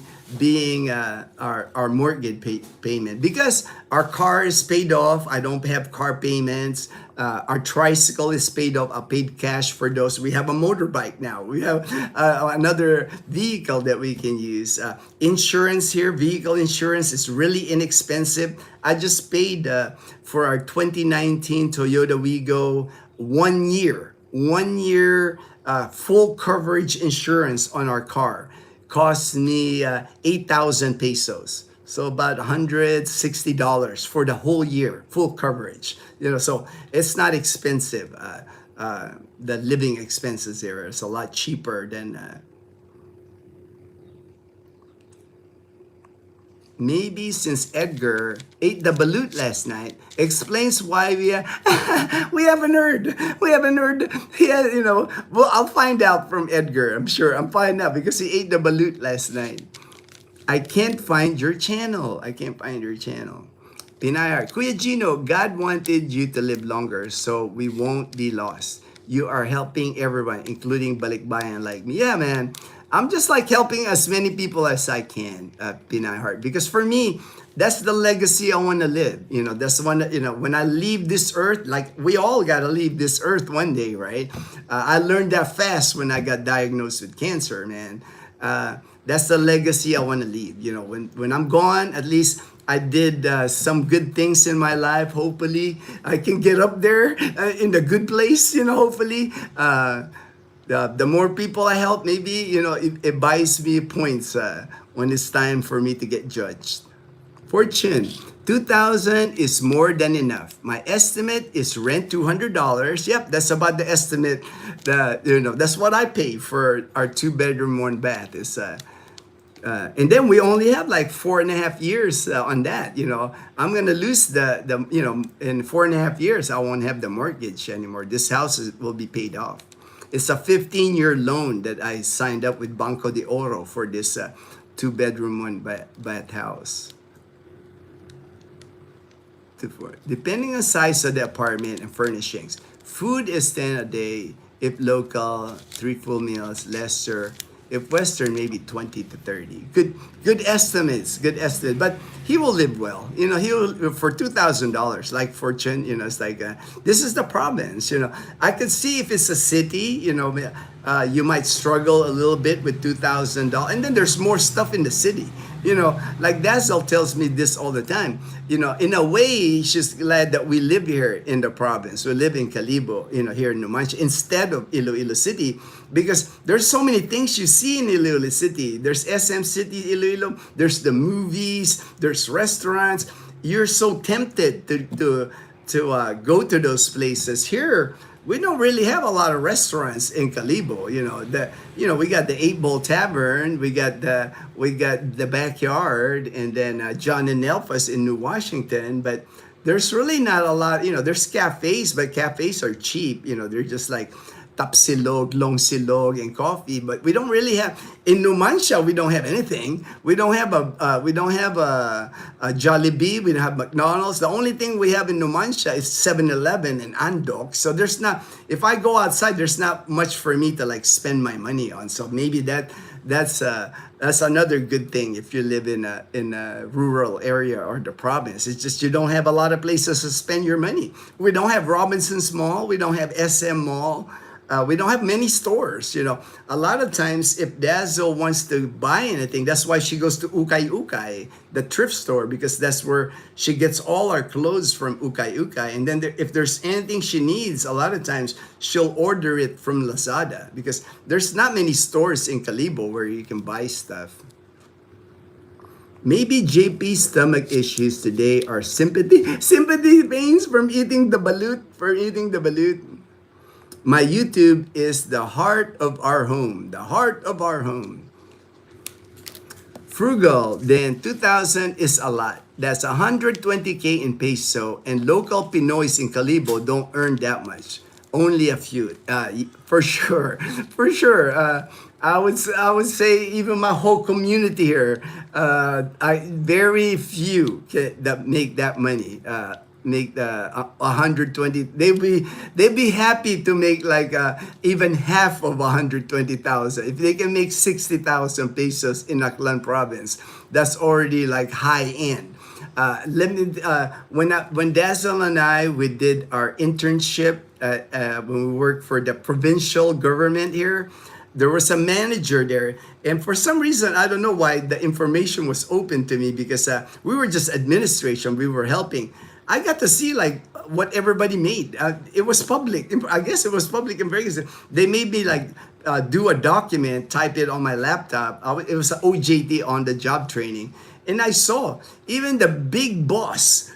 our mortgage payment, because our car is paid off. I don't have car payments. Our tricycle is paid off. I paid cash for those. We have a motorbike now. We have another vehicle that we can use. Insurance here, vehicle insurance is really inexpensive. I just paid for our 2019 Toyota Wigo 1 year full coverage insurance on our car. Cost me 8,000 pesos. So about $160 for the whole year, full coverage. So it's not expensive. The living expenses there is a lot cheaper than maybe since Edgar ate the balut last night, explains why we haven't heard. We haven't heard. Yeah, Well, I'll find out from Edgar. I'm sure. I'm finding out because he ate the balut last night. I can't find your channel. Pinayar, Kuya Gino, God wanted you to live longer so we won't be lost. You are helping everyone, including Balikbayan like me. Yeah, man. I'm just like helping as many people as I can, Pinay Heart, because for me, that's the legacy I want to live. That's the one that, when I leave this earth, like we all got to leave this earth one day, right? I learned that fast when I got diagnosed with cancer, man. That's the legacy I want to leave. When I'm gone, at least I did some good things in my life. Hopefully, I can get up there in the good place. Hopefully. The more people I help, maybe it buys me points when it's time for me to get judged. Fortune, 2,000 is more than enough. My estimate is rent $200. Yep, that's about the estimate. That's what I pay for our 2 bedroom, 1 bath. And then we only have like 4.5 years on that. I'm gonna lose in 4.5 years I won't have the mortgage anymore. This house will be paid off. It's a 15-year loan that I signed up with Banco de Oro for this 2 bedroom, 1 bath house. Depending on size of the apartment and furnishings, food is 10 a day. If local, 3 full meals, lesser. If Western, maybe 20 to 30. Good estimates, good estimate. But he will live well. He'll for $2,000, like Fortune. It's like this is the province. I could see if it's a city. You might struggle a little bit with $2,000, and then there's more stuff in the city. Like Dazzle tells me this all the time. In a way, she's glad that we live here in the province. We live in Calibo, here in Numancia, instead of Iloilo City, because there's so many things you see in Iloilo City. There's SM City, Iloilo. There's the movies. There's restaurants. You're so tempted to go to those places. Here, we don't really have a lot of restaurants in Calibo. We got the 8 Ball Tavern, we got the Backyard, and then John and Elfas in New Washington. But there's really not a lot. There's cafes, but cafes are cheap. They're just like tapsilog, long silog, and coffee. But we don't really have in Numancia. We don't have anything. We don't have a Jollibee. We don't have McDonald's. The only thing we have in Numancia is 7-Eleven and Andok. So there's not. If I go outside, there's not much for me to like spend my money on. So maybe that's another good thing if you live in a rural area or the province. It's just you don't have a lot of places to spend your money. We don't have Robinson's Mall. We don't have SM Mall. We don't have many stores. A lot of times if Dazzle wants to buy anything, that's why she goes to Ukay Ukay, the thrift store, because that's where she gets all our clothes from Ukay Ukay. And then if there's anything she needs, a lot of times she'll order it from Lazada, because there's not many stores in Calibo where you can buy stuff. Maybe JP's stomach issues today are sympathy pains from eating the balut. My YouTube is the heart of our home. The heart of our home. Frugal, then 2,000 is a lot. That's 120K in peso, and local Pinoys in Calibo don't earn that much. Only a few. For sure. For sure. I would say even my whole community here, very few that make that money. Make the 120. They'd be happy to make like even half of 120,000. If they can make 60,000 pesos in Aklan province, that's already like high end. When Dazzle and I, we did our internship when we worked for the provincial government here. There was a manager there, and for some reason, I don't know why, the information was open to me, because we were just administration. We were helping. I got to see like what everybody made. It was public. I guess it was public information. They made me like do a document, type it on my laptop. It was an OJT, on the job training. And I saw even the big boss,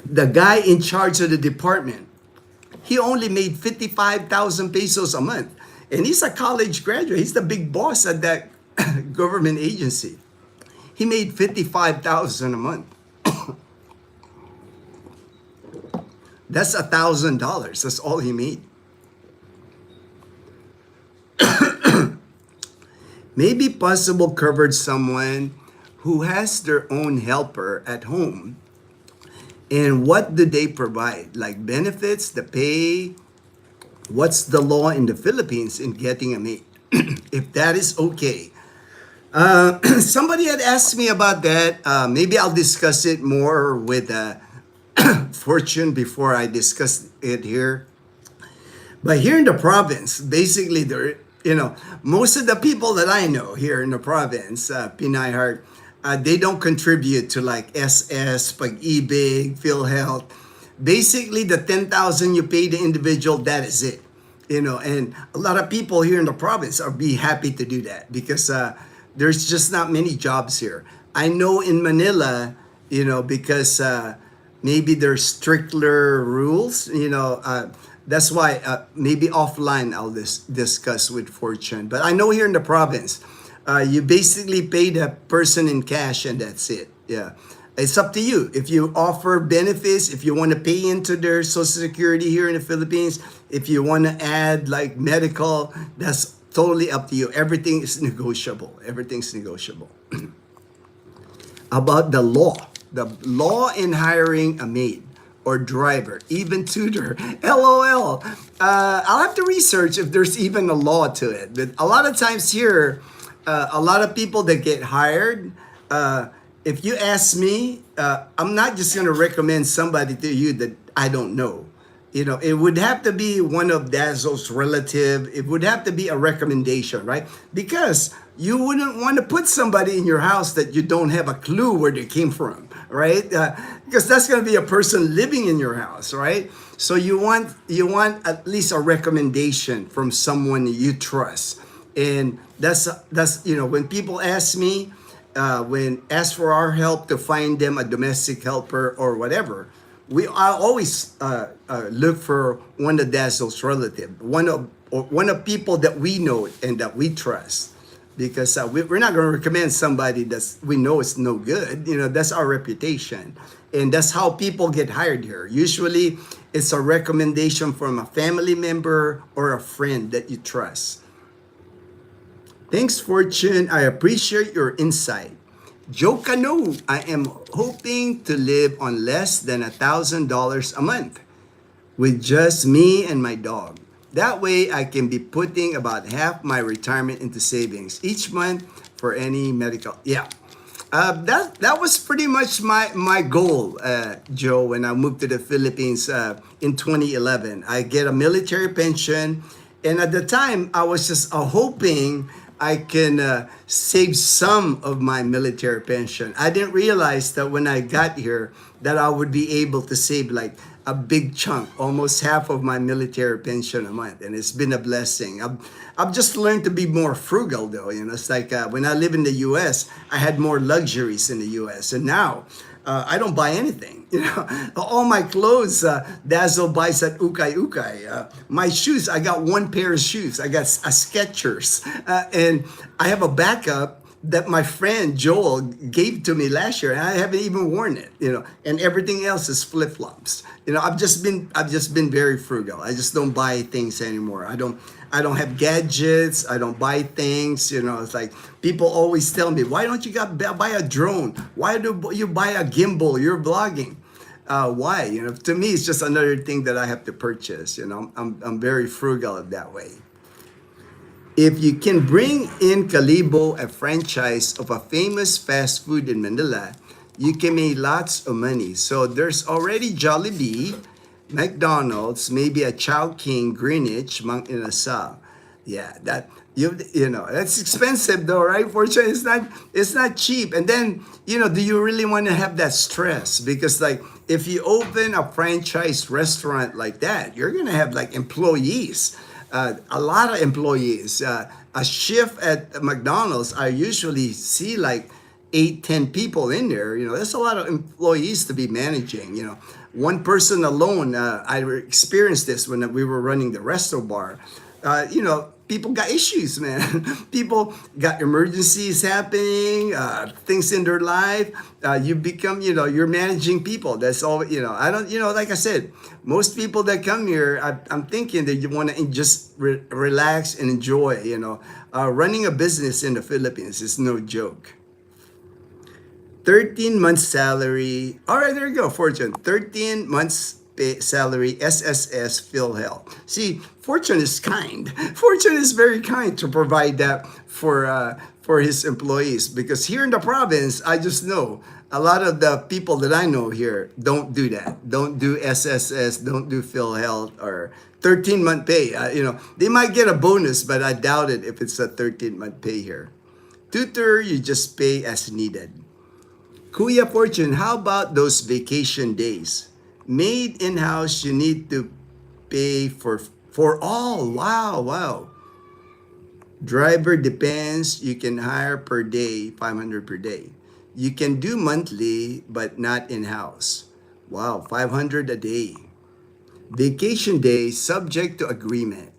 the guy in charge of the department, he only made 55,000 pesos a month. And he's a college graduate. He's the big boss at that government agency. He made 55,000 a month. That's $1,000. That's all he made. Maybe possible covered someone who has their own helper at home. And what do they provide? Like benefits, the pay. What's the law in the Philippines in getting a maid? if that is okay. Somebody had asked me about that. Maybe I'll discuss it more with Fortune before I discuss it here. But here in the province, basically, most of the people that I know here in the province, Pinay Heart, they don't contribute to like SS, Pag-ibig, PhilHealth. Basically, the 10,000 you pay the individual, that is it. And a lot of people here in the province are be happy to do that because there's just not many jobs here. I know in Manila, because maybe there's stricter rules, that's why maybe offline I'll discuss with Fortune. But I know here in the province, you basically pay the person in cash and that's it. Yeah. It's up to you. If you offer benefits, if you want to pay into their Social Security here in the Philippines, if you want to add like medical, that's totally up to you. Everything is negotiable. Everything's negotiable. About the law in hiring a maid or driver, even tutor. LOL. I'll have to research if there's even a law to it. But a lot of times here, a lot of people that get hired, if you ask me, I'm not just going to recommend somebody to you that I don't know. It would have to be one of Dazzle's relative. It would have to be a recommendation, right? Because you wouldn't want to put somebody in your house that you don't have a clue where they came from, right? Because that's going to be a person living in your house, right? So you want at least a recommendation from someone you trust, and that's when people ask me, when ask for our help to find them a domestic helper or whatever. I always look for one of Dazzle's relative, one of people that we know and that we trust, because we're not going to recommend somebody that we know is no good. That's our reputation, and that's how people get hired here. Usually, it's a recommendation from a family member or a friend that you trust. Thanks, Fortune. I appreciate your insight. Joe Cano, I am hoping to live on less than $1,000 a month with just me and my dog. That way, I can be putting about half my retirement into savings each month for any medical. Yeah, that was pretty much my goal, Joe. When I moved to the Philippines in 2011, I get a military pension, and at the time, I was just hoping I can save some of my military pension. I didn't realize that when I got here that I would be able to save like a big chunk, almost half of my military pension a month, and it's been a blessing. I've just learned to be more frugal, though. It's like when I live in the U.S., I had more luxuries in the U.S., and now I don't buy anything. All my clothes, Dazzle buys at Ukay Ukay. My shoes, I got one pair of shoes. I got a Skechers, and I have a backup that my friend Joel gave to me last year, and I haven't even worn it. And everything else is flip flops. I've just been very frugal. I just don't buy things anymore. I don't have gadgets. I don't buy things. It's like people always tell me, why don't you buy a drone? Why do you buy a gimbal? You're blogging. Why? To me, it's just another thing that I have to purchase. I'm very frugal that way. If you can bring in Kalibo, a franchise of a famous fast food in Manila, you can make lots of money. So there's already Jollibee, McDonald's, maybe a Chowking, Greenwich, Mang Inasal. Yeah, that that's expensive though, right? Fortunately, it's not cheap. And then, do you really want to have that stress? Because like if you open a franchise restaurant like that, you're gonna have like employees. A lot of employees. A shift at McDonald's, I usually see like 8-10 people in there. That's a lot of employees to be managing. One person alone. I experienced this when we were running the resto bar. People got issues, man. People got emergencies happening, things in their life. You become, you're managing people. That's all, I don't, like I said, most people that come here, I'm thinking that you want to just relax and enjoy, running a business in the Philippines is no joke. 13 months salary. All right, there you go, Fortune. 13 months salary, SSS, PhilHealth. See, Fortune is kind. Fortune is very kind to provide that for his employees, because here in the province, I just know a lot of the people that I know here don't do that. Don't do SSS, don't do PhilHealth or 13-month pay. They might get a bonus, but I doubt it if it's a 13-month pay here. Tutor, you just pay as needed. Kuya Fortune, how about those vacation days? Made in-house, you need to pay for all. Wow, wow. Driver depends. You can hire per day, 500 per day. You can do monthly, but not in-house. Wow, 500 a day. Vacation day, subject to agreement.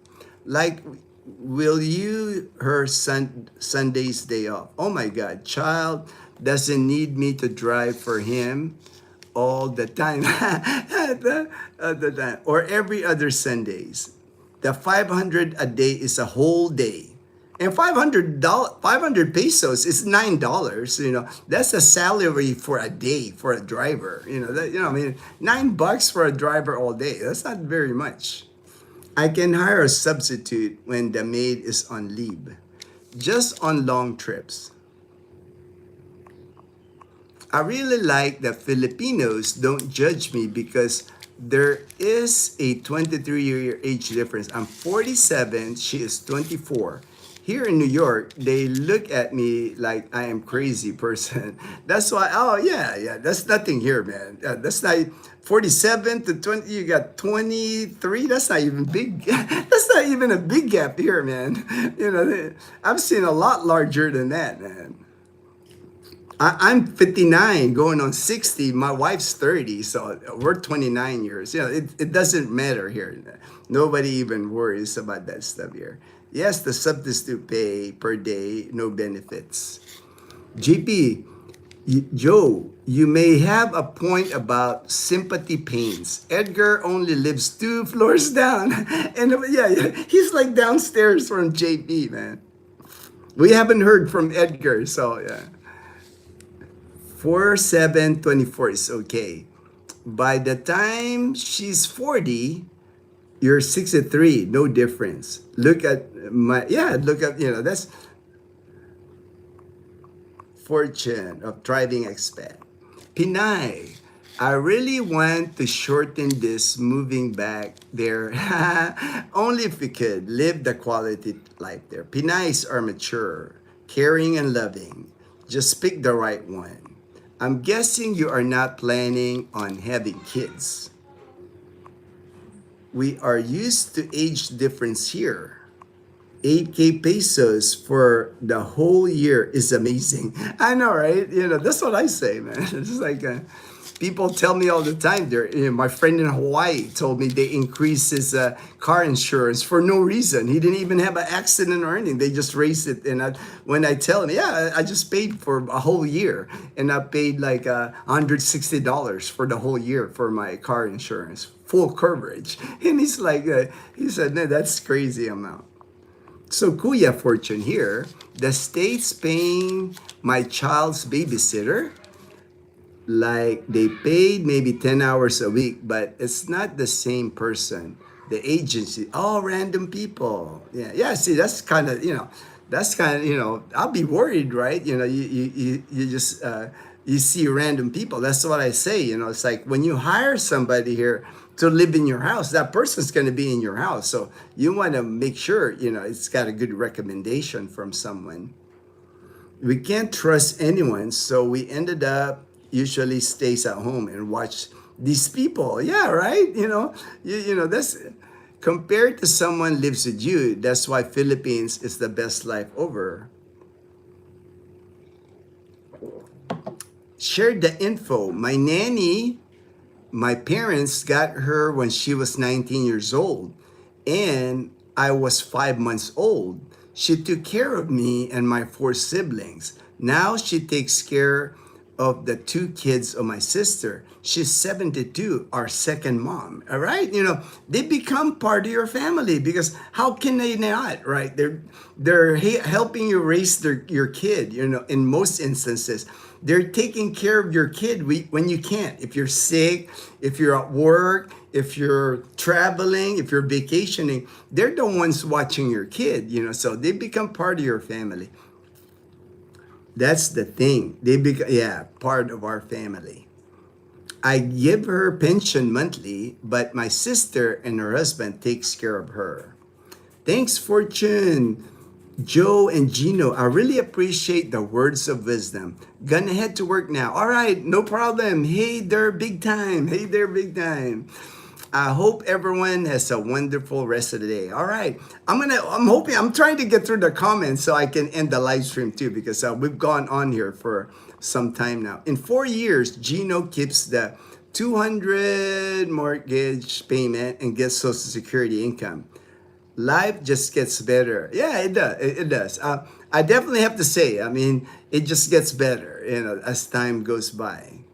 Like, will you her Sunday's day off? Oh my God, child doesn't need me to drive for him all the time. the time. Or every other Sundays. The 500 a day is a whole day. And 500 pesos is $9. That's a salary for a day for a driver. I mean, $9 for a driver all day. That's not very much. I can hire a substitute when the maid is on leave, just on long trips. I really like that Filipinos don't judge me because there is a 23-year age difference. I'm 47, she is 24. Here in New York, they look at me like I am crazy person. That's why, oh yeah, that's nothing here, man. That's not 47 to 20, you got 23. That's not even big. That's not even a big gap here, man. I've seen a lot larger than that, man. I'm 59 going on 60. My wife's 30, so we're 29 years. It doesn't matter here. Nobody even worries about that stuff here. Yes, the substitute pay per day, no benefits. JP, Joe, you may have a point about sympathy pains. Edgar only lives 2 floors down. And yeah, he's like downstairs from JP, man. We haven't heard from Edgar, so yeah. 4724 is okay. By the time she's 40, you're 63, no difference. Look at that's Fortune of thriving expat. Pinay, I really want to shorten this moving back there. Only if we could live the quality life there. Pinays are mature, caring and loving. Just pick the right one. I'm guessing you are not planning on having kids. We are used to age difference here. 8K pesos for the whole year is amazing. I know, right? That's what I say, man. It's like people tell me all the time. My friend in Hawaii told me they increased his car insurance for no reason. He didn't even have an accident or anything. They just raised it. And when I tell him, yeah, I just paid for a whole year. And I paid like $160 for the whole year for my car insurance, full coverage. And he's like, he said, no, that's crazy amount. So Kuya Fortune here, the state's paying my child's babysitter. Like they paid maybe 10 hours a week, but it's not the same person. The agency, all random people. Yeah. See, that's kind of, I'll be worried, right? You just you see random people. That's what I say. It's like when you hire somebody here to live in your house, that person's going to be in your house. So you want to make sure, it's got a good recommendation from someone. We can't trust anyone, so we ended up usually stays at home and watch these people. Yeah, right? That's compared to someone lives with you. That's why Philippines is the best life over. Share the info. My nanny, my parents got her when she was 19 years old, and I was 5 months old. She took care of me and my 4 siblings. Now she takes care of the 2 kids of my sister. She's 72, our second mom. All right, they become part of your family because how can they not, right? They're helping you raise your kid. In most instances, They're taking care of your kid when you can't. If you're sick, if you're at work, if you're traveling, if you're vacationing, they're the ones watching your kid, so they become part of your family. That's the thing. They become, yeah, part of our family. I give her pension monthly, but my sister and her husband takes care of her. Thanks, Fortune. Joe and Gino, I really appreciate the words of wisdom. Gonna head to work now. All right, no problem. Hey there, big time. Hey there, big time. I hope everyone has a wonderful rest of the day. All right, I'm trying to get through the comments so I can end the live stream too, because we've gone on here for some time now. In 4 years, Gino keeps the 200 mortgage payment and gets Social Security income. Life just gets better. Yeah, it does. It does. I definitely have to say, I mean, it just gets better, as time goes by.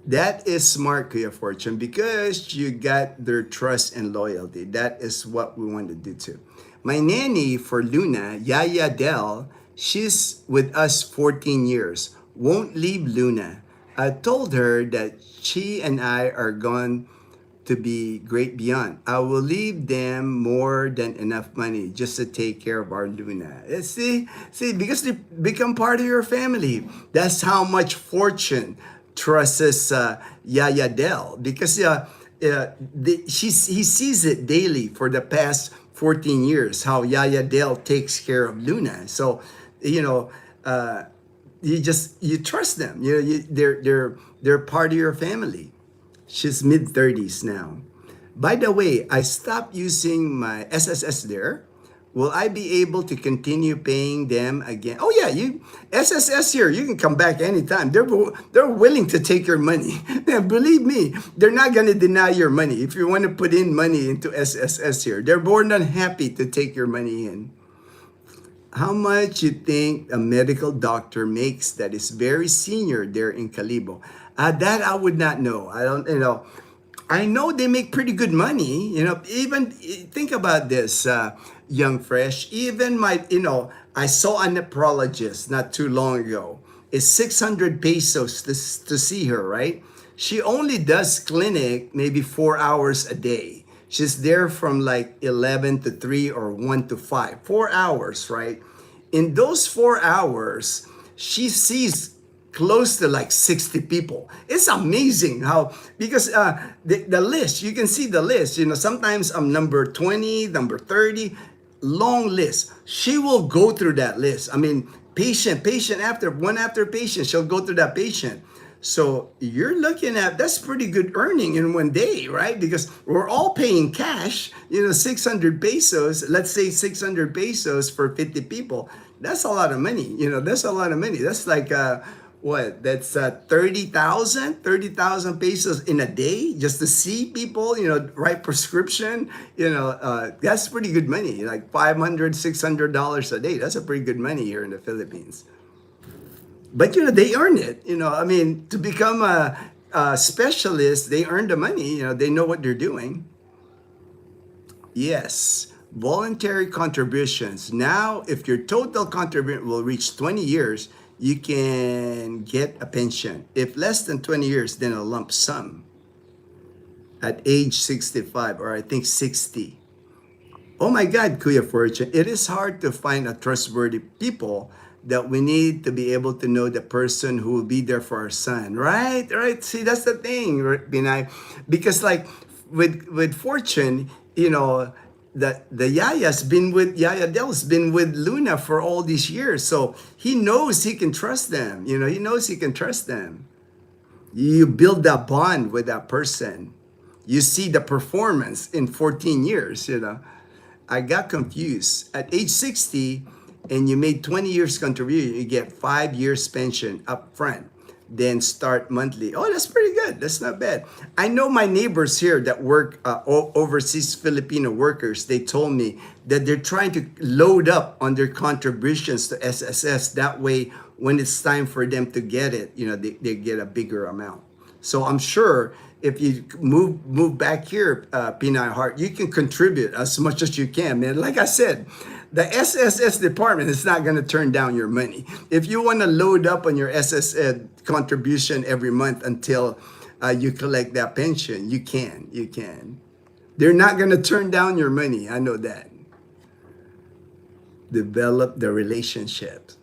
That is smart, Kuya Fortune, because you got their trust and loyalty. That is what we want to do too. My nanny for Luna, Yaya Del, she's with us 14 years. Won't leave Luna. I told her that she and I are going to be great beyond. I will leave them more than enough money just to take care of our Luna. See, because they become part of your family. That's how much Fortune trusts Yaya Del, because he sees it daily for the past 14 years how Yaya Del takes care of Luna. So, you trust them. They're part of your family. She's mid-30s now. By the way, I stopped using my SSS there. Will I be able to continue paying them again? Oh yeah, SSS here, you can come back anytime. They're willing to take your money. Believe me, they're not going to deny your money. If you want to put in money into SSS here, they're more than happy to take your money in. How much you think a medical doctor makes that is very senior there in Calibo? That I would not know. I don't, I know they make pretty good money. Even think about this, young fresh. Even I saw a nephrologist not too long ago. It's 600 pesos to see her, right? She only does clinic maybe 4 hours a day. She's there from like 11 to 3 or 1 to 5. 4 hours, right? In those 4 hours, she sees close to like 60 people. It's amazing how, because the list, you can see the list, sometimes I'm number 20, number 30, long list. She will go through that list. I mean, patient after patient, she'll go through that patient. So you're looking at, that's pretty good earning in one day, right? Because we're all paying cash, 600 pesos, let's say 600 pesos for 50 people. That's a lot of money, that's a lot of money. That's like, that's 30,000 pesos in a day just to see people, write prescription, that's pretty good money, like $500, $600 a day. That's a pretty good money here in the Philippines. But, they earn it, I mean, to become a specialist, they earn the money, they know what they're doing. Yes. Voluntary contributions. Now, if your total contribution will reach 20 years, you can get a pension. If less than 20 years, then a lump sum at age 65, or I think 60. Oh my God, Kuya Fortune, it is hard to find a trustworthy people that we need to be able to know the person who will be there for our son. Right? See, that's the thing, Binay. Because like with Fortune, the Yaya Del's been with Luna for all these years. So he knows he can trust them. He knows he can trust them. You build that bond with that person. You see the performance in 14 years, I got confused. At age 60, and you made 20 years contribution, you get 5 years pension up front. Then start monthly. Oh, that's pretty good. That's not bad. I know my neighbors here that work overseas Filipino workers. They told me that they're trying to load up on their contributions to SSS. That way, when it's time for them to get it, they get a bigger amount. So I'm sure if you move back here, Pinay Heart, you can contribute as much as you can, man. Like I said, the SSS department is not going to turn down your money. If you want to load up on your SSS contribution every month until you collect that pension, you can. You can. They're not going to turn down your money. I know that. Develop the relationships.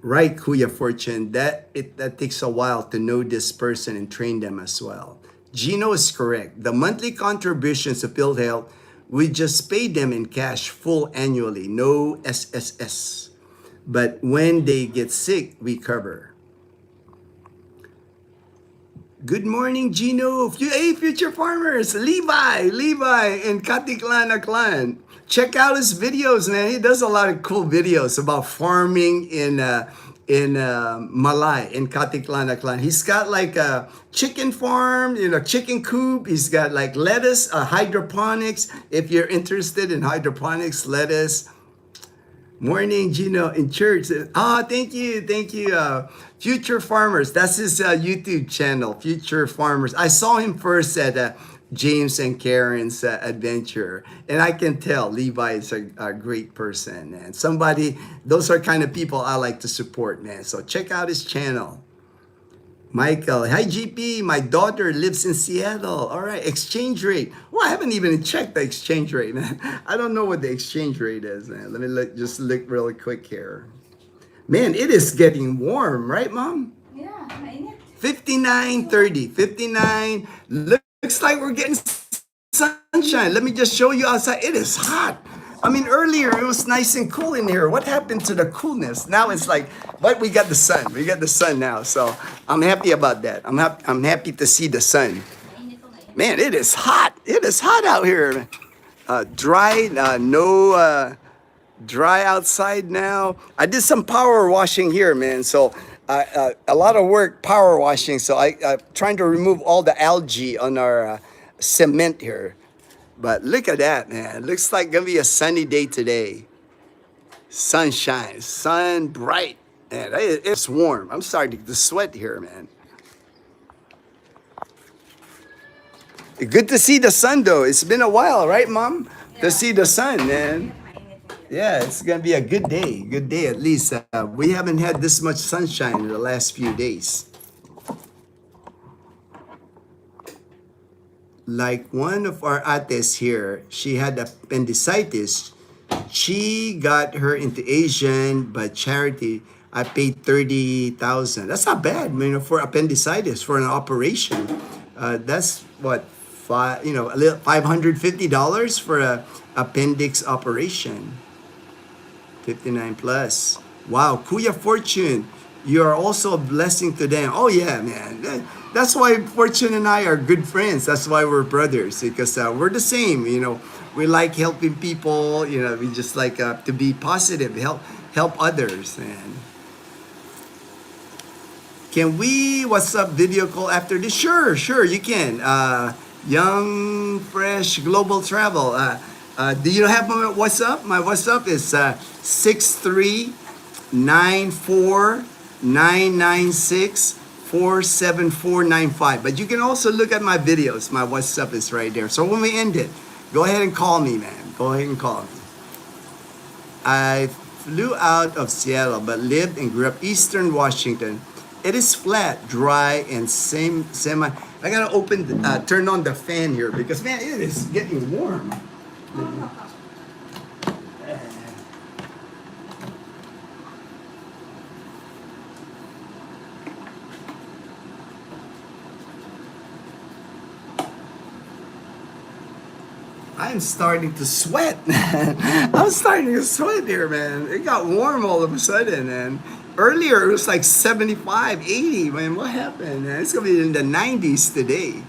Right, Kuya Fortune, that takes a while to know this person and train them as well. Gino is correct. The monthly contributions to PhilHealth, we just pay them in cash full annually, no SSS. But when they get sick, we cover. Good morning, Gino. Hey, future farmers, Levi, and Katiklan Aklan. Check out his videos, man. He does a lot of cool videos about farming in Malay, in Katiklan Aklan. He's got like a chicken farm, chicken coop. He's got like lettuce, hydroponics. If you're interested in hydroponics, lettuce. Morning, Gino, in church. Thank you. Future Farmers. That's his YouTube channel, Future Farmers. I saw him first at James and Karen's adventure, and I can tell Levi is a great person, and those are kind of people I like to support, man. So check out his channel. Michael, hi GP, my daughter lives in Seattle. All right, exchange rate. Well, I haven't even checked the exchange rate, man. I don't know what the exchange rate is, man. Let me just look really quick here. Man, it is getting warm, right, Mom?
Yeah, mainit.
59.30, 59. Looks like we're getting sunshine. Let me just show you outside. It is hot. I mean, earlier it was nice and cool in here. What happened to the coolness? Now it's like, but we got the sun. We got the sun now, so I'm happy about that. I'm happy to see the sun. Man, it is hot. It is hot out here. Dry, dry outside now. I did some power washing here, man. So a lot of work power washing. So I'm trying to remove all the algae on our cement here. But look at that, man. Looks like gonna be a sunny day today. Sunshine, sun bright. Man, it's warm. I'm starting to sweat here, man. Good to see the sun, though. It's been a while, right, Mom? Yeah. To see the sun, man. Yeah, it's gonna be a good day. Good day, at least. We haven't had this much sunshine in the last few days. Like one of our ates here, she had appendicitis. She got her into Asian, but charity, I paid 30,000. That's not bad, for appendicitis, for an operation. That's what, $550 for a appendix operation. 59 plus. Wow, Kuya Fortune, you are also a blessing to them. Oh yeah, man. That's why Fortune and I are good friends. That's why we're brothers, because we're the same. We like helping people. We just like to be positive, help others. And can we WhatsApp video call after this? Sure, you can. Young Fresh Global Travel. Do you have my WhatsApp? My WhatsApp is 6394996479495. But you can also look at my videos. My WhatsApp is right there. So when we end it, go ahead and call me, man. Go ahead and call me. I flew out of Seattle but lived and grew up Eastern Washington. It is flat, dry, and semi. I gotta turn on the fan here because, man, it is getting warm. I'm starting to sweat. I'm starting to sweat here, man. It got warm all of a sudden, and earlier it was like 75, 80, man. What happened, man? It's gonna be in the 90s today.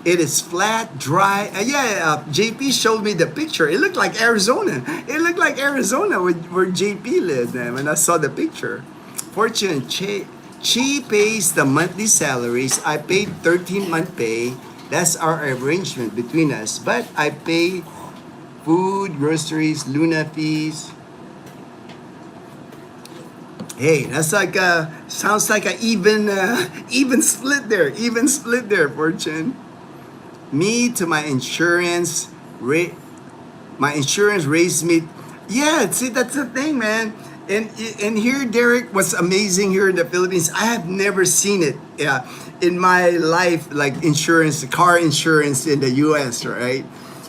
It is flat, dry. JP showed me the picture. It looked like Arizona. It looked like Arizona where JP lived, man, when I saw the picture. Fortune, she pays the monthly salaries. I paid 13-month pay. That's our arrangement between us. But I pay food, groceries, Luna fees. Hey, that's like sounds like a even split there. Even split there, Fortune. Me to my insurance rate. My insurance raised me. Yeah, see, that's the thing, man. And here, Derek, what's amazing here in the Philippines, I have never seen it in my life, like insurance, car insurance in the U.S., right?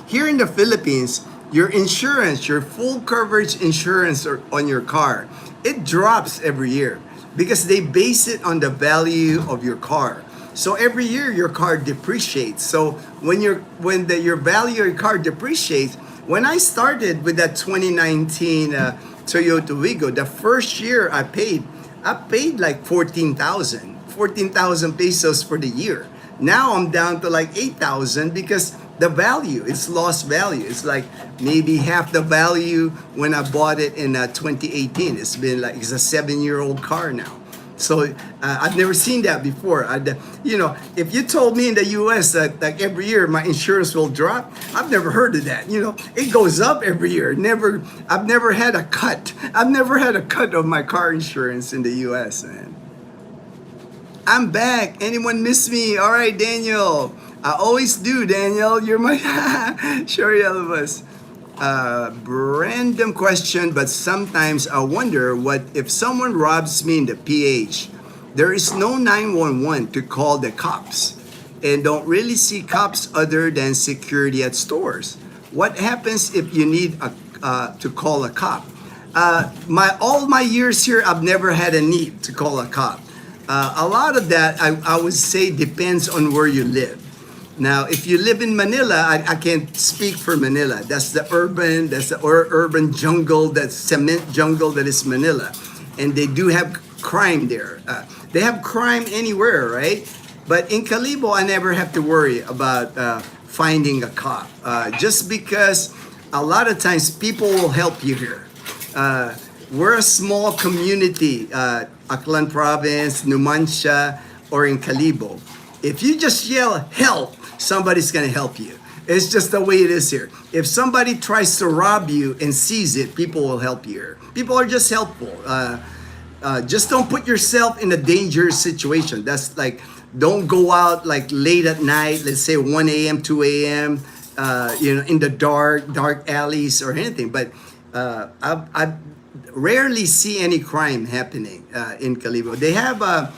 Here in the Philippines, your insurance, your full coverage insurance on your car, it drops every year because they base it on the value of your car. So every year your car depreciates. So your value of your car depreciates, when I started with that 2019 Toyota Wigo, the first year I paid like 14,000 pesos for the year. Now I'm down to like 8,000 because the value, it's lost value. It's like maybe half the value when I bought it in 2018. It's a 7-year-old car now. So I've never seen that before. If you told me in the U.S. that like every year my insurance will drop, I've never heard of that. It goes up every year. I've never had a cut. I've never had a cut of my car insurance in the U.S. Man. I'm back. Anyone miss me? All right, Daniel. I always do, Daniel. You're my sure, all of us. Random question, but sometimes I wonder what if someone robs me in the PH. There is no 911 to call the cops, and don't really see cops other than security at stores. What happens if you need to call a cop? All my years here, I've never had a need to call a cop. A lot of that, I would say, depends on where you live. Now, if you live in Manila, I can't speak for Manila. That's the urban jungle, that cement jungle that is Manila. And they do have crime there. They have crime anywhere, right? But in Calibo, I never have to worry about finding a cop. Just because a lot of times people will help you here. We're a small community, Aklan Province, Numancia, or in Calibo. If you just yell help, somebody's gonna help you. It's just the way it is here. If somebody tries to rob you and sees it, people will help you here. People are just helpful. Just don't put yourself in a dangerous situation. That's like, don't go out like late at night, let's say 1 a.m., 2 a.m., in the dark alleys or anything. But I've rarely see any crime happening in Calibo. They have a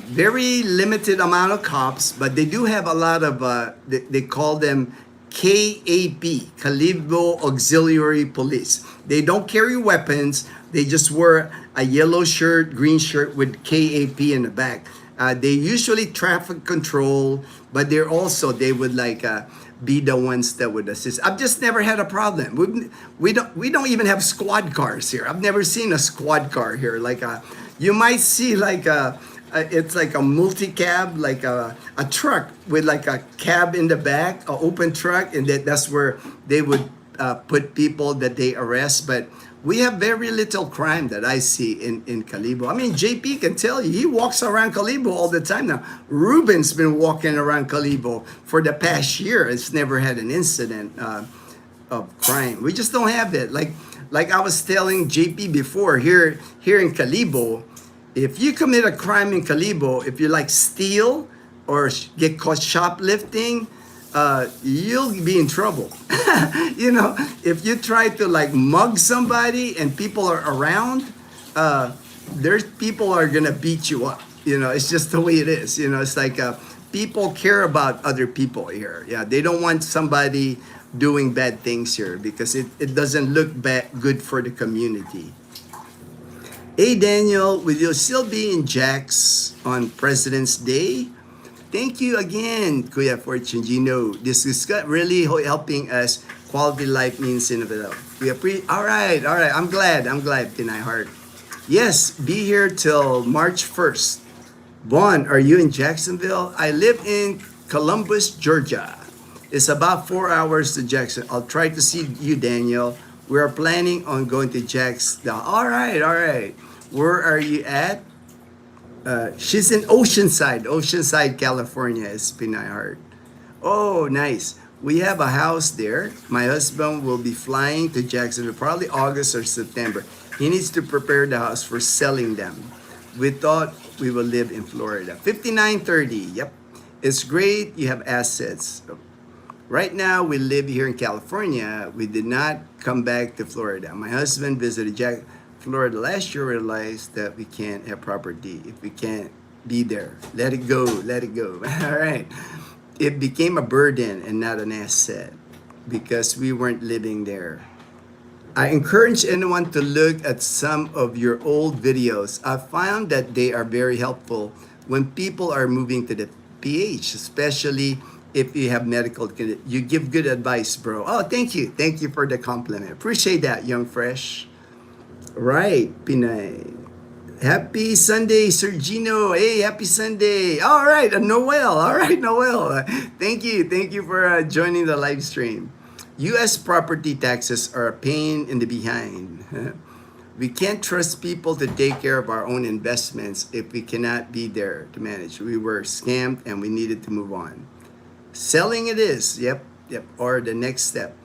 very limited amount of cops, but they do have a lot of, they call them KAP, Calibo Auxiliary Police. They don't carry weapons. They just wear a yellow shirt, green shirt with KAP in the back. They usually traffic control, but they would like be the ones that would assist. I've just never had a problem. We don't even have squad cars here. I've never seen a squad car here. Like you might see like it's like a multi-cab, like a truck with like a cab in the back, an open truck, and that's where they would put people that they arrest. But we have very little crime that I see in Calibo. I mean, JP can tell you, he walks around Calibo all the time now. Ruben's been walking around Calibo for the past year. It's never had an incident of crime. We just don't have it. Like I was telling JP before, here in Calibo, if you commit a crime in Calibo, if you like steal or get caught shoplifting, you'll be in trouble. If you try to like mug somebody and people are around, there's people are gonna beat you up. It's just the way it is. It's like people care about other people here. Yeah, they don't want somebody doing bad things here because it doesn't look good for the community. Hey Daniel, will you still be in Jax on President's Day? Thank you again, Kuya Fortune Gino. This is really helping us. Quality life means in all right. I'm glad, Tinay Heart. Yes, be here till March 1st. Vaughn, are you in Jacksonville? I live in Columbus, Georgia. It's about 4 hours to Jackson. I'll try to see you, Daniel. We are planning on going to Jacksonville. All right. Where are you at? She's in Oceanside, California, is Pinay Heart. Oh, nice. We have a house there. My husband will be flying to Jacksonville, probably August or September. He needs to prepare the house for selling them. We thought we will live in Florida. 5930. Yep. It's great. You have assets. Right now, we live here in California. We did not come back to Florida. My husband visited Florida last year, realized that we can't have property if we can't be there. Let it go. Let it go. All right. It became a burden and not an asset because we weren't living there. I encourage anyone to look at some of your old videos. I found that they are very helpful when people are moving to the PH, especially if you have medical. You give good advice, bro. Oh, thank you. Thank you for the compliment. Appreciate that, Young Fresh. Right, Pinay. Happy Sunday, Sergino. Hey, happy Sunday. All right, Noel. All right, Noel. Thank you. Thank you for joining the live stream. U.S. property taxes are a pain in the behind. We can't trust people to take care of our own investments if we cannot be there to manage. We were scammed and we needed to move on. Selling it is. Yep. Or the next step.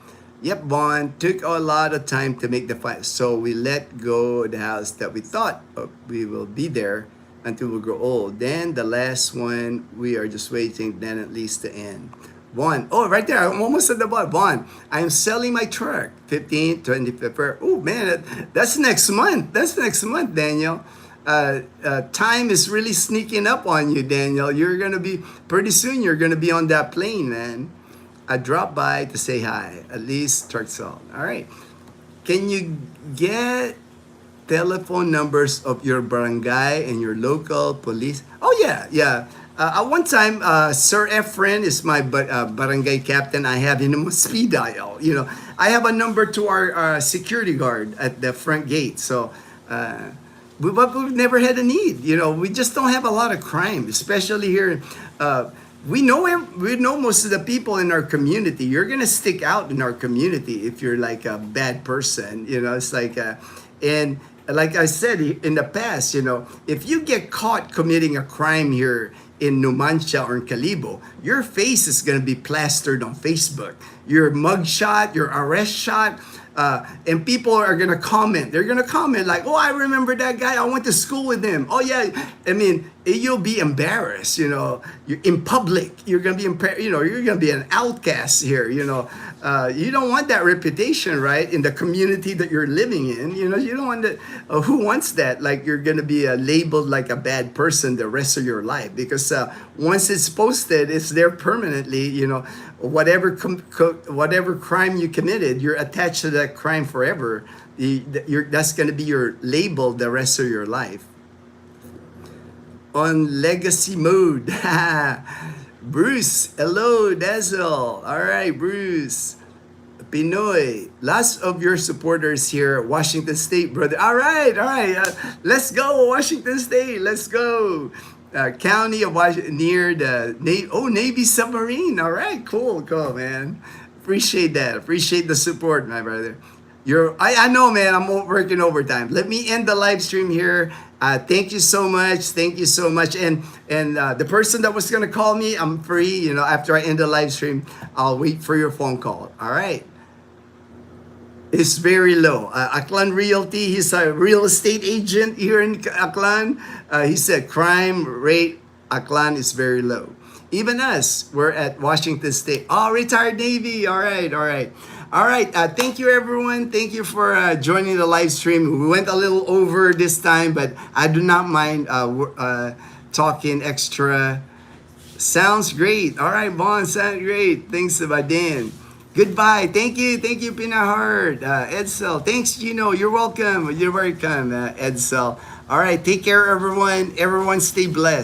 Yep, Vaughn, took a lot of time to make the fight. So we let go of the house that we thought we will be there until we grow old. Then the last one, we are just waiting, then at least the end. Vaughn, oh, right there, I'm almost at the bottom. Vaughn, I'm selling my truck, 15th, 25th. Oh, man, that's next month. That's next month, Daniel. Time is really sneaking up on you, Daniel. You're going to be, pretty soon, you're going to be on that plane, man. I dropped by to say hi, at least truck salt. All right. Can you get telephone numbers of your barangay and your local police? Oh, yeah. At one time, Sir Efren is my barangay captain. I have him on speed dial. You know, I have a number to our security guard at the front gate. So, but we've never had a need. You know, we just don't have a lot of crime, especially here. We know most of the people in our community. You're gonna stick out in our community if you're like a bad person. You know, it's like, and like I said in the past, you know, if you get caught committing a crime here in Numancia or in Calibo, your face is gonna be plastered on Facebook. Your mugshot, your arrest shot. And people are gonna comment. They're gonna comment like, "Oh, I remember that guy. I went to school with him." Oh yeah, I mean, you'll be embarrassed. You know, you're in public. You're gonna be you're gonna be an outcast here. You know, you don't want that reputation, right? In the community that you're living in. You know, you don't want that. Who wants that? Like you're gonna be labeled like a bad person the rest of your life because once it's posted, it's there permanently. You know. Whatever crime you committed, you're attached to that crime forever. That's going to be your label the rest of your life. On legacy mode. Bruce, hello, Dazzle. All right, Bruce. Pinoy, lots of your supporters here, Washington State, brother. All right. Let's go, Washington State. Let's go. County of Washington, near the Navy submarine. All right, cool, man. Appreciate that. Appreciate the support, my brother. I know, man. I'm working overtime. Let me end the live stream here. Thank you so much. Thank you so much. And the person that was gonna call me, I'm free. You know, after I end the live stream, I'll wait for your phone call. All right. It's very low. Aklan Realty, he's a real estate agent here in Aklan. He said crime rate, Aklan is very low. Even us, we're at Washington State. Oh, retired Navy. All right. Thank you, everyone. Thank you for joining the live stream. We went a little over this time, but I do not mind talking extra. Sounds great. All right, Vaughn, sounds great. Thanks, Dan. Goodbye. Thank you, Pinahart. Edsel. Thanks, Gino. You're welcome. Edsel. All right, take care, everyone. Everyone stay blessed.